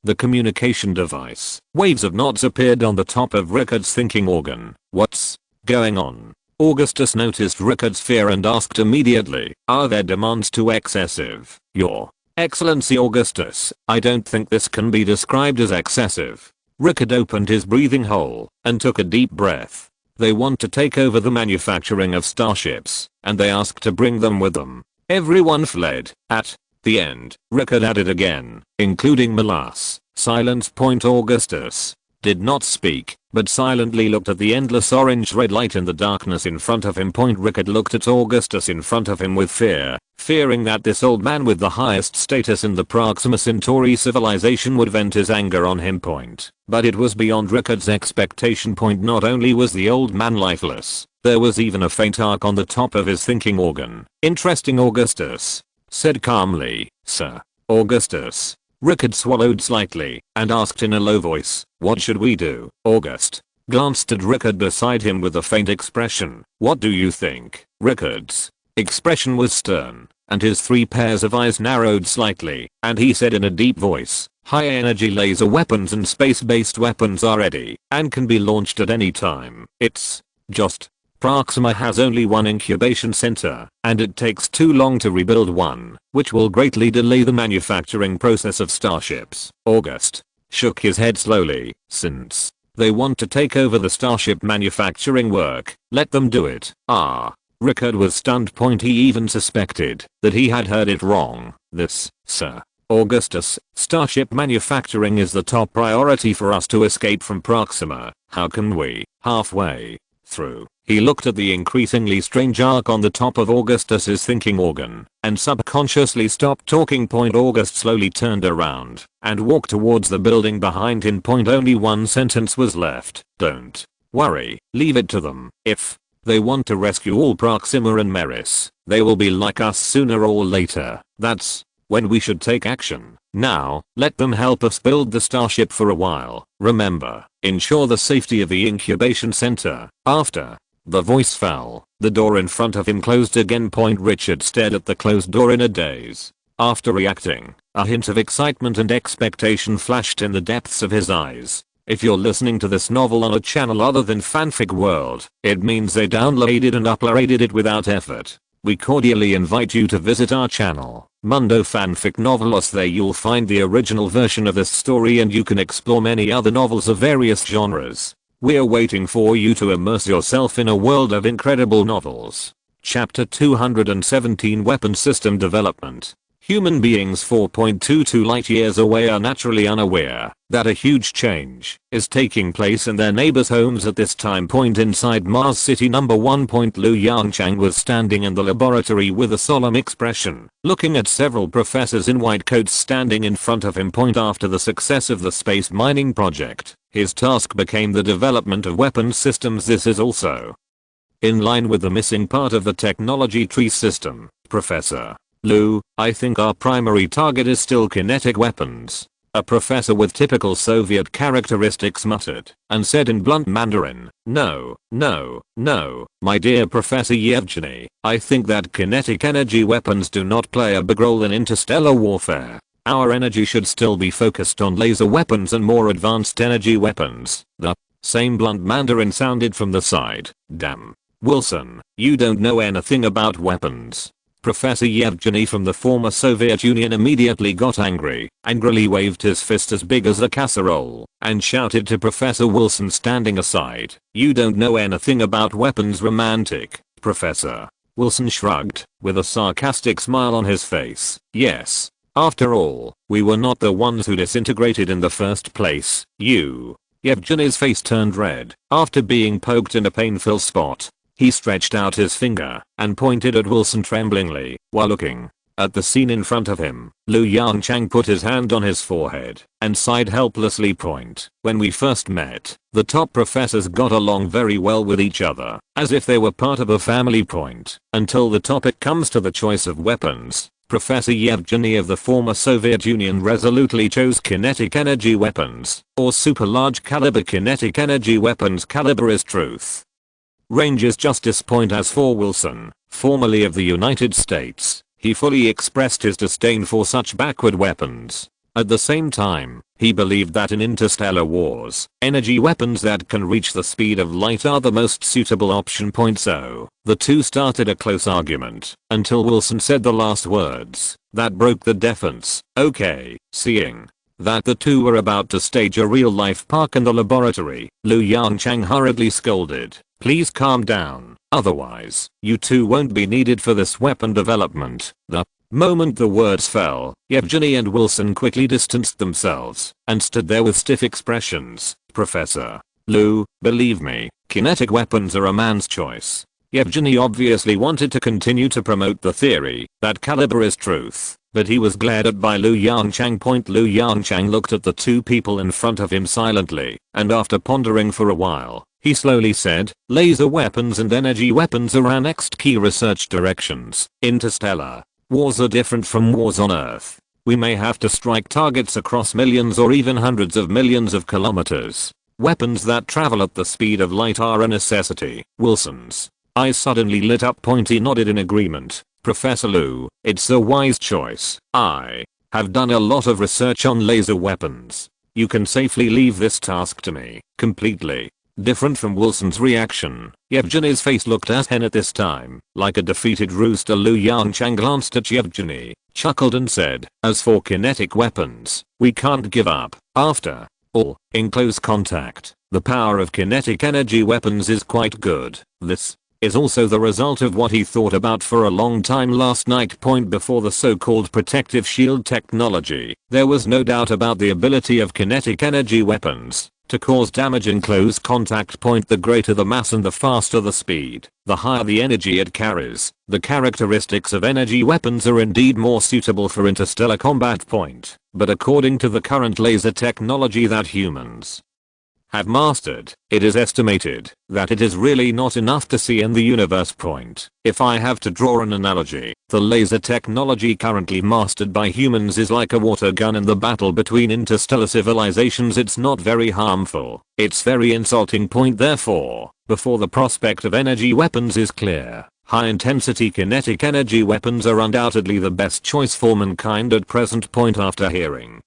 Speaker 1: the communication device, waves of knots appeared on the top of Rickard's thinking organ. What's going on? Augustus noticed Rickard's fear and asked immediately, are their demands too excessive? Your Excellency Augustus, I don't think this can be described as excessive. Rickard opened his breathing hole and took a deep breath. They want to take over the manufacturing of starships, and they asked to bring them with them. Everyone fled. At the end, Rickard added again, including Melas. Silence. Point. Augustus did not speak, but silently looked at the endless orange-red light in the darkness in front of him. Point. Rickard looked at Augustus in front of him with fear, fearing that this old man with the highest status in the Proxima Centauri civilization would vent his anger on him. Point. But it was beyond Rickard's expectation. Point. Not only was the old man lifeless, there was even a faint arc on the top of his thinking organ. Interesting. Augustus said calmly. Sir Augustus. Rickard swallowed slightly and asked in a low voice, what should we do? August glanced at Rickard beside him with a faint expression. What do you think? Rickard's expression was stern. and his 3 pairs of eyes narrowed slightly, and he said in a deep voice, "High energy laser weapons and space-based weapons are ready, and can be launched at any time. It's just Proxima has only one incubation center, and it takes too long to rebuild one, which will greatly delay the manufacturing process of starships." August shook his head slowly. "Since they want to take over the starship manufacturing work, let them do it." Rickard was stunned. He even suspected that he had heard it wrong. "This, Sir Augustus, starship manufacturing is the top priority for us to escape from Proxima. How can we?" Halfway through, he looked at the increasingly strange arc on the top of Augustus's thinking organ, and subconsciously stopped talking. August slowly turned around and walked towards the building behind him. Only one sentence was left. "Don't worry, leave it to them. If they want to rescue all Proxima and Meris, they will be like us sooner or later. That's when we should take action. Now, let them help us build the starship for a while. Remember, ensure the safety of the incubation center." After the voice fell, the door in front of him closed again. Richard stared at the closed door in a daze. After reacting, a hint of excitement and expectation flashed in the depths of his eyes. If you're listening to this novel on a channel other than Fanfic World, it means they downloaded and uploaded it without effort. We cordially invite you to visit our channel, Mundo Fanfic Novelos. There you'll find the original version of this story, and you can explore many other novels of various genres. We're waiting for you to immerse yourself in a world of incredible novels. Chapter 217, Weapons System Development. Human beings 4.22 light years away are naturally unaware that a huge change is taking place in their neighbors' homes at this time. Inside Mars City number 1. Liu Yongchang was standing in the laboratory with a solemn expression, looking at several professors in white coats standing in front of him. After the success of the space mining project, his task became the development of weapons systems. This is also in line with the missing part of the technology tree system. "Professor Liu, I think our primary target is still kinetic weapons," a professor with typical Soviet characteristics muttered, and said in blunt Mandarin, No, my dear Professor Yevgeny, I think that kinetic energy weapons do not play a big role in interstellar warfare. Our energy should still be focused on laser weapons and more advanced energy weapons." The same blunt Mandarin sounded from the side. "Damn, Wilson, you don't know anything about weapons." Professor Yevgeny from the former Soviet Union immediately got angry, angrily waved his fist as big as a casserole, and shouted to Professor Wilson standing aside, "You don't know anything about weapons, romantic." Professor Wilson shrugged, with a sarcastic smile on his face. "Yes. After all, we were not the ones who disintegrated in the first place. You." Yevgeny's face turned red after being poked in a painful spot. He stretched out his finger and pointed at Wilson tremblingly while looking at the scene in front of him. Liu Yongchang put his hand on his forehead and sighed helplessly. "When we first met, the top professors got along very well with each other, as if they were part of a family. Until the topic comes to the choice of weapons, Professor Yevgeny of the former Soviet Union resolutely chose kinetic energy weapons, or super large caliber kinetic energy weapons. Caliber is truth. Range is justice. As for Wilson, formerly of the United States, he fully expressed his disdain for such backward weapons. At the same time, he believed that in interstellar wars, energy weapons that can reach the speed of light are the most suitable option. So, the two started a close argument, until Wilson said the last words that broke the defense. "Okay." Seeing that the two were about to stage a real-life park in the laboratory, Liu Yongchang hurriedly scolded, "Please calm down, otherwise, you two won't be needed for this weapon development." The moment the words fell, Yevgeny and Wilson quickly distanced themselves and stood there with stiff expressions. "Professor Liu, believe me, kinetic weapons are a man's choice." Yevgeny obviously wanted to continue to promote the theory that caliber is truth, but he was glared at by Liu Yongchang. Liu Yongchang looked at the two people in front of him silently, and after pondering for a while, he slowly said, "Laser weapons and energy weapons are our next key research directions. Interstellar wars are different from wars on Earth. We may have to strike targets across millions or even hundreds of millions of kilometers. Weapons that travel at the speed of light are a necessity." Wilson's eyes suddenly lit up. He nodded in agreement. Professor Lu, it's a wise choice. I have done a lot of research on laser weapons. You can safely leave this task to me. Completely different from Wilson's reaction, Yevgeny's face looked at Hen at this time like a defeated rooster. Yongchang glanced at Yevgeny, chuckled and said, as for kinetic weapons, we can't give up. After all, in close contact, the power of kinetic energy weapons is quite good. This is also the result of what he thought about for a long time last night. Before the so-called protective shield technology, there was no doubt about the ability of kinetic energy weapons to cause damage in close contact. The greater the mass and the faster the speed, the higher the energy it carries. The characteristics of energy weapons are indeed more suitable for interstellar combat. But according to the current laser technology that humans have mastered, it is estimated that it is really not enough to see in the universe. If I have to draw an analogy, the laser technology currently mastered by humans is like a water gun in the battle between interstellar civilizations. It's not very harmful, it's very insulting. Therefore, before the prospect of energy weapons is clear, high intensity kinetic energy weapons are undoubtedly the best choice for mankind at present. After hearing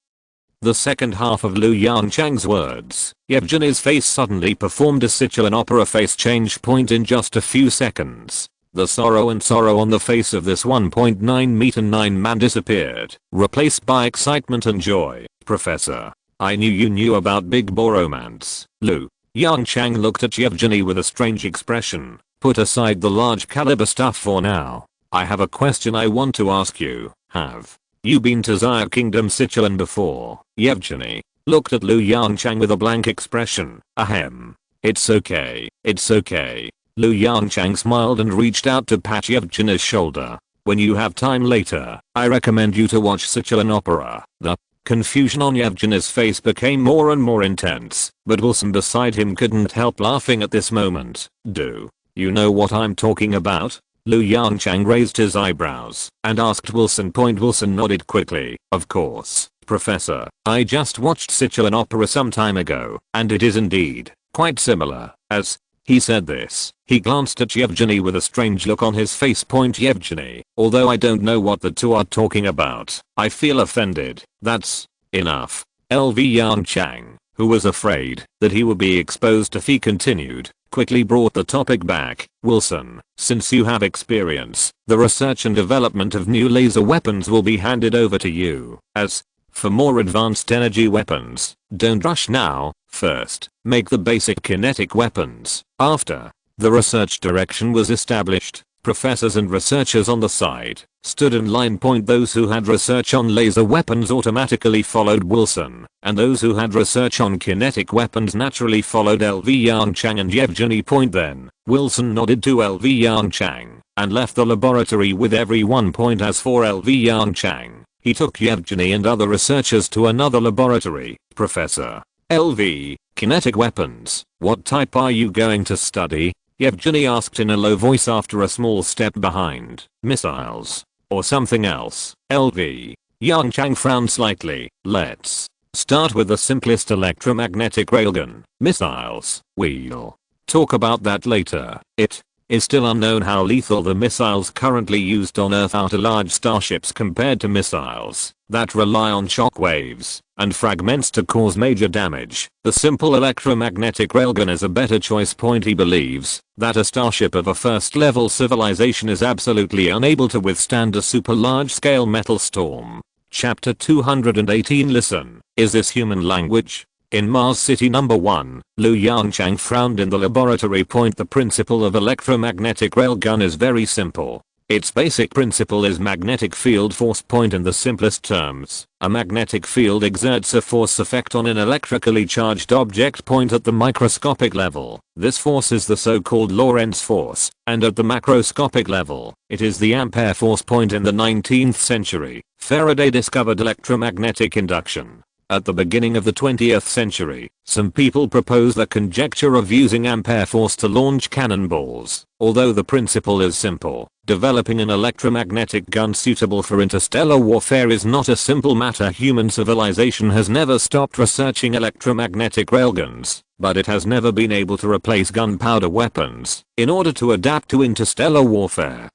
Speaker 1: the second half of Lu Yongchang's words, Yevgeny's face suddenly performed a Sichuan opera face change. In just a few seconds, the sorrow on the face of this 1.9 meter 9 man disappeared, replaced by excitement and joy. Professor, I knew you knew about big boy romance. Lu Yongchang looked at Yevgeny with a strange expression. Put aside the large caliber stuff for now. I have a question I want to ask you. Have you been to Xia Kingdom Sichuan before? Yevgeny looked at Lu Yongchang with a blank expression. Ahem. It's okay. It's okay. Lu Yongchang smiled and reached out to pat Yevgeny's shoulder. When you have time later, I recommend you to watch Sichuan opera. The confusion on Yevgeny's face became more and more intense, but Wilson beside him couldn't help laughing at this moment. Do you know what I'm talking about? Lu Yongchang raised his eyebrows and asked Wilson. Wilson nodded quickly. Of course, Professor. I just watched Sichuan opera some time ago, and it is indeed quite similar. As he said this, he glanced at Yevgeny with a strange look on his face. Yevgeny, although I don't know what the two are talking about, I feel offended. That's enough. LV Yongchang, who was afraid that he would be exposed if he continued, quickly brought the topic back. Wilson, since you have experience, the research and development of new laser weapons will be handed over to you. As for more advanced energy weapons, don't rush now. First, make the basic kinetic weapons. After the research direction was established, professors and researchers on the side stood in line. Those who had research on laser weapons automatically followed Wilson, and those who had research on kinetic weapons naturally followed LV Yongchang and Yevgeny. Then, Wilson nodded to LV Yongchang and left the laboratory with everyone. As for LV Yongchang, he took Yevgeny and other researchers to another laboratory. Professor LV, kinetic weapons, what type are you going to study? Yevgeny asked in a low voice after a small step behind. Missiles, or something else? LV Yongchang frowned slightly. Let's start with the simplest electromagnetic railgun. Missiles, we'll talk about that later. It is still unknown how lethal the missiles currently used on Earth are to large starships compared to missiles that rely on shock waves and fragments to cause major damage. The simple electromagnetic railgun is a better choice. He believes that a starship of a first level civilization is absolutely unable to withstand a super large scale metal storm. Chapter 218. Listen, is this human language? In Mars City number 1, Lu Yongchang frowned in the laboratory. The principle of electromagnetic railgun is very simple. Its basic principle is magnetic field force. In the simplest terms, a magnetic field exerts a force effect on an electrically charged object. At the microscopic level, this force is the so-called Lorentz force, and at the macroscopic level, it is the Ampere force. In the 19th century, Faraday discovered electromagnetic induction. At the beginning of the 20th century, some people proposed the conjecture of using Ampere force to launch cannonballs. Although the principle is simple, developing an electromagnetic gun suitable for interstellar warfare is not a simple matter. Human civilization has never stopped researching electromagnetic railguns, but it has never been able to replace gunpowder weapons in order to adapt to interstellar warfare.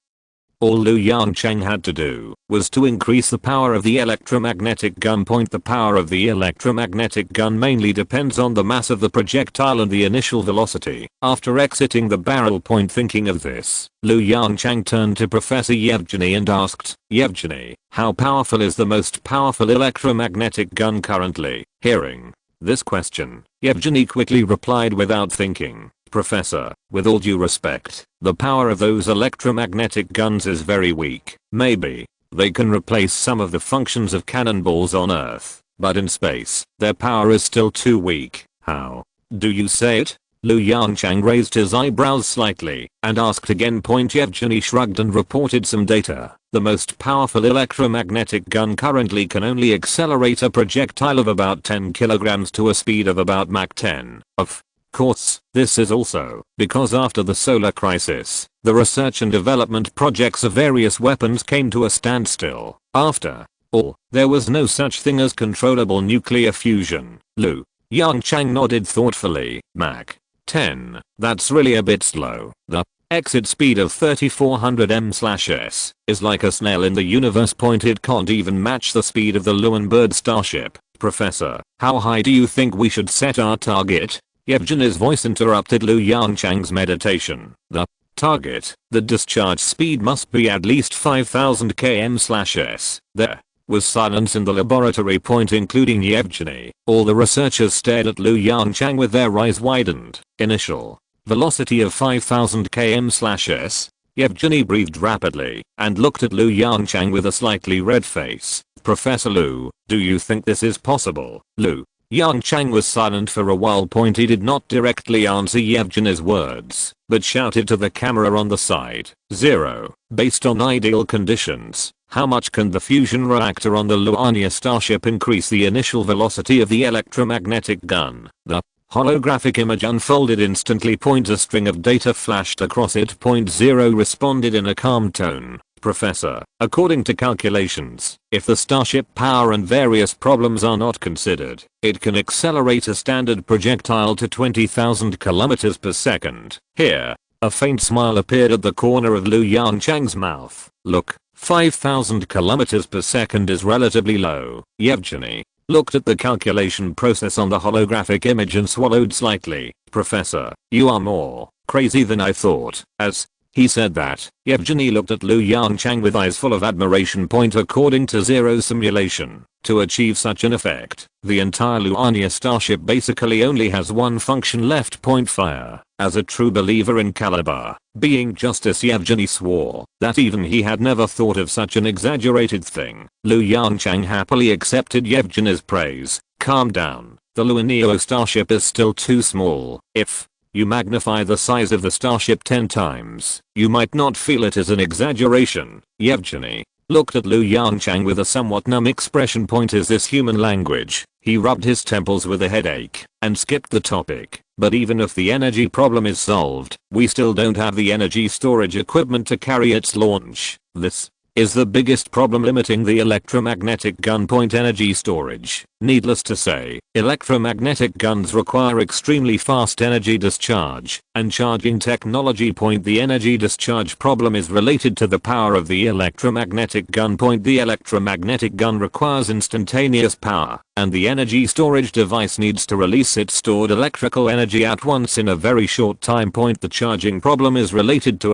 Speaker 1: All Lu Yongchang had to do was to increase the power of the electromagnetic gun point. The power of the electromagnetic gun mainly depends on the mass of the projectile and the initial velocity. After exiting the barrel point thinking of this, Lu Yongchang turned to Professor Yevgeny and asked, "Yevgeny, how powerful is the most powerful electromagnetic gun currently?" Hearing this question, Yevgeny quickly replied without thinking, "Professor, with all due respect, the power of those electromagnetic guns is very weak. Maybe they can replace some of the functions of cannonballs on Earth, but in space, their power is still too weak." "How do you say it?" Lu Yongchang raised his eyebrows slightly and asked again. Yevgeny shrugged and reported some data. "The most powerful electromagnetic gun currently can only accelerate a projectile of about 10 kilograms to a speed of about Mach 10. Of course, this is also because after the solar crisis, the research and development projects of various weapons came to a standstill. After all, there was no such thing as controllable nuclear fusion." Lu Yongchang nodded thoughtfully. "Mach 10, that's really a bit slow. The exit speed of 3400 m/s is like a snail in the universe. It can't even match the speed of the Luan starship." "Professor, how high do you think we should set our target?" Yevgeny's voice interrupted Lu Yongchang's meditation. "The target, the discharge speed must be at least 5000 km/s. There was silence in the laboratory, including Yevgeny. All the researchers stared at Lu Yongchang with their eyes widened. "Initial velocity of 5000 km/s. Yevgeny breathed rapidly and looked at Lu Yongchang with a slightly red face. "Professor Lu, do you think this is possible?" Lu Yongchang was silent for a while. He did not directly answer Yevgeny's words, but shouted to the camera on the side. "0. Based on ideal conditions, how much can the fusion reactor on the Luania starship increase the initial velocity of the electromagnetic gun?" The holographic image unfolded instantly. A string of data flashed across it. 0 responded in a calm tone. "Professor, according to calculations, if the starship power and various problems are not considered, it can accelerate a standard projectile to 20,000 kilometers per second." Here, a faint smile appeared at the corner of Lu Yongchang's mouth. "Look, 5,000 kilometers per second is relatively low." Yevgeny looked at the calculation process on the holographic image and swallowed slightly. "Professor, you are more crazy than I thought." As he said that, Yevgeny looked at Lu Yongchang with eyes full of admiration. According to Zero's simulation, to achieve such an effect, the entire Luania starship basically only has one function left. Fire. As a true believer in caliber, being justice, Yevgeny swore that even he had never thought of such an exaggerated thing. Lu Yongchang happily accepted Yevgeny's praise. "Calm down. The Luania starship is still too small. If you magnify the size of the starship 10 times, you might not feel it as an exaggeration." Yevgeny looked at Lu Yongchang with a somewhat numb expression. "Is this human language?" He rubbed his temples with a headache and skipped the topic. "But even if the energy problem is solved, we still don't have the energy storage equipment to carry its launch. This is the biggest problem limiting the electromagnetic gun. Energy storage. Needless to say, electromagnetic guns require extremely fast energy discharge and charging technology. The energy discharge problem is related to the power of the electromagnetic gun. The electromagnetic gun requires instantaneous power, and the energy storage device needs to release its stored electrical energy at once in a very short time. The charging problem is related to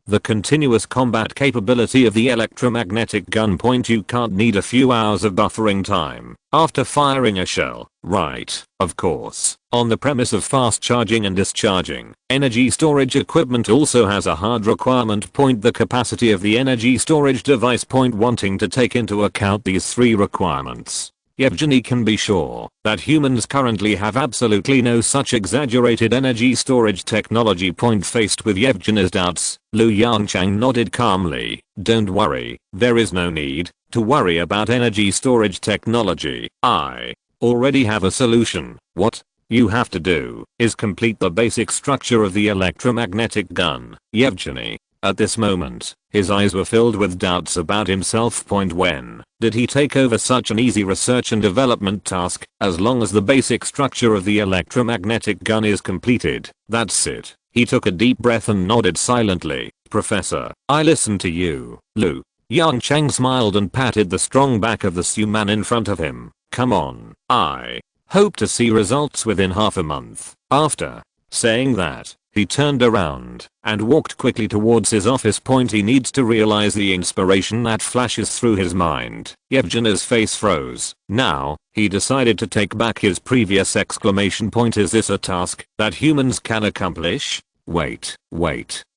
Speaker 1: the continuous combat capability of the electromagnetic gun. You can't need a few hours of buffering time after firing a shell, right? Of course, on the premise of fast charging and discharging, energy storage equipment also has a hard requirement. The capacity of the energy storage device. Wanting to take into account these three requirements, Yevgeny can be sure that humans currently have absolutely no such exaggerated energy storage technology. Faced with Yevgeny's doubts, Lu Yongchang nodded calmly. "Don't worry, there is no need to worry about energy storage technology. I already have a solution. What you have to do is complete the basic structure of the electromagnetic gun." Yevgeny, at this moment, his eyes were filled with doubts about himself. When did he take over such an easy research and development task? As long as the basic structure of the electromagnetic gun is completed, that's it. He took a deep breath and nodded silently. Professor, I listen to you, Lu. Yongchang smiled and patted the strong back of the Suman in front of him. Come on, I hope to see results within half a month. After saying that, he turned around and walked quickly towards his office. He needs to realize the inspiration that flashes through his mind. Yevgeny's face froze. Now, he decided to take back his previous exclamation point. Is this a task that humans can accomplish? Wait,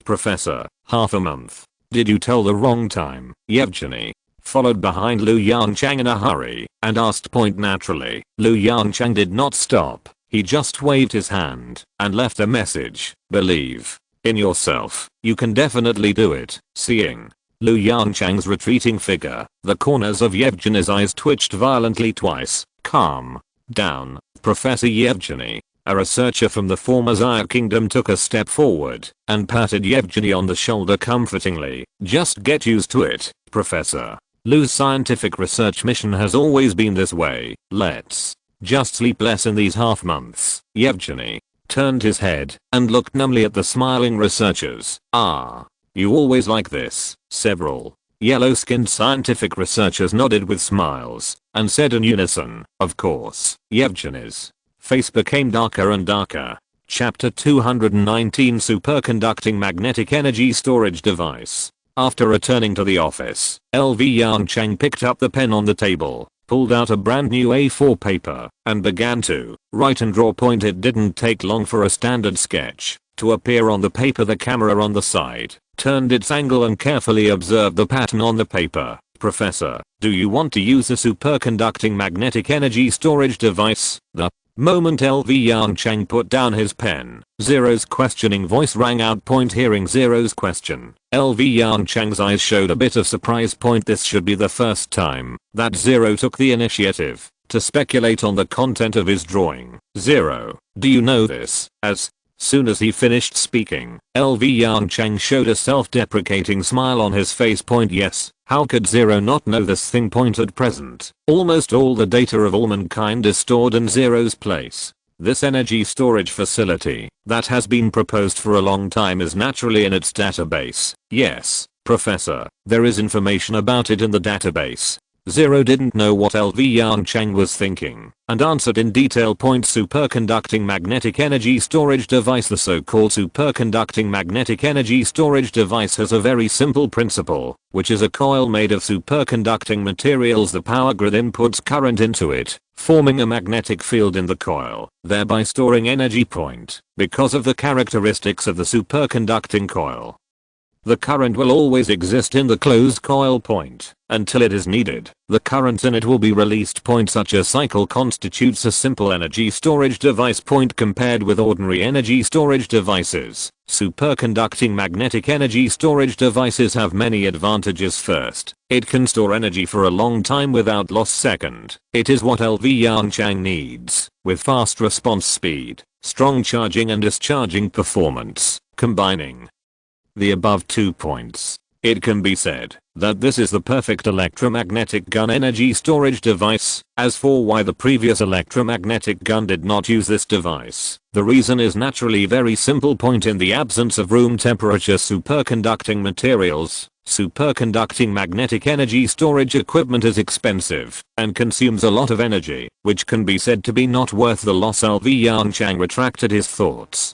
Speaker 1: Professor, half a month. Did you tell the wrong time? Yevgeny followed behind Lu Yongchang in a hurry and asked point naturally. Lu Yongchang did not stop. He just waved his hand and left a message. Believe in yourself. You can definitely do it. Seeing Lu Yongchang's retreating figure, the corners of Yevgeny's eyes twitched violently twice. Calm down, Professor. Yevgeny, a researcher from the former Zaya Kingdom, took a step forward and patted Yevgeny on the shoulder comfortingly. Just get used to it, Professor. Lu's scientific research mission has always been this way. Let's just sleep less in these half months. Yevgeny turned his head and looked numbly at the smiling researchers. Ah, you always like this. Several yellow-skinned scientific researchers nodded with smiles and said in unison, of course. Yevgeny's face became darker and darker. Chapter 219 Superconducting Magnetic Energy Storage Device. After returning to the office, LV Yongchang picked up the pen on the table, pulled out a brand new A4 paper, and began to write and draw. It didn't take long for a standard sketch to appear on the paper. The camera on the side turned its angle and carefully observed the pattern on the paper. Professor, do you want to use a superconducting magnetic energy storage device? The moment LV Yongchang put down his pen, Zero's questioning voice rang out. Hearing Zero's question, LV Yongchang's eyes showed a bit of surprise. This should be the first time that Zero took the initiative to speculate on the content of his drawing. Zero, do you know this? As soon as he finished speaking, LV Yongchang showed a self-deprecating smile on his face. Yes, how could Zero not know this thing? At present, almost all the data of all mankind is stored in Zero's place. This energy storage facility that has been proposed for a long time is naturally in its database. Yes, Professor, there is information about it in the database. Zero didn't know what LV Yongchang was thinking and answered in detail. Superconducting magnetic energy storage device. The so-called superconducting magnetic energy storage device has a very simple principle, which is a coil made of superconducting materials. The power grid inputs current into it, forming a magnetic field in the coil, thereby storing energy. Because of the characteristics of the superconducting coil, the current will always exist in the closed coil until it is needed. The current in it will be released. Such a cycle constitutes a simple energy storage device. Compared with ordinary energy storage devices, superconducting magnetic energy storage devices have many advantages. First, it can store energy for a long time without loss. Second, it is what LV Yongchang needs, with fast response speed, strong charging and discharging performance. Combining the above 2 points, it can be said that this is the perfect electromagnetic gun energy storage device. As for why the previous electromagnetic gun did not use this device, the reason is naturally very simple. In the absence of room temperature superconducting materials, superconducting magnetic energy storage equipment is expensive and consumes a lot of energy, which can be said to be not worth the loss. LV Yongchang retracted his thoughts,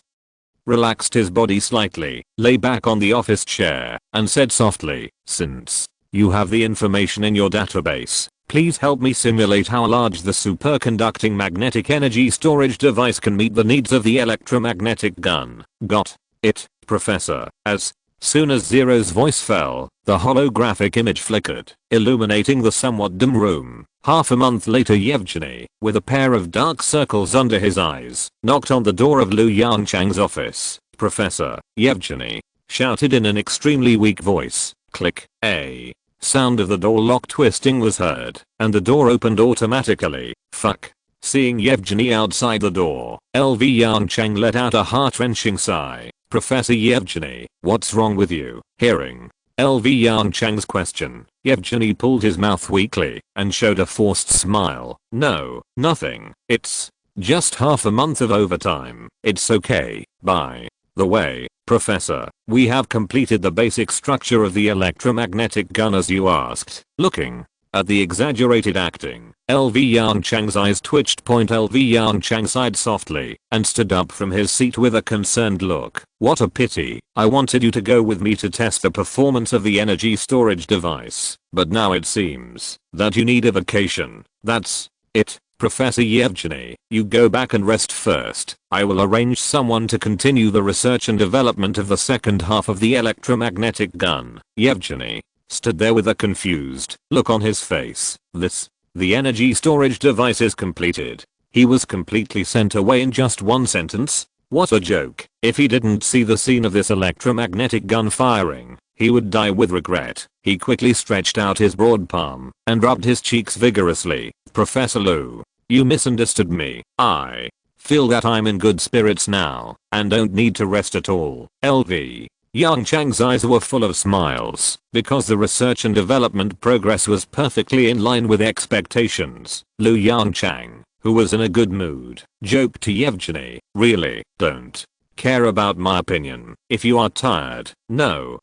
Speaker 1: relaxed his body slightly, lay back on the office chair, and said softly, since you have the information in your database, please help me simulate how large the superconducting magnetic energy storage device can meet the needs of the electromagnetic gun. Got it, Professor. As soon as Zero's voice fell, the holographic image flickered, illuminating the somewhat dim room. Half a month later, Yevgeny, with a pair of dark circles under his eyes, knocked on the door of Lu Yongchang's office. Professor, Yevgeny shouted in an extremely weak voice. Click. A sound of the door lock twisting was heard, and the door opened automatically. Fuck. Seeing Yevgeny outside the door, LV Yongchang let out a heart-wrenching sigh. Professor Yevgeny, what's wrong with you? Hearing LV Yongchang's question, Yevgeny pulled his mouth weakly and showed a forced smile. No, nothing. It's just half a month of overtime. It's okay. Bye. The way, Professor, we have completed the basic structure of the electromagnetic gun as you asked. Looking at the exaggerated acting, LV Yongchang's eyes twitched. LV Yongchang sighed softly and stood up from his seat with a concerned look. What a pity. I wanted you to go with me to test the performance of the energy storage device, but now it seems that you need a vacation. That's it. Professor Yevgeny, you go back and rest first. I will arrange someone to continue the research and development of the second half of the electromagnetic gun. Yevgeny stood there with a confused look on his face. The energy storage device is completed. He was completely sent away in just one sentence. What a joke. If he didn't see the scene of this electromagnetic gun firing, he would die with regret. He quickly stretched out his broad palm and rubbed his cheeks vigorously. Professor Liu, you misunderstood me. I feel that I'm in good spirits now and don't need to rest at all. LV Yongchang's eyes were full of smiles because the research and development progress was perfectly in line with expectations. Liu Yongchang, who was in a good mood, joked to Yevgeny, really don't care about my opinion if you are tired. No.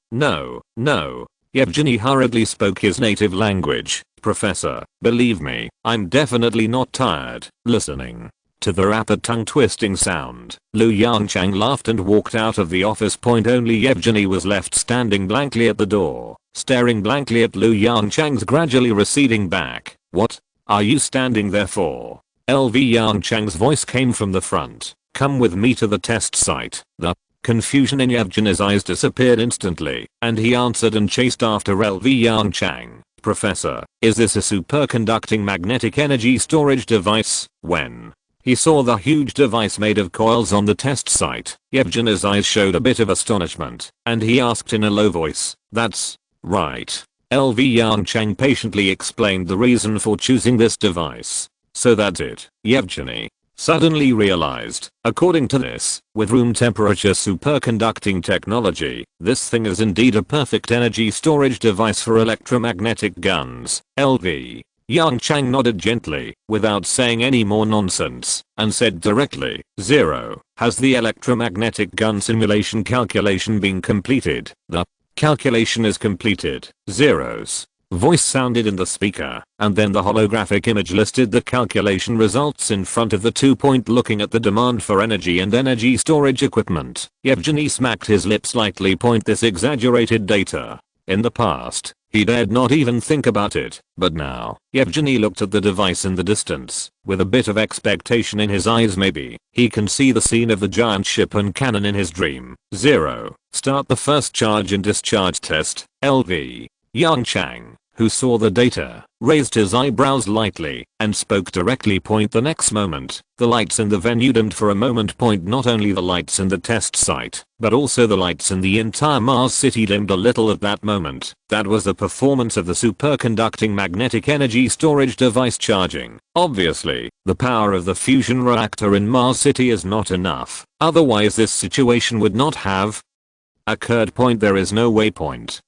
Speaker 1: Yevgeny hurriedly spoke his native language. Professor, believe me, I'm definitely not tired. Listening to the rapid tongue-twisting sound, Liu Yongchang laughed and walked out of the office. Only Yevgeny was left standing blankly at the door, staring blankly at Liu Yongchang's gradually receding back. What are you standing there for? LV Yongchang's voice came from the front. Come with me to the test site. The confusion in Yevgeny's eyes disappeared instantly, and he answered and chased after LV Yongchang. Professor, is this a superconducting magnetic energy storage device? When he saw the huge device made of coils on the test site, Yevgeny's eyes showed a bit of astonishment, and he asked in a low voice, that's right. LV Yongchang patiently explained the reason for choosing this device. So that's it. Yevgeny suddenly realized, according to this, with room temperature superconducting technology, this thing is indeed a perfect energy storage device for electromagnetic guns. LV Yongchang nodded gently, without saying any more nonsense, and said directly, 0. Has the electromagnetic gun simulation calculation been completed? The calculation is completed. Zero's voice sounded in the speaker, and then the holographic image listed the calculation results in front of the 2-point. Looking at the demand for energy and energy storage equipment, Yevgeny smacked his lips slightly. This exaggerated data. In the past, he dared not even think about it, but now, Yevgeny looked at the device in the distance, with a bit of expectation in his eyes. Maybe he can see the scene of the giant ship and cannon in his dream. 0. Start the first charge and discharge test. LV Yongchang, who saw the data, raised his eyebrows lightly and spoke directly. The next moment, the lights in the venue dimmed for a moment. Not only the lights in the test site, but also the lights in the entire Mars city dimmed a little at that moment. That was the performance of the superconducting magnetic energy storage device charging. Obviously, the power of the fusion reactor in Mars city is not enough. Otherwise this situation would not have occurred. There is no way.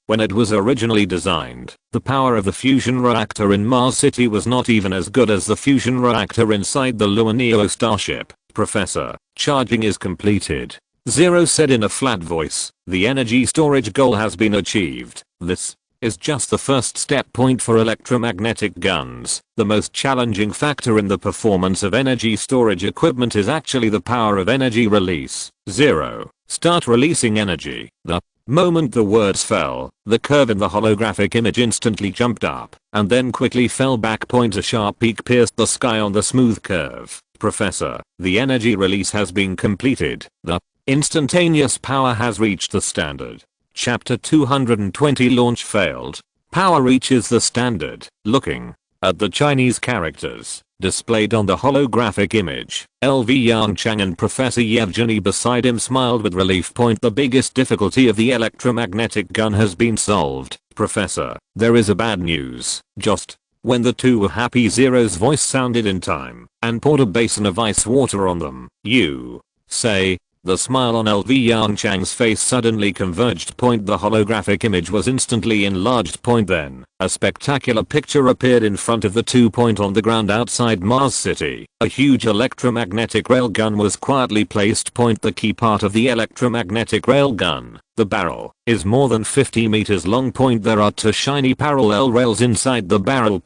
Speaker 1: When it was originally designed, the power of the fusion reactor in Mars City was not even as good as the fusion reactor inside the Luaneo starship. Professor, charging is completed. 0 said in a flat voice. The energy storage goal has been achieved. This is just the first step. For electromagnetic guns, the most challenging factor in the performance of energy storage equipment is actually the power of energy release. 0. Start releasing energy. The moment the words fell, the curve in the holographic image instantly jumped up and then quickly fell back. A sharp peak pierced the sky on the smooth curve. Professor, the energy release has been completed. The instantaneous power has reached the standard. Chapter 220 Launch failed. Power reaches the standard. Looking at the Chinese characters displayed on the holographic image, LV Yongchang and Professor Yevgeny beside him smiled with relief. The biggest difficulty of the electromagnetic gun has been solved. Professor, there is a bad news. Just when the two were happy, 0's voice sounded in time and poured a basin of ice water on them. You say The smile on LV Yongchang's face suddenly converged. The holographic image was instantly enlarged. Then, a spectacular picture appeared in front of the 2. On the ground outside Mars City, a huge electromagnetic railgun was quietly placed. The key part of the electromagnetic railgun, the barrel, is more than 50 meters long. There are 2 shiny parallel rails inside the barrel.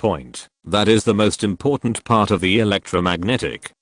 Speaker 1: That is the most important part of the electromagnetic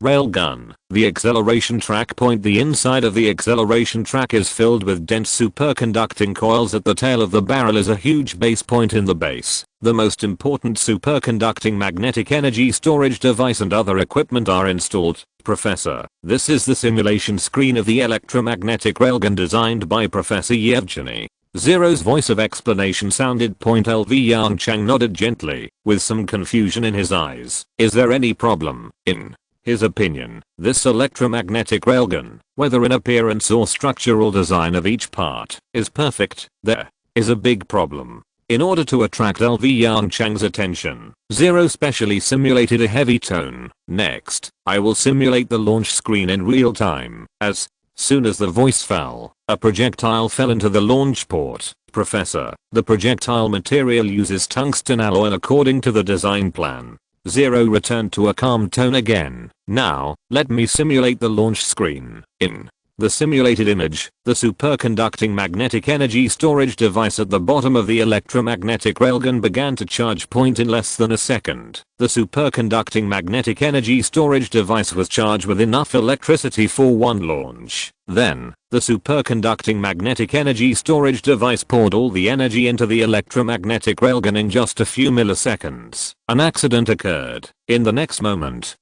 Speaker 1: railgun, the acceleration track. The inside of the acceleration track is filled with dense superconducting coils. At the tail of the barrel is a huge base. In the base, the most important superconducting magnetic energy storage device and other equipment are installed. Professor, this is the simulation screen of the electromagnetic railgun designed by Professor Yevgeny. Zero's voice of explanation sounded. LV Yongchang nodded gently, with some confusion in his eyes. Is there any problem? In his opinion, this electromagnetic railgun, whether in appearance or structural design of each part, is perfect. There is a big problem. In order to attract LV Yongchang's attention, Zero specially simulated a heavy tone. Next, I will simulate the launch screen in real time. As soon as the voice fell, a projectile fell into the launch port. Professor, the projectile material uses tungsten alloy according to the design plan. Zero returned to a calm tone again. Now, let me simulate the launch screen. In the simulated image, the superconducting magnetic energy storage device at the bottom of the electromagnetic railgun began to charge. In less than a second, the superconducting magnetic energy storage device was charged with enough electricity for one launch. Then, the superconducting magnetic energy storage device poured all the energy into the electromagnetic railgun in just a few milliseconds. An accident occurred. In the next moment,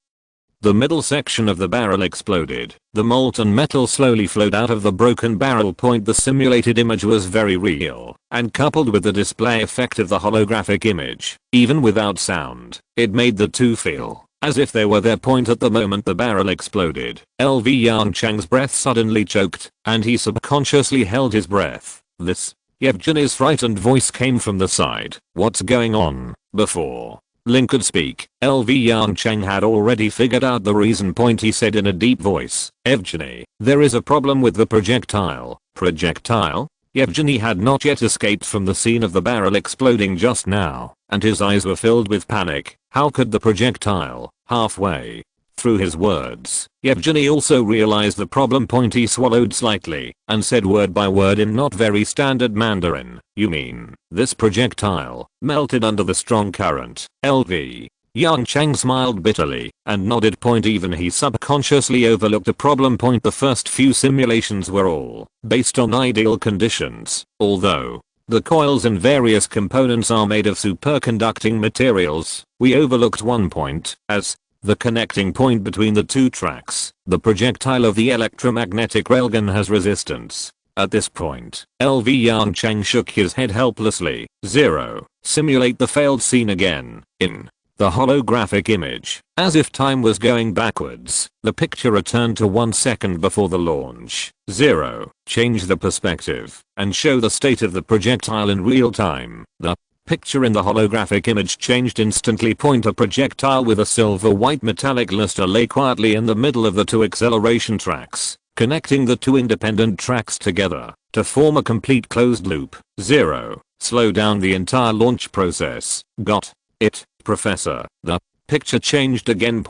Speaker 1: the middle section of the barrel exploded. The molten metal slowly flowed out of the broken barrel. The simulated image was very real, and coupled with the display effect of the holographic image, even without sound, it made the 2 feel as if they were there. At the moment the barrel exploded, LV Yongchang's breath suddenly choked, and he subconsciously held his breath. This Yevgeny's frightened voice came from the side. What's going on? Before Link could speak, LV Yongchang had already figured out the reason. He said in a deep voice, Yevgeny, there is a problem with the projectile. Projectile? Yevgeny had not yet escaped from the scene of the barrel exploding just now, and his eyes were filled with panic. How could the projectile? Halfway through his words, Yevgeny also realized the problem. He swallowed slightly, and said word by word in not very standard Mandarin, you mean, this projectile melted under the strong current? LV Yongchang smiled bitterly, and nodded. Even he subconsciously overlooked a problem. The first few simulations were all based on ideal conditions, although the coils and various components are made of superconducting materials. We overlooked one point, as the connecting point between the 2 tracks. The projectile of the electromagnetic railgun has resistance. At this point, LV Yongchang shook his head helplessly. Zero, simulate the failed scene again. In the holographic image, as if time was going backwards, the picture returned to 1 second before the launch. Zero, change the perspective, and show the state of the projectile in real time. The picture in the holographic image changed instantly. A projectile with a silver white metallic luster lay quietly in the middle of the 2 acceleration tracks, connecting the 2 independent tracks together to form a complete closed loop. Zero, slow down the entire launch process. Got it, Professor. The picture changed again.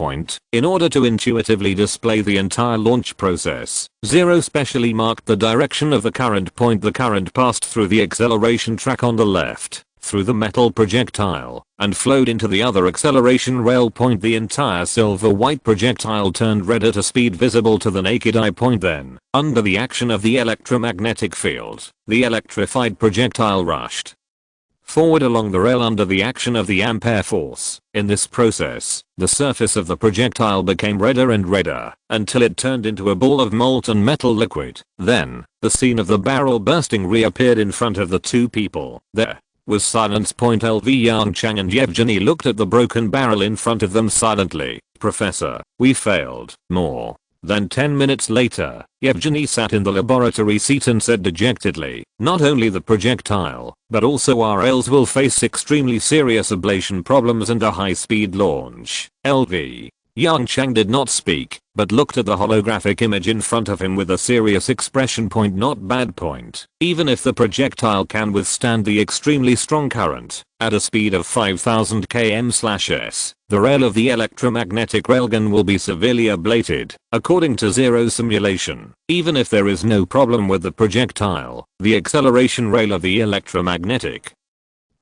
Speaker 1: In order to intuitively display the entire launch process, Zero specially marked the direction of the current. The current passed through the acceleration track on the left, through the metal projectile, and flowed into the other acceleration rail. The entire silver white projectile turned red at a speed visible to the naked eye. Then, under the action of the electromagnetic field, the electrified projectile rushed forward along the rail under the action of the ampere force. In this process, the surface of the projectile became redder and redder, until it turned into a ball of molten metal liquid. Then, the scene of the barrel bursting reappeared in front of the 2 people. There was silence. LV Yongchang and Yevgeny looked at the broken barrel in front of them silently. Professor, we failed. More than 10 minutes later, Yevgeny sat in the laboratory seat and said dejectedly, not only the projectile, but also our rails will face extremely serious ablation problems and a high-speed launch. LV Yongchang did not speak. but looked at the holographic image in front of him with a serious expression. Not bad. Even if the projectile can withstand the extremely strong current at a speed of 5000 km/s, the rail of the electromagnetic railgun will be severely ablated, according to Zero simulation. Even if there is no problem with the projectile, the acceleration rail of the electromagnetic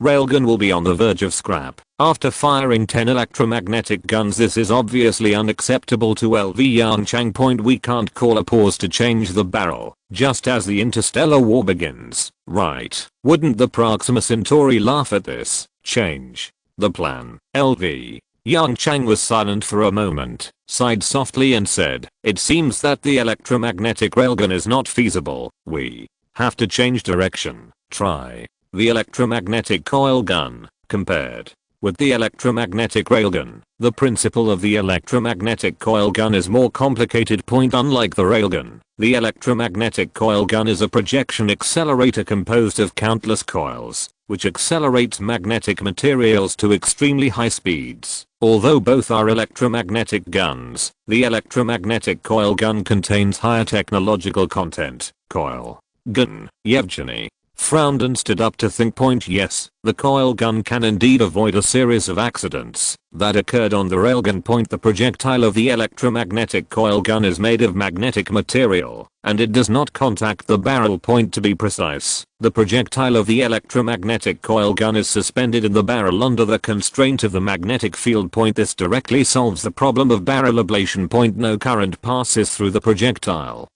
Speaker 1: railgun will be on the verge of scrap. After firing 10 electromagnetic guns, this is obviously unacceptable to LV Yongchang. We can't call a pause to change the barrel, just as the interstellar war begins, right? Wouldn't the Proxima Centauri laugh at this? Change the plan. LV Yongchang was silent for a moment, sighed softly and said, "It seems that the electromagnetic railgun is not feasible. We have to change direction. Try the electromagnetic coil gun." Compared with the electromagnetic railgun, the principle of the electromagnetic coil gun is more complicated. Unlike the railgun, the electromagnetic coil gun is a projection accelerator composed of countless coils, which accelerates magnetic materials to extremely high speeds. Although both are electromagnetic guns, the electromagnetic coil gun contains higher technological content. Coil gun. Yevgeny frowned and stood up to think. Yes, the coil gun can indeed avoid a series of accidents that occurred on the railgun. The projectile of the electromagnetic coil gun is made of magnetic material, and it does not contact the barrel. To be precise, the projectile of the electromagnetic coil gun is suspended in the barrel under the constraint of the magnetic field. This directly solves the problem of barrel ablation. No current passes through the projectile,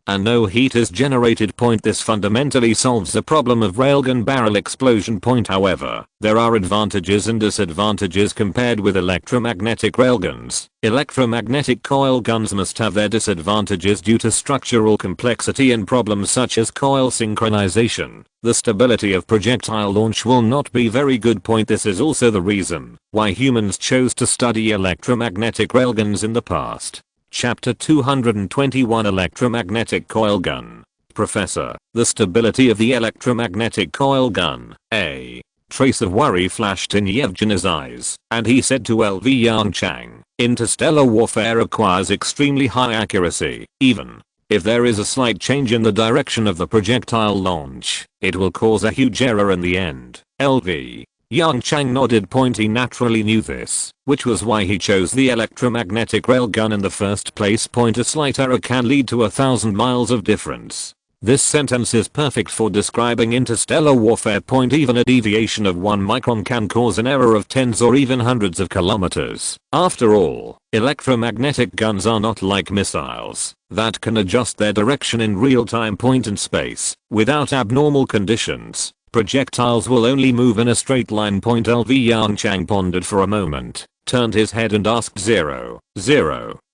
Speaker 1: and no heat is generated. This fundamentally solves the problem of railgun barrel explosion. However, there are advantages and disadvantages compared with electromagnetic railguns. Electromagnetic coil guns must have their disadvantages due to structural complexity and problems such as coil synchronization. The stability of projectile launch will not be very good. This is also the reason why humans chose to study electromagnetic railguns in the past. Chapter 221 Electromagnetic Coil Gun. Professor, the stability of the electromagnetic coil gun. A trace of worry flashed in Yevgeny's eyes, and he said to LV Yongchang, "Interstellar warfare requires extremely high accuracy. Even if there is a slight change in the direction of the projectile launch, it will cause a huge error in the end." LV Yongchang nodded. He naturally knew this, which was why he chose the electromagnetic railgun in the first place. A slight error can lead to 1,000 miles of difference. This sentence is perfect for describing interstellar warfare. Even a deviation of 1 micron can cause an error of tens or even hundreds of kilometers. After all, electromagnetic guns are not like missiles that can adjust their direction in real time. In space, without abnormal conditions, projectiles will only move in a straight line. LV Yongchang pondered for a moment, turned his head and asked Zero,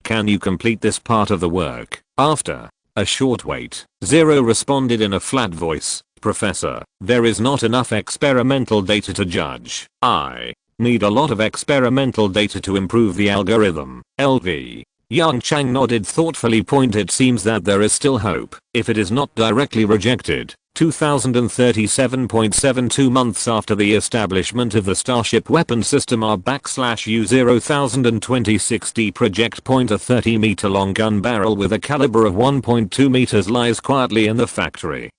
Speaker 1: "Can you complete this part of the work?" After a short wait, Zero responded in a flat voice, "Professor, there is not enough experimental data to judge. I need a lot of experimental data to improve the algorithm." LV Yongchang nodded thoughtfully. It seems that there is still hope if it is not directly rejected. 2037.72 months after the establishment of the Starship weapon system R/U-002060 project. A 30-meter long gun barrel with a caliber of 1.2 meters lies quietly in the factory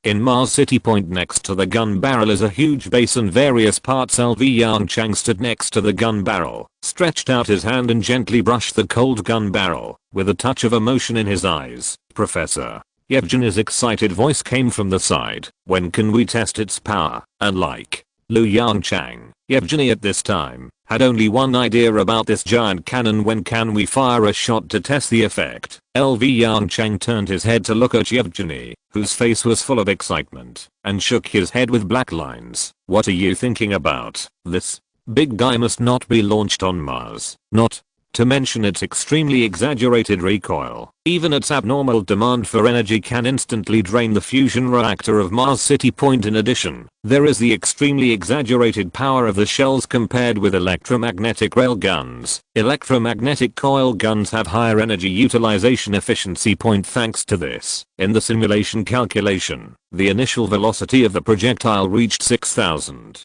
Speaker 1: in Mars City. Next to the gun barrel is a huge base and various parts. LV Yongchang stood next to the gun barrel, stretched out his hand and gently brushed the cold gun barrel, with a touch of emotion in his eyes. "Professor," Yevgeny's excited voice came from the side, "when can we test its power?" Unlike Lu Yongchang, Yevgeny at this time had only one idea about this giant cannon. "When can we fire a shot to test the effect?" LV Yongchang turned his head to look at Yevgeny, whose face was full of excitement, and shook his head with black lines. "What are you thinking about? This big guy must not be launched on Mars. Not to mention its extremely exaggerated recoil. Even its abnormal demand for energy can instantly drain the fusion reactor of Mars City. In addition, there is the extremely exaggerated power of the shells compared with electromagnetic rail guns. Electromagnetic coil guns have higher energy utilization efficiency. Thanks to this, in the simulation calculation, the initial velocity of the projectile reached 6,000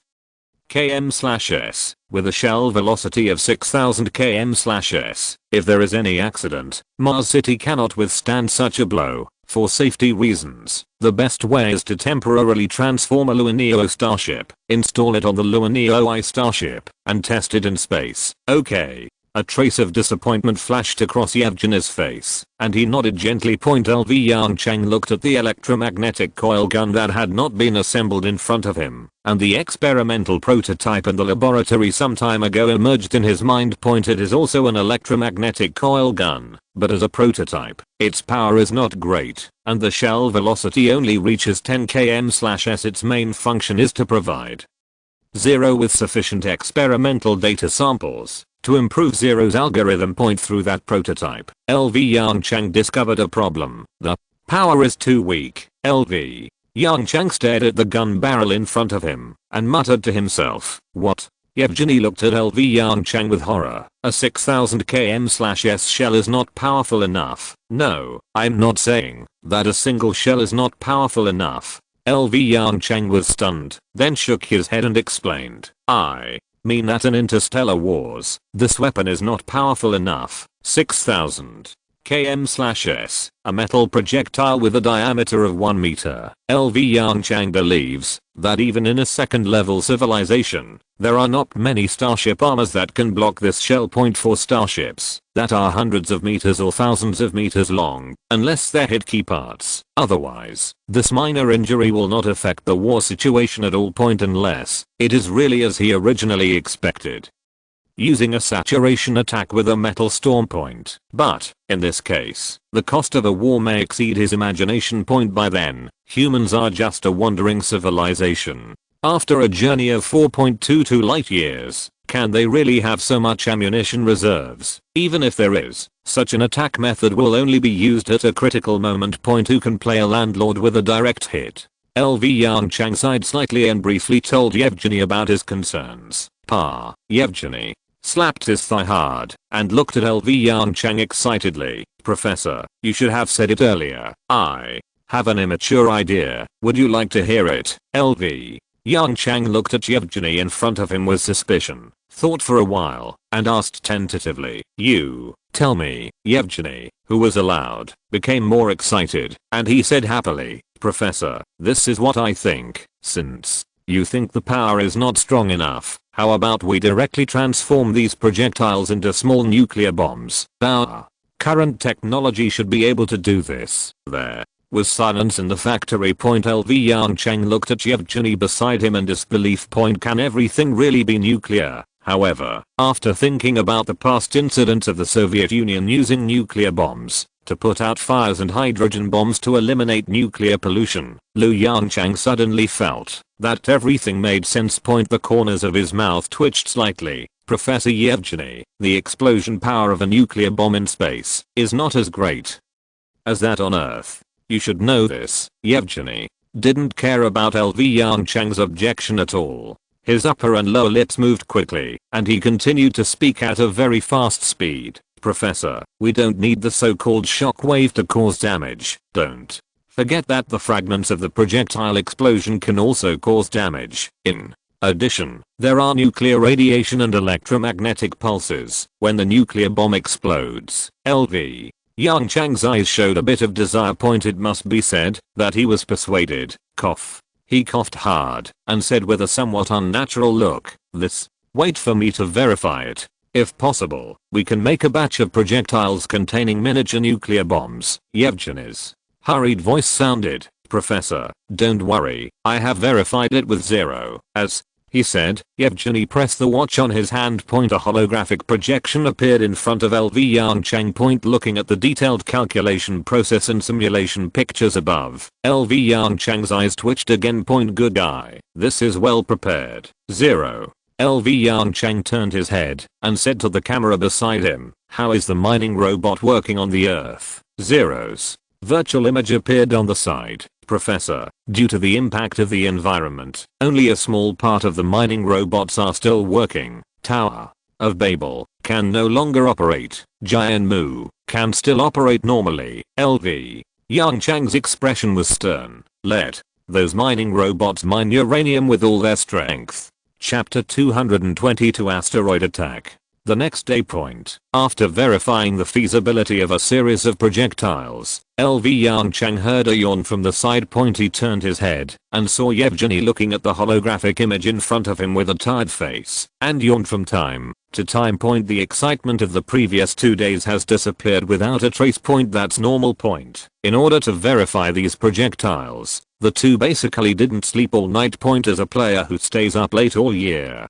Speaker 1: km/s, with a shell velocity of 6000 km/s. If there is any accident, Mars City cannot withstand such a blow. For safety reasons, the best way is to temporarily transform a Luaneo starship, install it on the Luaneo I starship, and test it in space. Okay. A trace of disappointment flashed across Yevgeny's face, and he nodded gently. LV Yongchang looked at the electromagnetic coil gun that had not been assembled in front of him, and the experimental prototype in the laboratory some time ago emerged in his mind. It is also an electromagnetic coil gun, but as a prototype, its power is not great, and the shell velocity only reaches 10 km/s. Its main function is to provide Zero with sufficient experimental data samples to improve Zero's algorithm. Through that prototype, LV Yongchang discovered a problem. The power is too weak. LV Yongchang stared at the gun barrel in front of him and muttered to himself, "What?" Yevgeny looked at LV Yongchang with horror. A 6000 km/s shell is not powerful enough. No, I'm not saying that a single shell is not powerful enough. LV Yongchang was stunned, then shook his head and explained, "I mean that in interstellar wars, this weapon is not powerful enough. 6000 km/s, a metal projectile with a diameter of 1 meter. LV Yongchang believes that even in a second-level civilization, there are not many starship armors that can block this shell. For starships that are hundreds of meters or thousands of meters long, unless they hit key parts. Otherwise, this minor injury will not affect the war situation at all. Unless it is really as he originally expected, using a saturation attack with a metal storm. But, in this case, the cost of a war may exceed his imagination. By then, humans are just a wandering civilization. After a journey of 4.22 light years, can they really have so much ammunition reserves? Even if there is, such an attack method will only be used at a critical moment. Who can play a landlord with a direct hit? LV Yongchang sighed slightly and briefly told Yevgeny about his concerns. Yevgeny slapped his thigh hard and looked at LV Yongchang excitedly. "Professor, you should have said it earlier. I have an immature idea. Would you like to hear it?" LV Yongchang looked at Yevgeny in front of him with suspicion, thought for a while, and asked tentatively, "You tell me." Yevgeny, who was allowed, became more excited, and he said happily, "Professor, this is what I think. Since you think the power is not strong enough, how about we directly transform these projectiles into small nuclear bombs? Our current technology should be able to do this." There was silence in the factory. LV Yongchang looked at Yevgeny beside him in disbelief. Can everything really be nuclear? However, after thinking about the past incidents of the Soviet Union using nuclear bombs to put out fires and hydrogen bombs to eliminate nuclear pollution, Lu Yongchang suddenly felt that everything made sense. The corners of his mouth twitched slightly. "Professor Yevgeny, the explosion power of a nuclear bomb in space is not as great as that on Earth. You should know this." Yevgeny didn't care about LV Yongchang's objection at all. His upper and lower lips moved quickly, and he continued to speak at a very fast speed. "Professor, we don't need the so-called shock wave to cause damage. Don't forget that the fragments of the projectile explosion can also cause damage. In addition, there are nuclear radiation and electromagnetic pulses when the nuclear bomb explodes." LV Yongchang's eyes showed a bit of desire. It must be said that he was persuaded. He coughed hard and said with a somewhat unnatural look, wait for me to verify it. If possible, we can make a batch of projectiles containing miniature nuclear bombs." Yevgeny's hurried voice sounded, "Professor, don't worry, I have verified it with Zero." As he said, Yevgeny pressed the watch on his hand. A holographic projection appeared in front of LV Yongchang. Looking at the detailed calculation process and simulation pictures above, LV Yongchang's eyes twitched again. "Good guy, this is well prepared, Zero." LV Yongchang turned his head and said to the camera beside him, "How is the mining robot working on the Earth?" Zero's virtual image appeared on the side. "Professor, due to the impact of the environment, only a small part of the mining robots are still working. Tower of Babel can no longer operate. Jianmu can still operate normally." LV Yongchang's expression was stern. "Let those mining robots mine uranium with all their strength. Chapter 222 Asteroid Attack. The next day point. After verifying the feasibility of a series of projectiles, LV Yongchang heard a yawn from the side point. He turned his head and saw Yevgeny looking at the holographic image in front of him with a tired face and yawned from time to time. Point. The excitement of the previous 2 days has disappeared without a trace. Point. That's normal. Point. In order to verify these projectiles, the two basically didn't sleep all night. Point. As a player who stays up late all year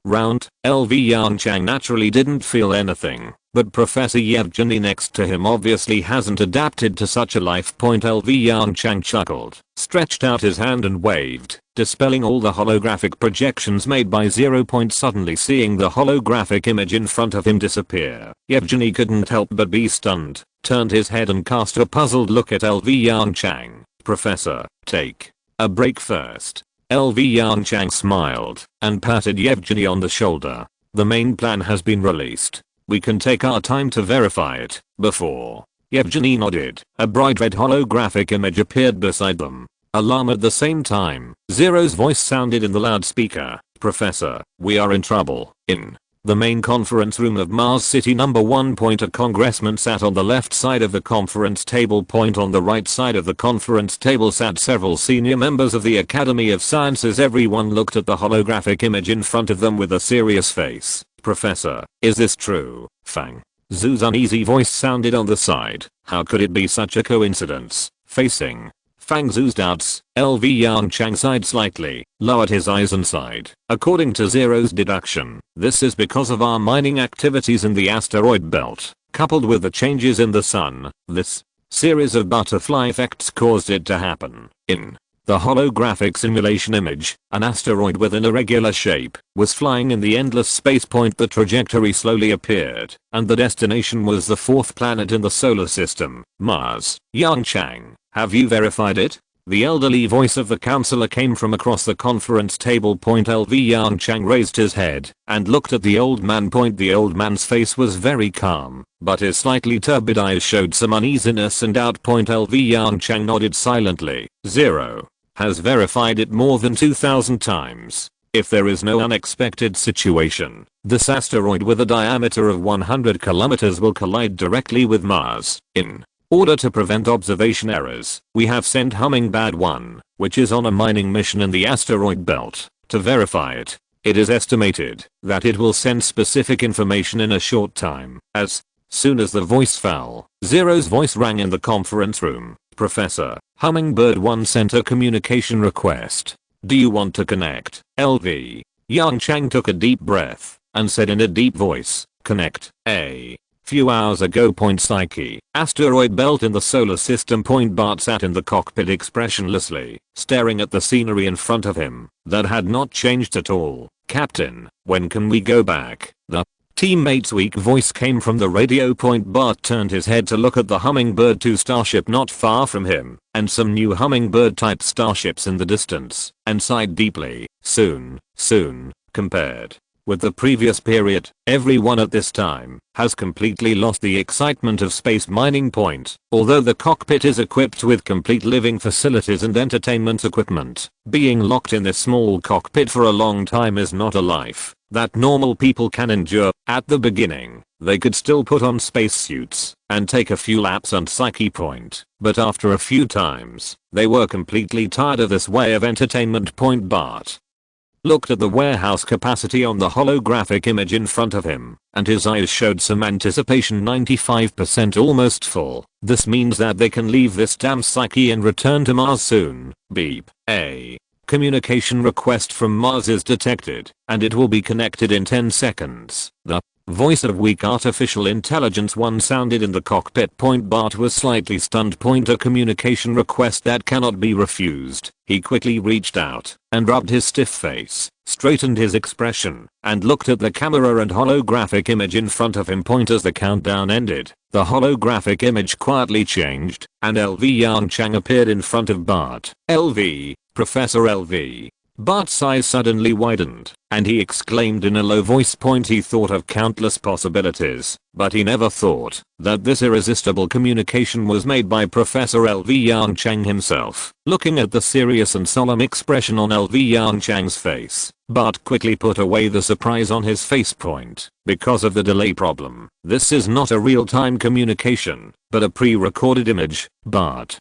Speaker 1: round, LV Yongchang naturally didn't feel anything, but Professor Yevgeny next to him obviously hasn't adapted to such a life. LV Yongchang chuckled, stretched out his hand and waved, dispelling all the holographic projections made by 0. Suddenly seeing the holographic image in front of him disappear, Yevgeny couldn't help but be stunned, turned his head and cast a puzzled look at LV Yongchang. Professor, take a break first. LV Yongchang smiled and patted Yevgeny on the shoulder. The main plan has been released. We can take our time to verify it before. Yevgeny nodded. A bright red holographic image appeared beside them. Alarm at the same time. Zero's voice sounded in the loudspeaker. Professor, we are in trouble. In the main conference room of Mars City number 1. A congressman sat on the left side of the conference table. On the right side of the conference table sat several senior members of the Academy of Sciences. Everyone looked at the holographic image in front of them with a serious face. Professor, is this true? Fang Zhu's uneasy voice sounded on the side. How could it be such a coincidence? Facing Fang Zhu's doubts, LV Yongchang sighed slightly, lowered his eyes and sighed. According to Zero's deduction, this is because of our mining activities in the asteroid belt, coupled with the changes in the sun. This series of butterfly effects caused it to happen. In the holographic simulation image, an asteroid with an irregular shape was flying in the endless space. The trajectory slowly appeared, and the destination was the fourth planet in the solar system, Mars. Yongchang, have you verified it? The elderly voice of the counselor came from across the conference table. LV Yongchang raised his head and looked at the old man. The old man's face was very calm, but his slightly turbid eyes showed some uneasiness and doubt. LV Yongchang nodded silently. Zero has verified it more than 2,000 times. If there is no unexpected situation, this asteroid with a diameter of 100 kilometers will collide directly with Mars. In order to prevent observation errors, we have sent Hummingbird 1, which is on a mining mission in the asteroid belt, to verify it. It is estimated that it will send specific information in a short time. As soon as the voice fell, Zero's voice rang in the conference room. Professor, Hummingbird 1 sent a communication request. Do you want to connect? LV Yongchang took a deep breath and said in a deep voice, connect. A few hours ago. Psyche, asteroid belt in the solar system. Bart sat in the cockpit expressionlessly, staring at the scenery in front of him. That had not changed at all. Captain, when can we go back? The teammate's weak voice came from the radio. Bart turned his head to look at the Hummingbird 2 starship not far from him, and some new Hummingbird type starships in the distance, and sighed deeply. Soon, compared with the previous period, everyone at this time has completely lost the excitement of space mining. Although the cockpit is equipped with complete living facilities and entertainment equipment, being locked in this small cockpit for a long time is not a life that normal people can endure. At the beginning, they could still put on spacesuits and take a few laps on Psyche. But after a few times, they were completely tired of this way of entertainment. Bart looked at the warehouse capacity on the holographic image in front of him, and his eyes showed some anticipation. 95% almost full. This means that they can leave this damn Psyche and return to Mars soon. Beep. A communication request from Mars is detected, and it will be connected in 10 seconds. The voice of weak artificial intelligence 1 sounded in the cockpit. Bart was slightly stunned. A communication request that cannot be refused. He quickly reached out and rubbed his stiff face, straightened his expression, and looked at the camera and holographic image in front of him. As the countdown ended, the holographic image quietly changed, and LV Yongchang appeared in front of Bart. LV, Professor LV, Bart's eyes suddenly widened, and he exclaimed in a low voice. He thought of countless possibilities, but he never thought that this irresistible communication was made by Professor L.V. Yongchang himself. Looking at the serious and solemn expression on L.V. Yongchang's face, Bart quickly put away the surprise on his face. Because of the delay problem, this is not a real-time communication, but a pre-recorded image. Bart.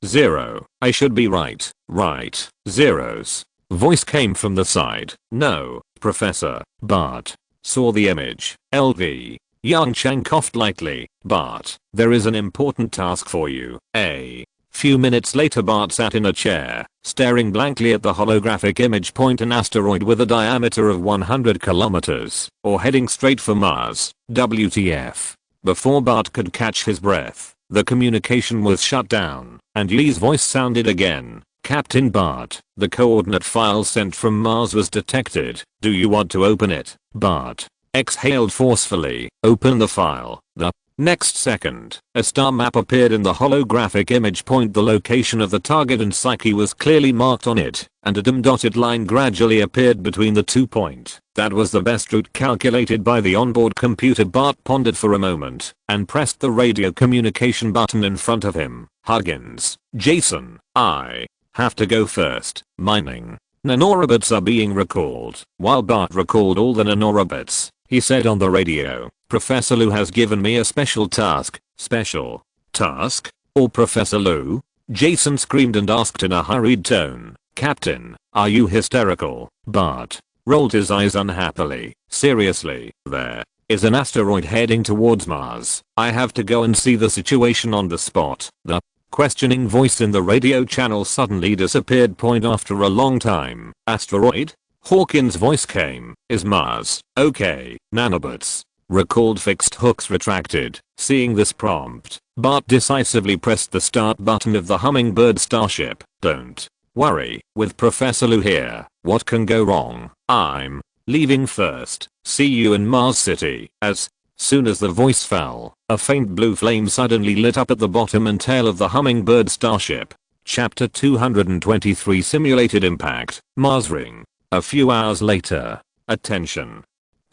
Speaker 1: 0. I should be right. Right. Zeros. Voice came from the side. No, Professor. Bart saw the image. L.V. Yongchang coughed lightly. Bart, there is an important task for you. A few minutes later, Bart sat in a chair, staring blankly at the holographic image. An asteroid with a diameter of 100 kilometers, or heading straight for Mars. WTF. Before Bart could catch his breath, the communication was shut down, and Lee's voice sounded again. Captain Bart, the coordinate file sent from Mars was detected. Do you want to open it? Bart exhaled forcefully. Open the file. The next second, a star map appeared in the holographic image. The location of the target and Psyche was clearly marked on it, and a dim dotted line gradually appeared between the 2 points. That was the best route calculated by the onboard computer. Bart pondered for a moment, and pressed the radio communication button in front of him. Huggins, Jason, I have to go first. Mining nanorobits are being recalled. While Bart recalled all the nanorobits, he said on the radio, Professor Lou has given me a special task. Special task? Or Professor Lou? Jason screamed and asked in a hurried tone. Captain, are you hysterical? Bart rolled his eyes unhappily. Seriously, there is an asteroid heading towards Mars. I have to go and see the situation on the spot. The questioning voice in the radio channel suddenly disappeared. After a long time. Asteroid? Hawkins' voice came. Is Mars okay? Nanobots recalled. Fixed hooks retracted. Seeing this prompt, Bart decisively pressed the start button of the Hummingbird starship. Don't worry, with Professor Lou here, what can go wrong? I'm leaving first. See you in Mars City. As soon as the voice fell, a faint blue flame suddenly lit up at the bottom and tail of the Hummingbird starship. Chapter 223 Simulated Impact, Mars Ring. A few hours later. Attention.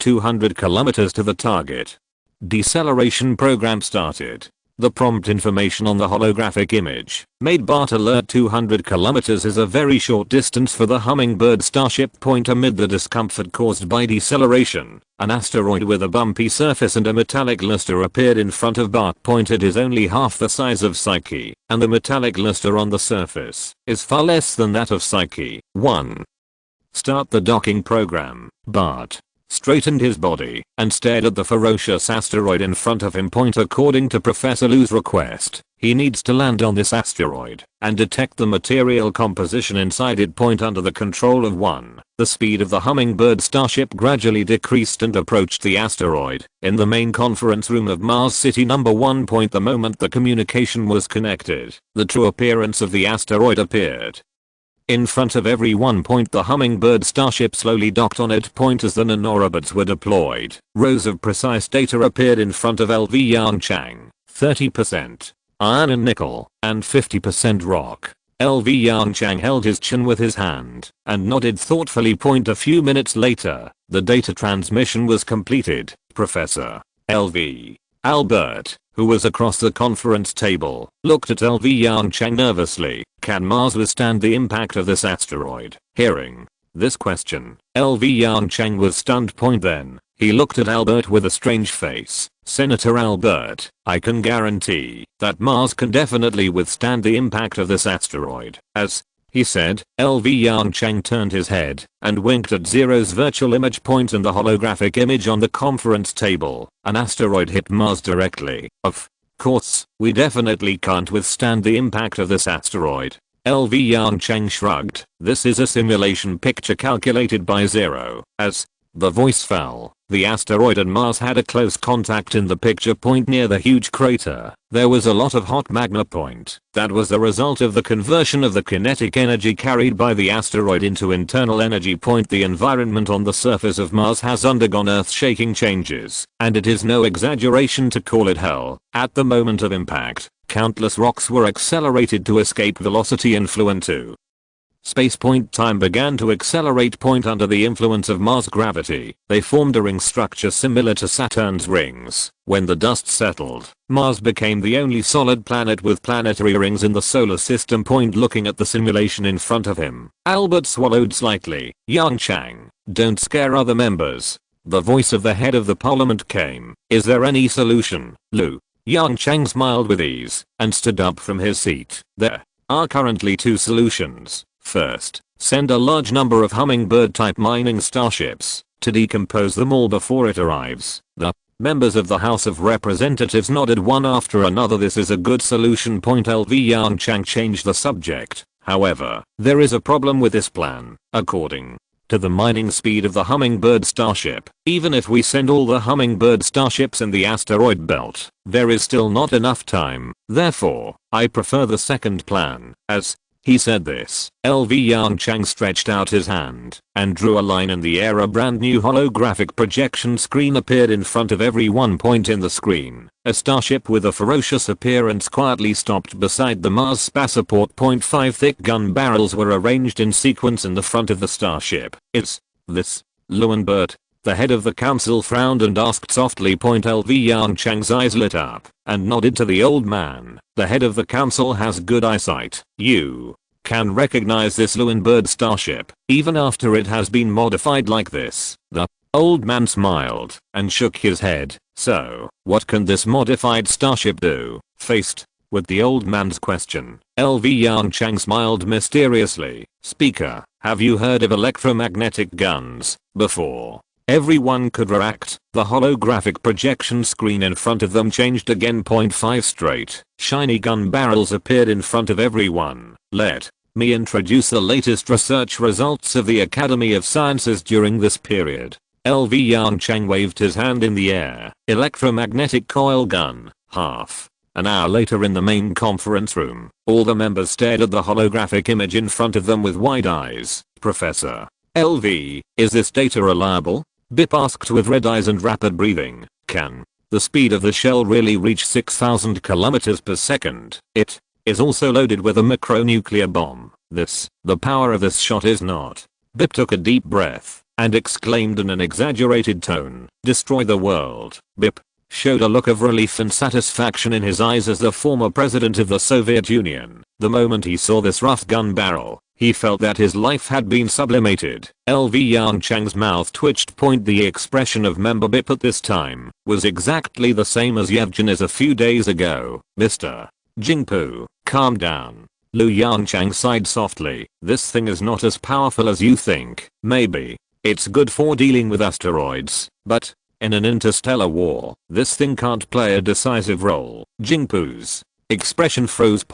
Speaker 1: 200 kilometers to the target. Deceleration program started. The prompt information on the holographic image made Bart alert. 200 kilometers is a very short distance for the Hummingbird starship. Amid the discomfort caused by deceleration, an asteroid with a bumpy surface and a metallic luster appeared in front of Bart. It is only half the size of Psyche, and the metallic luster on the surface is far less than that of Psyche. 1. Start the docking program. Bart straightened his body and stared at the ferocious asteroid in front of him. According to Professor Lou's request, he needs to land on this asteroid and detect the material composition inside it. Under the control of 1, the speed of the Hummingbird starship gradually decreased and approached the asteroid in the main conference room of Mars City number 1. The moment the communication was connected, the true appearance of the asteroid appeared. In front of everyone. The Hummingbird starship slowly docked on it. As the nanorobits were deployed, rows of precise data appeared in front of L.V. Yongchang. 30% iron and nickel, and 50% rock. L.V. Yongchang held his chin with his hand and nodded thoughtfully. A few minutes later, the data transmission was completed. Professor L.V. Albert, who was across the conference table, looked at L.V. Yongchang nervously. Can Mars withstand the impact of this asteroid? Hearing this question, L.V. Yongchang was stunned. Then, he looked at Albert with a strange face. Senator Albert, I can guarantee that Mars can definitely withstand the impact of this asteroid. As he said, L.V. Yongchang turned his head and winked at Zero's virtual image. In the holographic image on the conference table, an asteroid hit Mars directly. Of course, we definitely can't withstand the impact of this asteroid. L.V. Yongchang shrugged. This is a simulation picture calculated by Zero. As the voice fell, the asteroid and Mars had a close contact in the picture. Near the huge crater, there was a lot of hot magma. That was the result of the conversion of the kinetic energy carried by the asteroid into internal energy. The environment on the surface of Mars has undergone earth-shaking changes, and it is no exaggeration to call it hell. At the moment of impact, countless rocks were accelerated to escape velocity and flew into Space time began to accelerate. Under the influence of Mars gravity, they formed a ring structure similar to Saturn's rings. When the dust settled, Mars became the only solid planet with planetary rings in the solar system. Looking at the simulation in front of him, Albert swallowed slightly. Yongchang, don't scare other members. The voice of the head of the parliament came. Is there any solution, Lu? Yongchang smiled with ease and stood up from his seat. There are currently two solutions. First, send a large number of hummingbird-type mining starships to decompose them all before it arrives. The members of the House of Representatives nodded one after another. This is a good solution. LV Yongchang changed the subject. However, there is a problem with this plan. According to the mining speed of the hummingbird starship, even if we send all the hummingbird starships in the asteroid belt, there is still not enough time. Therefore, I prefer the second plan. As he said this, LV Yongchang stretched out his hand and drew a line in the air. A brand new holographic projection screen appeared in front of everyone. In the screen, a starship with a ferocious appearance quietly stopped beside the Mars spaceport. 5 thick gun barrels were arranged in sequence in the front of the starship. Is this Luenbert? The head of the council frowned and asked softly. LV Yongchang's eyes lit up and nodded to the old man. The head of the council has good eyesight. You can recognize this Luenbert starship even after it has been modified like this. The old man smiled and shook his head. So, what can this modified starship do? Faced with the old man's question, LV Yongchang smiled mysteriously. Speaker, have you heard of electromagnetic guns before? Everyone could react. The holographic projection screen in front of them changed again. 5 straight, shiny gun barrels appeared in front of everyone. Let me introduce the latest research results of the Academy of Sciences during this period. LV Yongchang waved his hand in the air. Electromagnetic coil gun. Half an hour later in the main conference room, all the members stared at the holographic image in front of them with wide eyes. Professor LV, is this data reliable? Bip asked with red eyes and rapid breathing. Can the speed of the shell really reach 6,000 kilometers per second? It is also loaded with a micronuclear bomb. The power of this shot is not. Bip took a deep breath and exclaimed in an exaggerated tone, destroy the world. Bip showed a look of relief and satisfaction in his eyes as the former president of the Soviet Union. The moment he saw this rough gun barrel, he felt that his life had been sublimated. LV Yongchang's mouth twitched. The expression of member Bip at this time was exactly the same as Yevgen's a few days ago. Mr. Jingpu, calm down. Lu Yongchang sighed softly. This thing is not as powerful as you think. Maybe it's good for dealing with asteroids, but in an interstellar war, this thing can't play a decisive role. Jingpu's expression froze.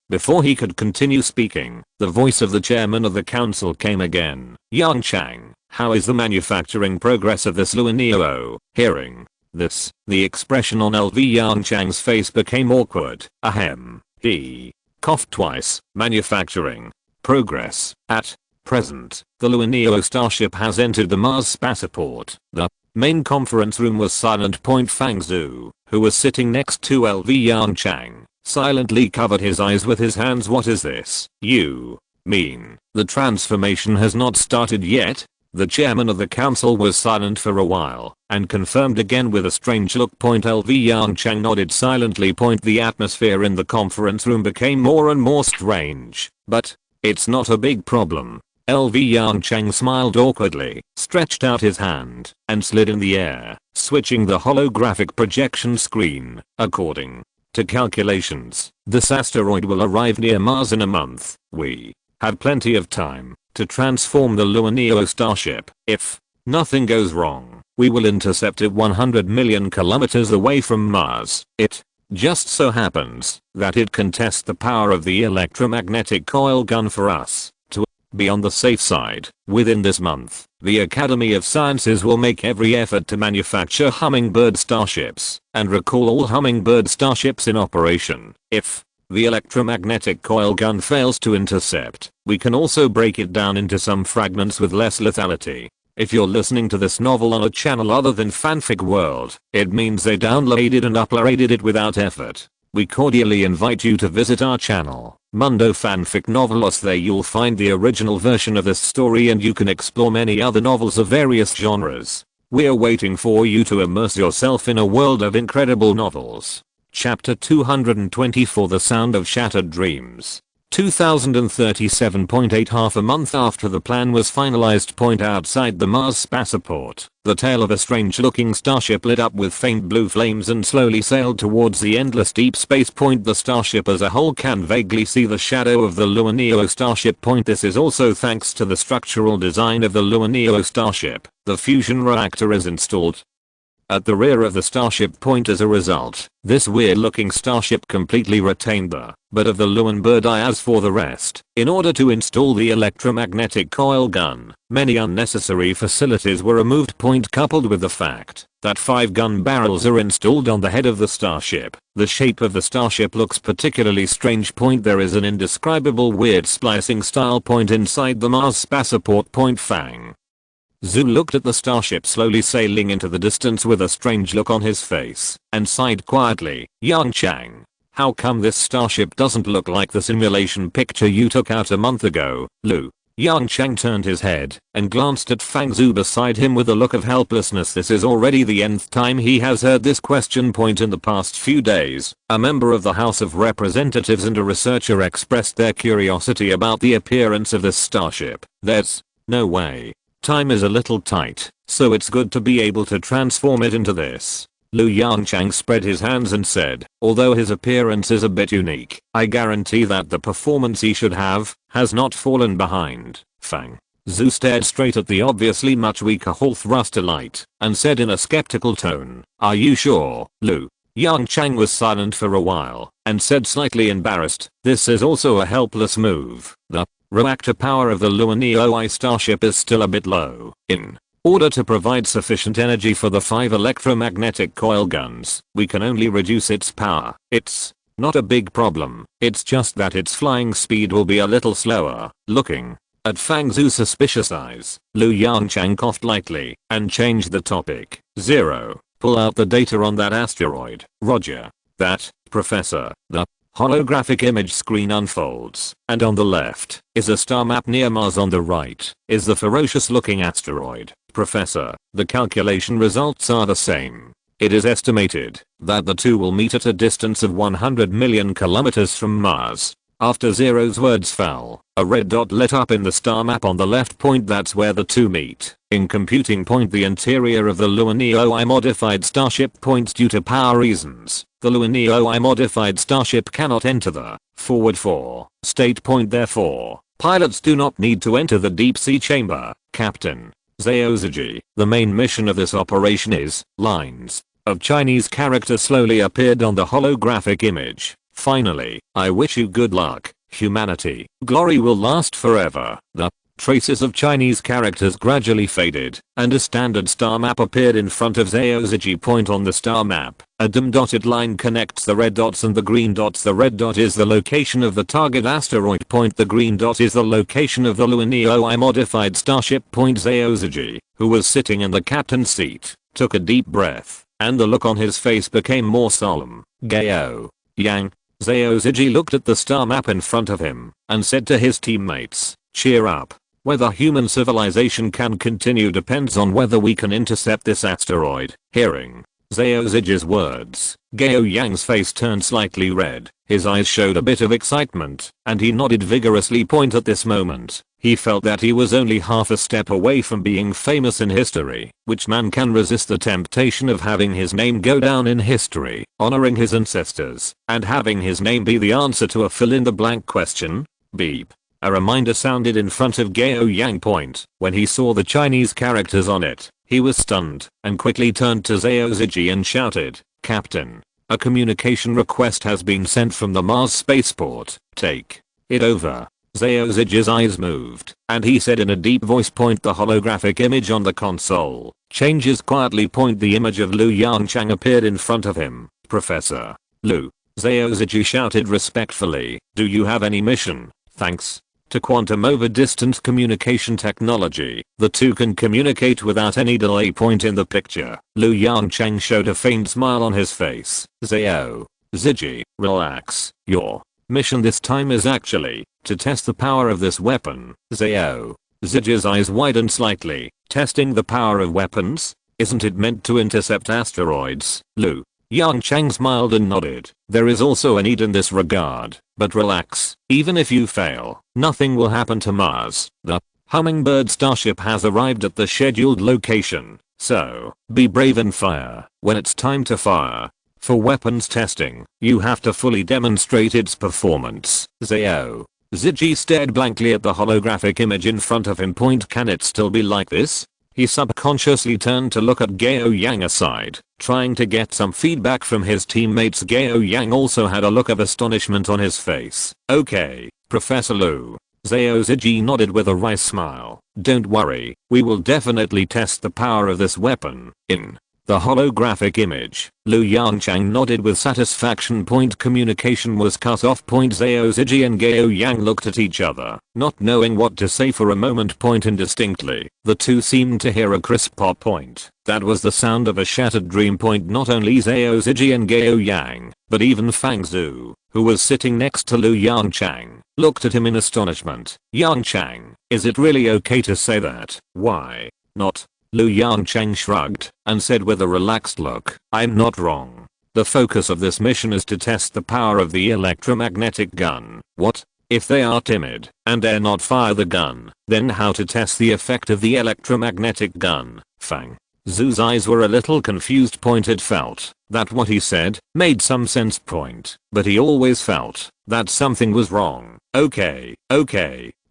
Speaker 1: Before he could continue speaking, the voice of the chairman of the council came again. Yongchang, how is the manufacturing progress of this Lueneo? Hearing this, the expression on LV Yongchang's face became awkward. Ahem. He coughed twice. Manufacturing progress. At present, the Lueneo starship has entered the Mars spaceport. The main conference room was silent. Fang Zhu, who was sitting next to LV Yongchang, silently covered his eyes with his hands. What is this? You mean the transformation has not started yet? The chairman of the council was silent for a while and confirmed again with a strange look. LV Yongchang nodded silently. The atmosphere in the conference room became more and more strange, but it's not a big problem. LV Yongchang smiled awkwardly, stretched out his hand, and slid in the air, switching the holographic projection screen. According to calculations, this asteroid will arrive near Mars in a month. We have plenty of time to transform the Lueneo starship. If nothing goes wrong, we will intercept it 100 million kilometers away from Mars. It just so happens that it can test the power of the electromagnetic coil gun for us. To be on the safe side, within this month, the Academy of Sciences will make every effort to manufacture hummingbird starships and recall all hummingbird starships in operation. If the electromagnetic coil gun fails to intercept, we can also break it down into some fragments with less lethality. If you're listening to this novel on a channel other than Fanfic World, it means they downloaded and uploaded it without effort. We cordially invite you to visit our channel Mundo fanfic novelos. There you'll find the original version of this story and you can explore many other novels of various genres. We're waiting for you to immerse yourself in a world of incredible novels. Chapter 224 The Sound of Shattered Dreams. 2037.8 Half a month after the plan was finalized. Outside the Mars spaceport, the tail of a strange looking starship lit up with faint blue flames and slowly sailed towards the endless deep space. The starship as a whole can vaguely see the shadow of the Luaneo starship. This is also thanks to the structural design of the Luaneo starship. The fusion reactor is installed at the rear of the starship. As a result, this weird looking starship completely retained the butt of the Luan bird eye. As for the rest, in order to install the electromagnetic coil gun, many unnecessary facilities were removed. Coupled with the fact that 5 gun barrels are installed on the head of the starship, the shape of the starship looks particularly strange. There is an indescribable weird splicing style inside the Mars spaceport. Fang Zhu looked at the starship slowly sailing into the distance with a strange look on his face and sighed quietly. Yongchang, how come this starship doesn't look like the simulation picture you took out a month ago, Lu? Yongchang turned his head and glanced at Fang Zhu beside him with a look of helplessness. This is already the nth time he has heard this question. In the past few days, a member of the House of Representatives and a researcher expressed their curiosity about the appearance of this starship. There's no way. Time is a little tight, so it's good to be able to transform it into this. Lu Yongchang spread his hands and said, although his appearance is a bit unique, I guarantee that the performance he should have has not fallen behind. Fang Zhu stared straight at the obviously much weaker Hall thruster light and said in a skeptical tone, are you sure, Lu? Yongchang was silent for a while and said slightly embarrassed, this is also a helpless move. The reactor power of the Luaneo I starship is still a bit low. In order to provide sufficient energy for the 5 electromagnetic coil guns, we can only reduce its power. It's not a big problem, it's just that its flying speed will be a little slower. Looking at Fang Zhu's suspicious eyes, Lu Yongchang coughed lightly and changed the topic. 0. Pull out the data on that asteroid. Roger that, Professor. The holographic image screen unfolds, and on the left is a star map near Mars. On the right is the ferocious looking asteroid. Professor, the calculation results are the same. It is estimated that the two will meet at a distance of 100 million kilometers from Mars. After Zero's words fell, a red dot lit up in the star map on the left. That's where the two meet. In computing the interior of the Luaneo I modified starship. Due to power reasons, the Luaneo I modified starship cannot enter the forward 4 state. Therefore, pilots do not need to enter the deep sea chamber. Captain Zhaoziji, the main mission of this operation is, lines of Chinese characters slowly appeared on the holographic image. Finally, I wish you good luck, humanity. Glory will last forever. The traces of Chinese characters gradually faded, and a standard star map appeared in front of Zhaoziji. On the star map, a dim dotted line connects the red dots and the green dots. The red dot is the location of the target asteroid. The green dot is the location of the Luaneo I modified starship. Zhaoziji, who was sitting in the captain's seat, took a deep breath, and the look on his face became more solemn. Gao Yang. Zhaoziji looked at the star map in front of him and said to his teammates, cheer up. Whether human civilization can continue depends on whether we can intercept this asteroid. Hearing Zhaoziji's words, Gao Yang's face turned slightly red, his eyes showed a bit of excitement, and he nodded vigorously. At this moment, he felt that he was only half a step away from being famous in history. Which man can resist the temptation of having his name go down in history, honoring his ancestors, and having his name be the answer to a fill-in-the-blank question? Beep. A reminder sounded in front of Gao Yang. When he saw the Chinese characters on it, he was stunned and quickly turned to Zhaoziji and shouted, Captain, a communication request has been sent from the Mars spaceport. Take it over. Zhaoziji's eyes moved, and he said in a deep voice, the holographic image on the console changes quietly. The image of Lu Yongchang appeared in front of him. Professor Lu. Zhaoziji shouted respectfully, do you have any mission? Thanks to quantum over-distance communication technology, the two can communicate without any delay. In the picture, Lu Yongchang showed a faint smile on his face. Zhaoziji, relax, your mission this time is actually to test the power of this weapon. Zao. Ziji's eyes widened slightly. Testing the power of weapons? Isn't it meant to intercept asteroids? Lu Yongchang smiled and nodded. There is also a need in this regard, but relax. Even if you fail, nothing will happen to Mars. The Hummingbird starship has arrived at the scheduled location, so be brave and fire when it's time to fire. For weapons testing, you have to fully demonstrate its performance. Zao. Ziji stared blankly at the holographic image in front of him. Can it still be like this? He subconsciously turned to look at Gao Yang aside, trying to get some feedback from his teammates. Gao Yang also had a look of astonishment on his face. Okay, Professor Lu. Zao Ziji nodded with a wry smile. Don't worry, we will definitely test the power of this weapon. In the holographic image, Lu Yongchang nodded with satisfaction. Communication was cut off. Zao Ziji and Gao Yang looked at each other, not knowing what to say for a moment. Indistinctly, the two seemed to hear a crisp pop. That was the sound of a shattered dream. Not only Zao Ziji and Gao Yang, but even Fang Zhu, who was sitting next to Lu Yongchang, looked at him in astonishment. Yongchang, is it really okay to say that? Why not? Lu Yongchang shrugged and said with a relaxed look, I'm not wrong. The focus of this mission is to test the power of the electromagnetic gun. What? If they are timid and dare not fire the gun, then how to test the effect of the electromagnetic gun? Fang Zhu's eyes were a little confused. It felt that what he said made some sense. But he always felt that something was wrong. Okay.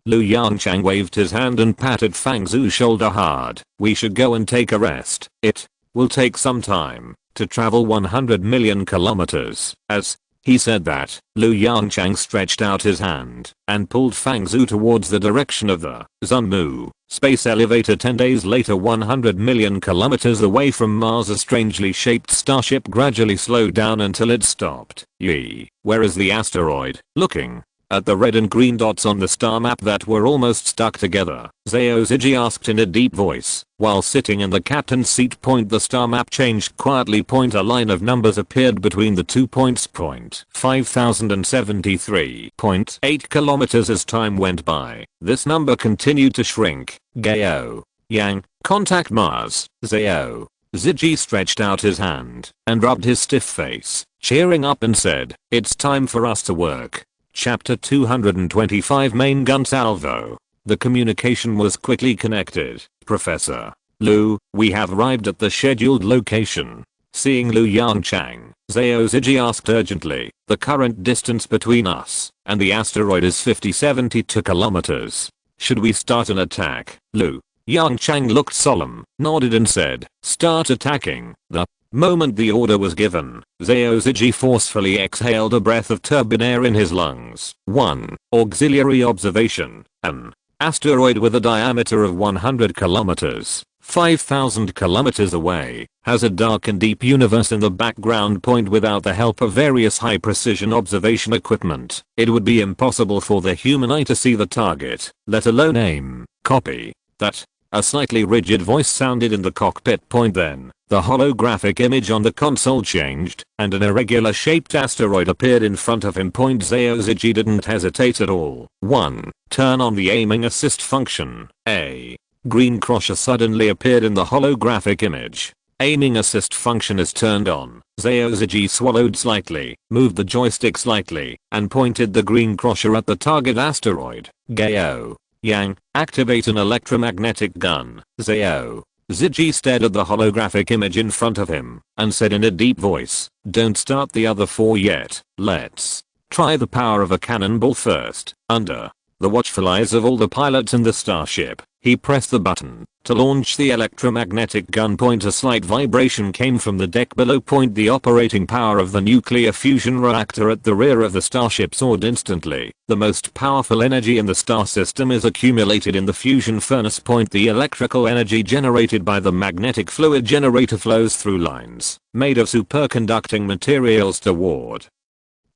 Speaker 1: Lu Yongchang waved his hand and patted Fang Zhu's shoulder hard. We should go and take a rest. It will take some time to travel 100 million kilometers. As he said that, Lu Yongchang stretched out his hand and pulled Fang Zhu towards the direction of the Zunmu space elevator. 10 days later, 100 million kilometers away from Mars, a strangely shaped starship gradually slowed down until it stopped. Yee, where is the asteroid? Looking at the red and green dots on the star map that were almost stuck together, Zao Ziji asked in a deep voice, while sitting in the captain's seat. The star map changed quietly. A line of numbers appeared between the 2 points. 5073.8 kilometers. As time went by, this number continued to shrink. Gao Yang, contact Mars. Zao Ziji stretched out his hand and rubbed his stiff face, cheering up and said, it's time for us to work. Chapter 225 Main Gun Salvo. The communication was quickly connected. Professor Lu, we have arrived at the scheduled location. Seeing Lu Yongchang, Zao Ziji asked urgently, the current distance between us and the asteroid is 72 kilometers. Should we start an attack? Lu Yongchang looked solemn, nodded and said, start attacking. The moment the order was given, Zao Ziji forcefully exhaled a breath of turbine air in his lungs. 1. Auxiliary observation. An asteroid with a diameter of 100 kilometers, 5,000 kilometers away, has a dark and deep universe in the background. Without the help of various high-precision observation equipment, it would be impossible for the human eye to see the target, let alone aim. Copy that. A slightly rigid voice sounded in the cockpit. Then, the holographic image on the console changed, and an irregular shaped asteroid appeared in front of him. Zao Ziji didn't hesitate at all. 1. Turn on the aiming assist function. A green crosser suddenly appeared in the holographic image. Aiming assist function is turned on. Zao Ziji swallowed slightly, moved the joystick slightly, and pointed the green crosser at the target asteroid. Gao Yang, activate an electromagnetic gun. Zao Ziji stared at the holographic image in front of him and said in a deep voice, don't start the other 4 yet, let's try the power of a cannonball first. Under the watchful eyes of all the pilots in the starship, he pressed the button to launch the electromagnetic gun. A slight vibration came from the deck below. The operating power of the nuclear fusion reactor at the rear of the starship soared instantly. The most powerful energy in the star system is accumulated in the fusion furnace. The electrical energy generated by the magnetic fluid generator flows through lines made of superconducting materials toward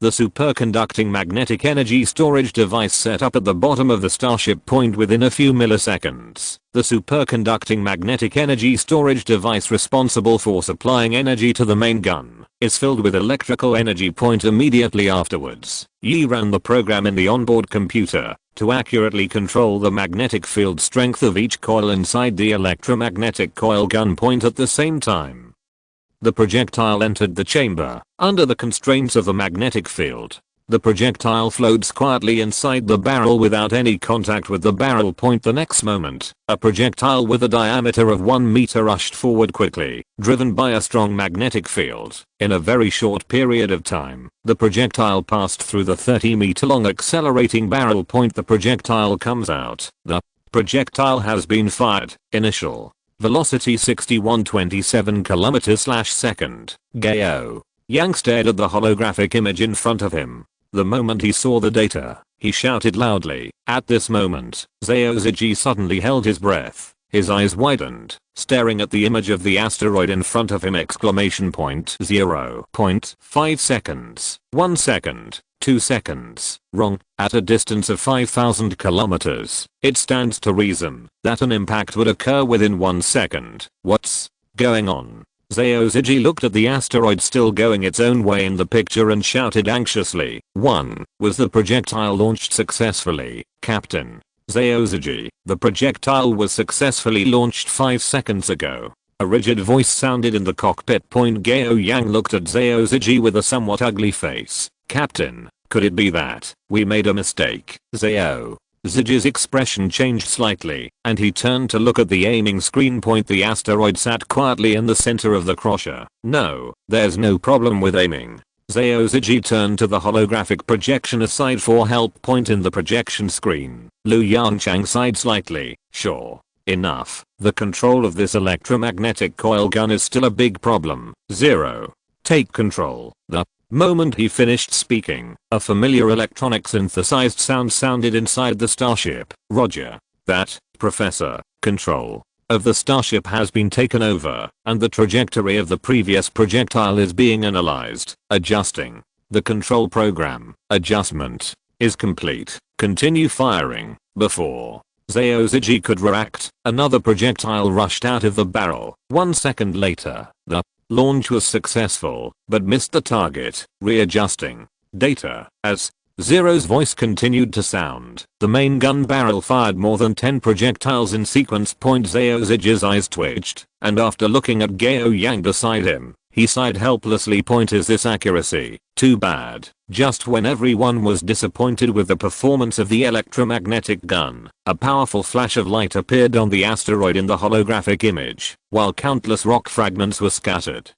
Speaker 1: the superconducting magnetic energy storage device set up at the bottom of the starship. Within a few milliseconds, the superconducting magnetic energy storage device responsible for supplying energy to the main gun is filled with electrical energy. Immediately afterwards, Yi ran the program in the onboard computer to accurately control the magnetic field strength of each coil inside the electromagnetic coil gun. At the same time, the projectile entered the chamber under the constraints of the magnetic field. The projectile floats quietly inside the barrel without any contact with the barrel. The next moment, a projectile with a diameter of 1 meter rushed forward quickly, driven by a strong magnetic field. In a very short period of time, the projectile passed through the 30-meter long accelerating barrel. The projectile comes out. The projectile has been fired. Initial velocity 6127 km/s. Gao Yang stared at the holographic image in front of him. The moment he saw the data, he shouted loudly. At this moment, Zhao Ziji suddenly held his breath. His eyes widened, staring at the image of the asteroid in front of him. 0.5 seconds, 1 second, 2 seconds, wrong. At a distance of 5,000 kilometers, it stands to reason that an impact would occur within 1 second. What's going on? Zhao Ziji looked at the asteroid still going its own way in the picture and shouted anxiously. 1. Was the projectile launched successfully, Captain? Zhao Ziji, the projectile was successfully launched 5 seconds ago. A rigid voice sounded in the cockpit. Gao Yang looked at Zhao Ziji with a somewhat ugly face. Captain, could it be that we made a mistake? Zhao Ziji's expression changed slightly, and he turned to look at the aiming screen. The asteroid sat quietly in the center of the crusher. No, there's no problem with aiming. Zhao Ziji turned to the holographic projection aside for help. In the projection screen, Yongchang sighed slightly. Sure enough, the control of this electromagnetic coil gun is still a big problem. 0. Take control. The moment he finished speaking, a familiar electronic synthesized sound sounded inside the starship. Roger that, Professor. Control of the starship has been taken over, and the trajectory of the previous projectile is being analyzed. Adjusting. The control program adjustment is complete. Continue firing. Before Zhao Ziji could react, another projectile rushed out of the barrel. 1 second later, the launch was successful, but missed the target. Readjusting data. As Zero's voice continued to sound, the main gun barrel fired more than 10 projectiles in sequence. Zhao Ziji's eyes twitched, and after looking at Gao Yang beside him, he sighed helplessly. Is this accuracy? Too bad. Just when everyone was disappointed with the performance of the electromagnetic gun, a powerful flash of light appeared on the asteroid in the holographic image, while countless rock fragments were scattered.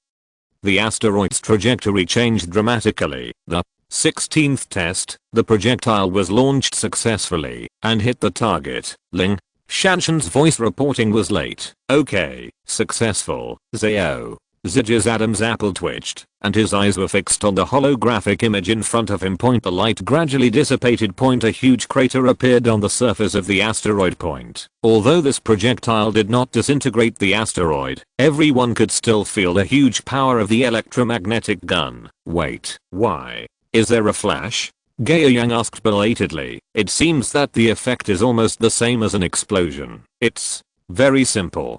Speaker 1: The asteroid's trajectory changed dramatically. The 16th test, the projectile was launched successfully and hit the target. Ling Shanshan's voice reporting was late. Okay, successful. Zhao Ziji's Adam's apple twitched, and his eyes were fixed on the holographic image in front of him. The light gradually dissipated. A huge crater appeared on the surface of the asteroid. Although this projectile did not disintegrate the asteroid, everyone could still feel the huge power of the electromagnetic gun. Wait, why? Is there a flash? Gao Yang asked belatedly. It seems that the effect is almost the same as an explosion. It's very simple.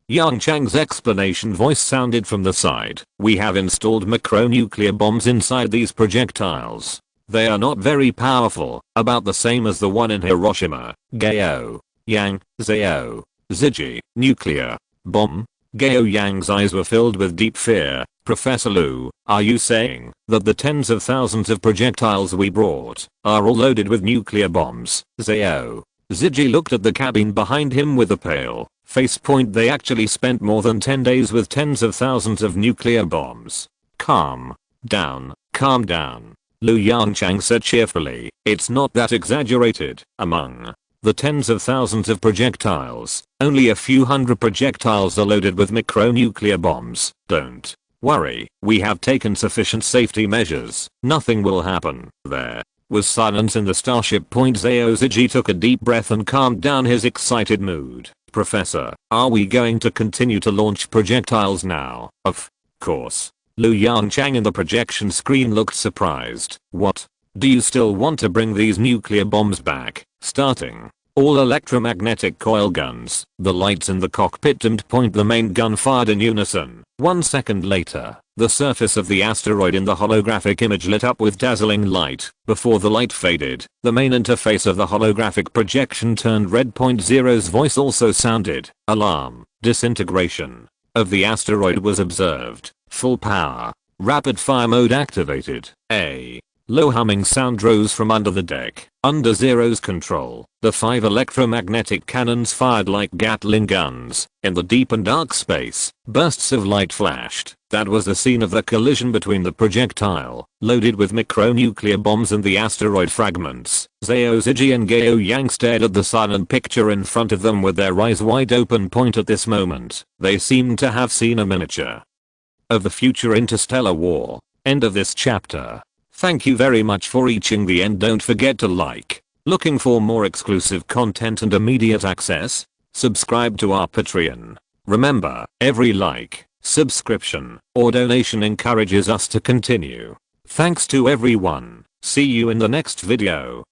Speaker 1: Yongchang's explanation voice sounded from the side. We have installed micronuclear bombs inside these projectiles. They are not very powerful, about the same as the one in Hiroshima. Gao Yang, Zhao Ziji, nuclear bomb? Gao Yang's eyes were filled with deep fear. Professor Liu, are you saying that the tens of thousands of projectiles we brought are all loaded with nuclear bombs? Zhao Ziji looked at the cabin behind him with a pale face. They actually spent more than 10 days with tens of thousands of nuclear bombs. Calm down, calm down. Liu Yongchang said cheerfully. It's not that exaggerated. Among the tens of thousands of projectiles, only a few hundred projectiles are loaded with micronuclear bombs. Don't worry, we have taken sufficient safety measures. Nothing will happen. There was silence in the starship. Zhao Ziji took a deep breath and calmed down his excited mood. Professor, are we going to continue to launch projectiles now? Of course. Liu Yongchang in the projection screen looked surprised. What? Do you still want to bring these nuclear bombs back? Starting all electromagnetic coil guns. The lights in the cockpit dimmed. The main gun fired in unison. 1 second later, The surface of the asteroid in the holographic image lit up with dazzling light. Before the light faded, the main interface of the holographic projection turned red. Zero's voice also sounded. Alarm. Disintegration of the asteroid was observed. Full power. Rapid fire mode activated. A low humming sound rose from under the deck. Under Zero's control, the 5 electromagnetic cannons fired like Gatling guns. In the deep and dark space, bursts of light flashed. That was the scene of the collision between the projectile, loaded with micronuclear bombs, and the asteroid fragments. Zhao Ziji and Gao Yang stared at the silent picture in front of them with their eyes wide open. At this moment, they seemed to have seen a miniature of the future interstellar war. End of this chapter. Thank you very much for reaching the end. Don't forget to like. Looking for more exclusive content and immediate access? Subscribe to our Patreon. Remember, every like, subscription, or donation encourages us to continue. Thanks to everyone. See you in the next video.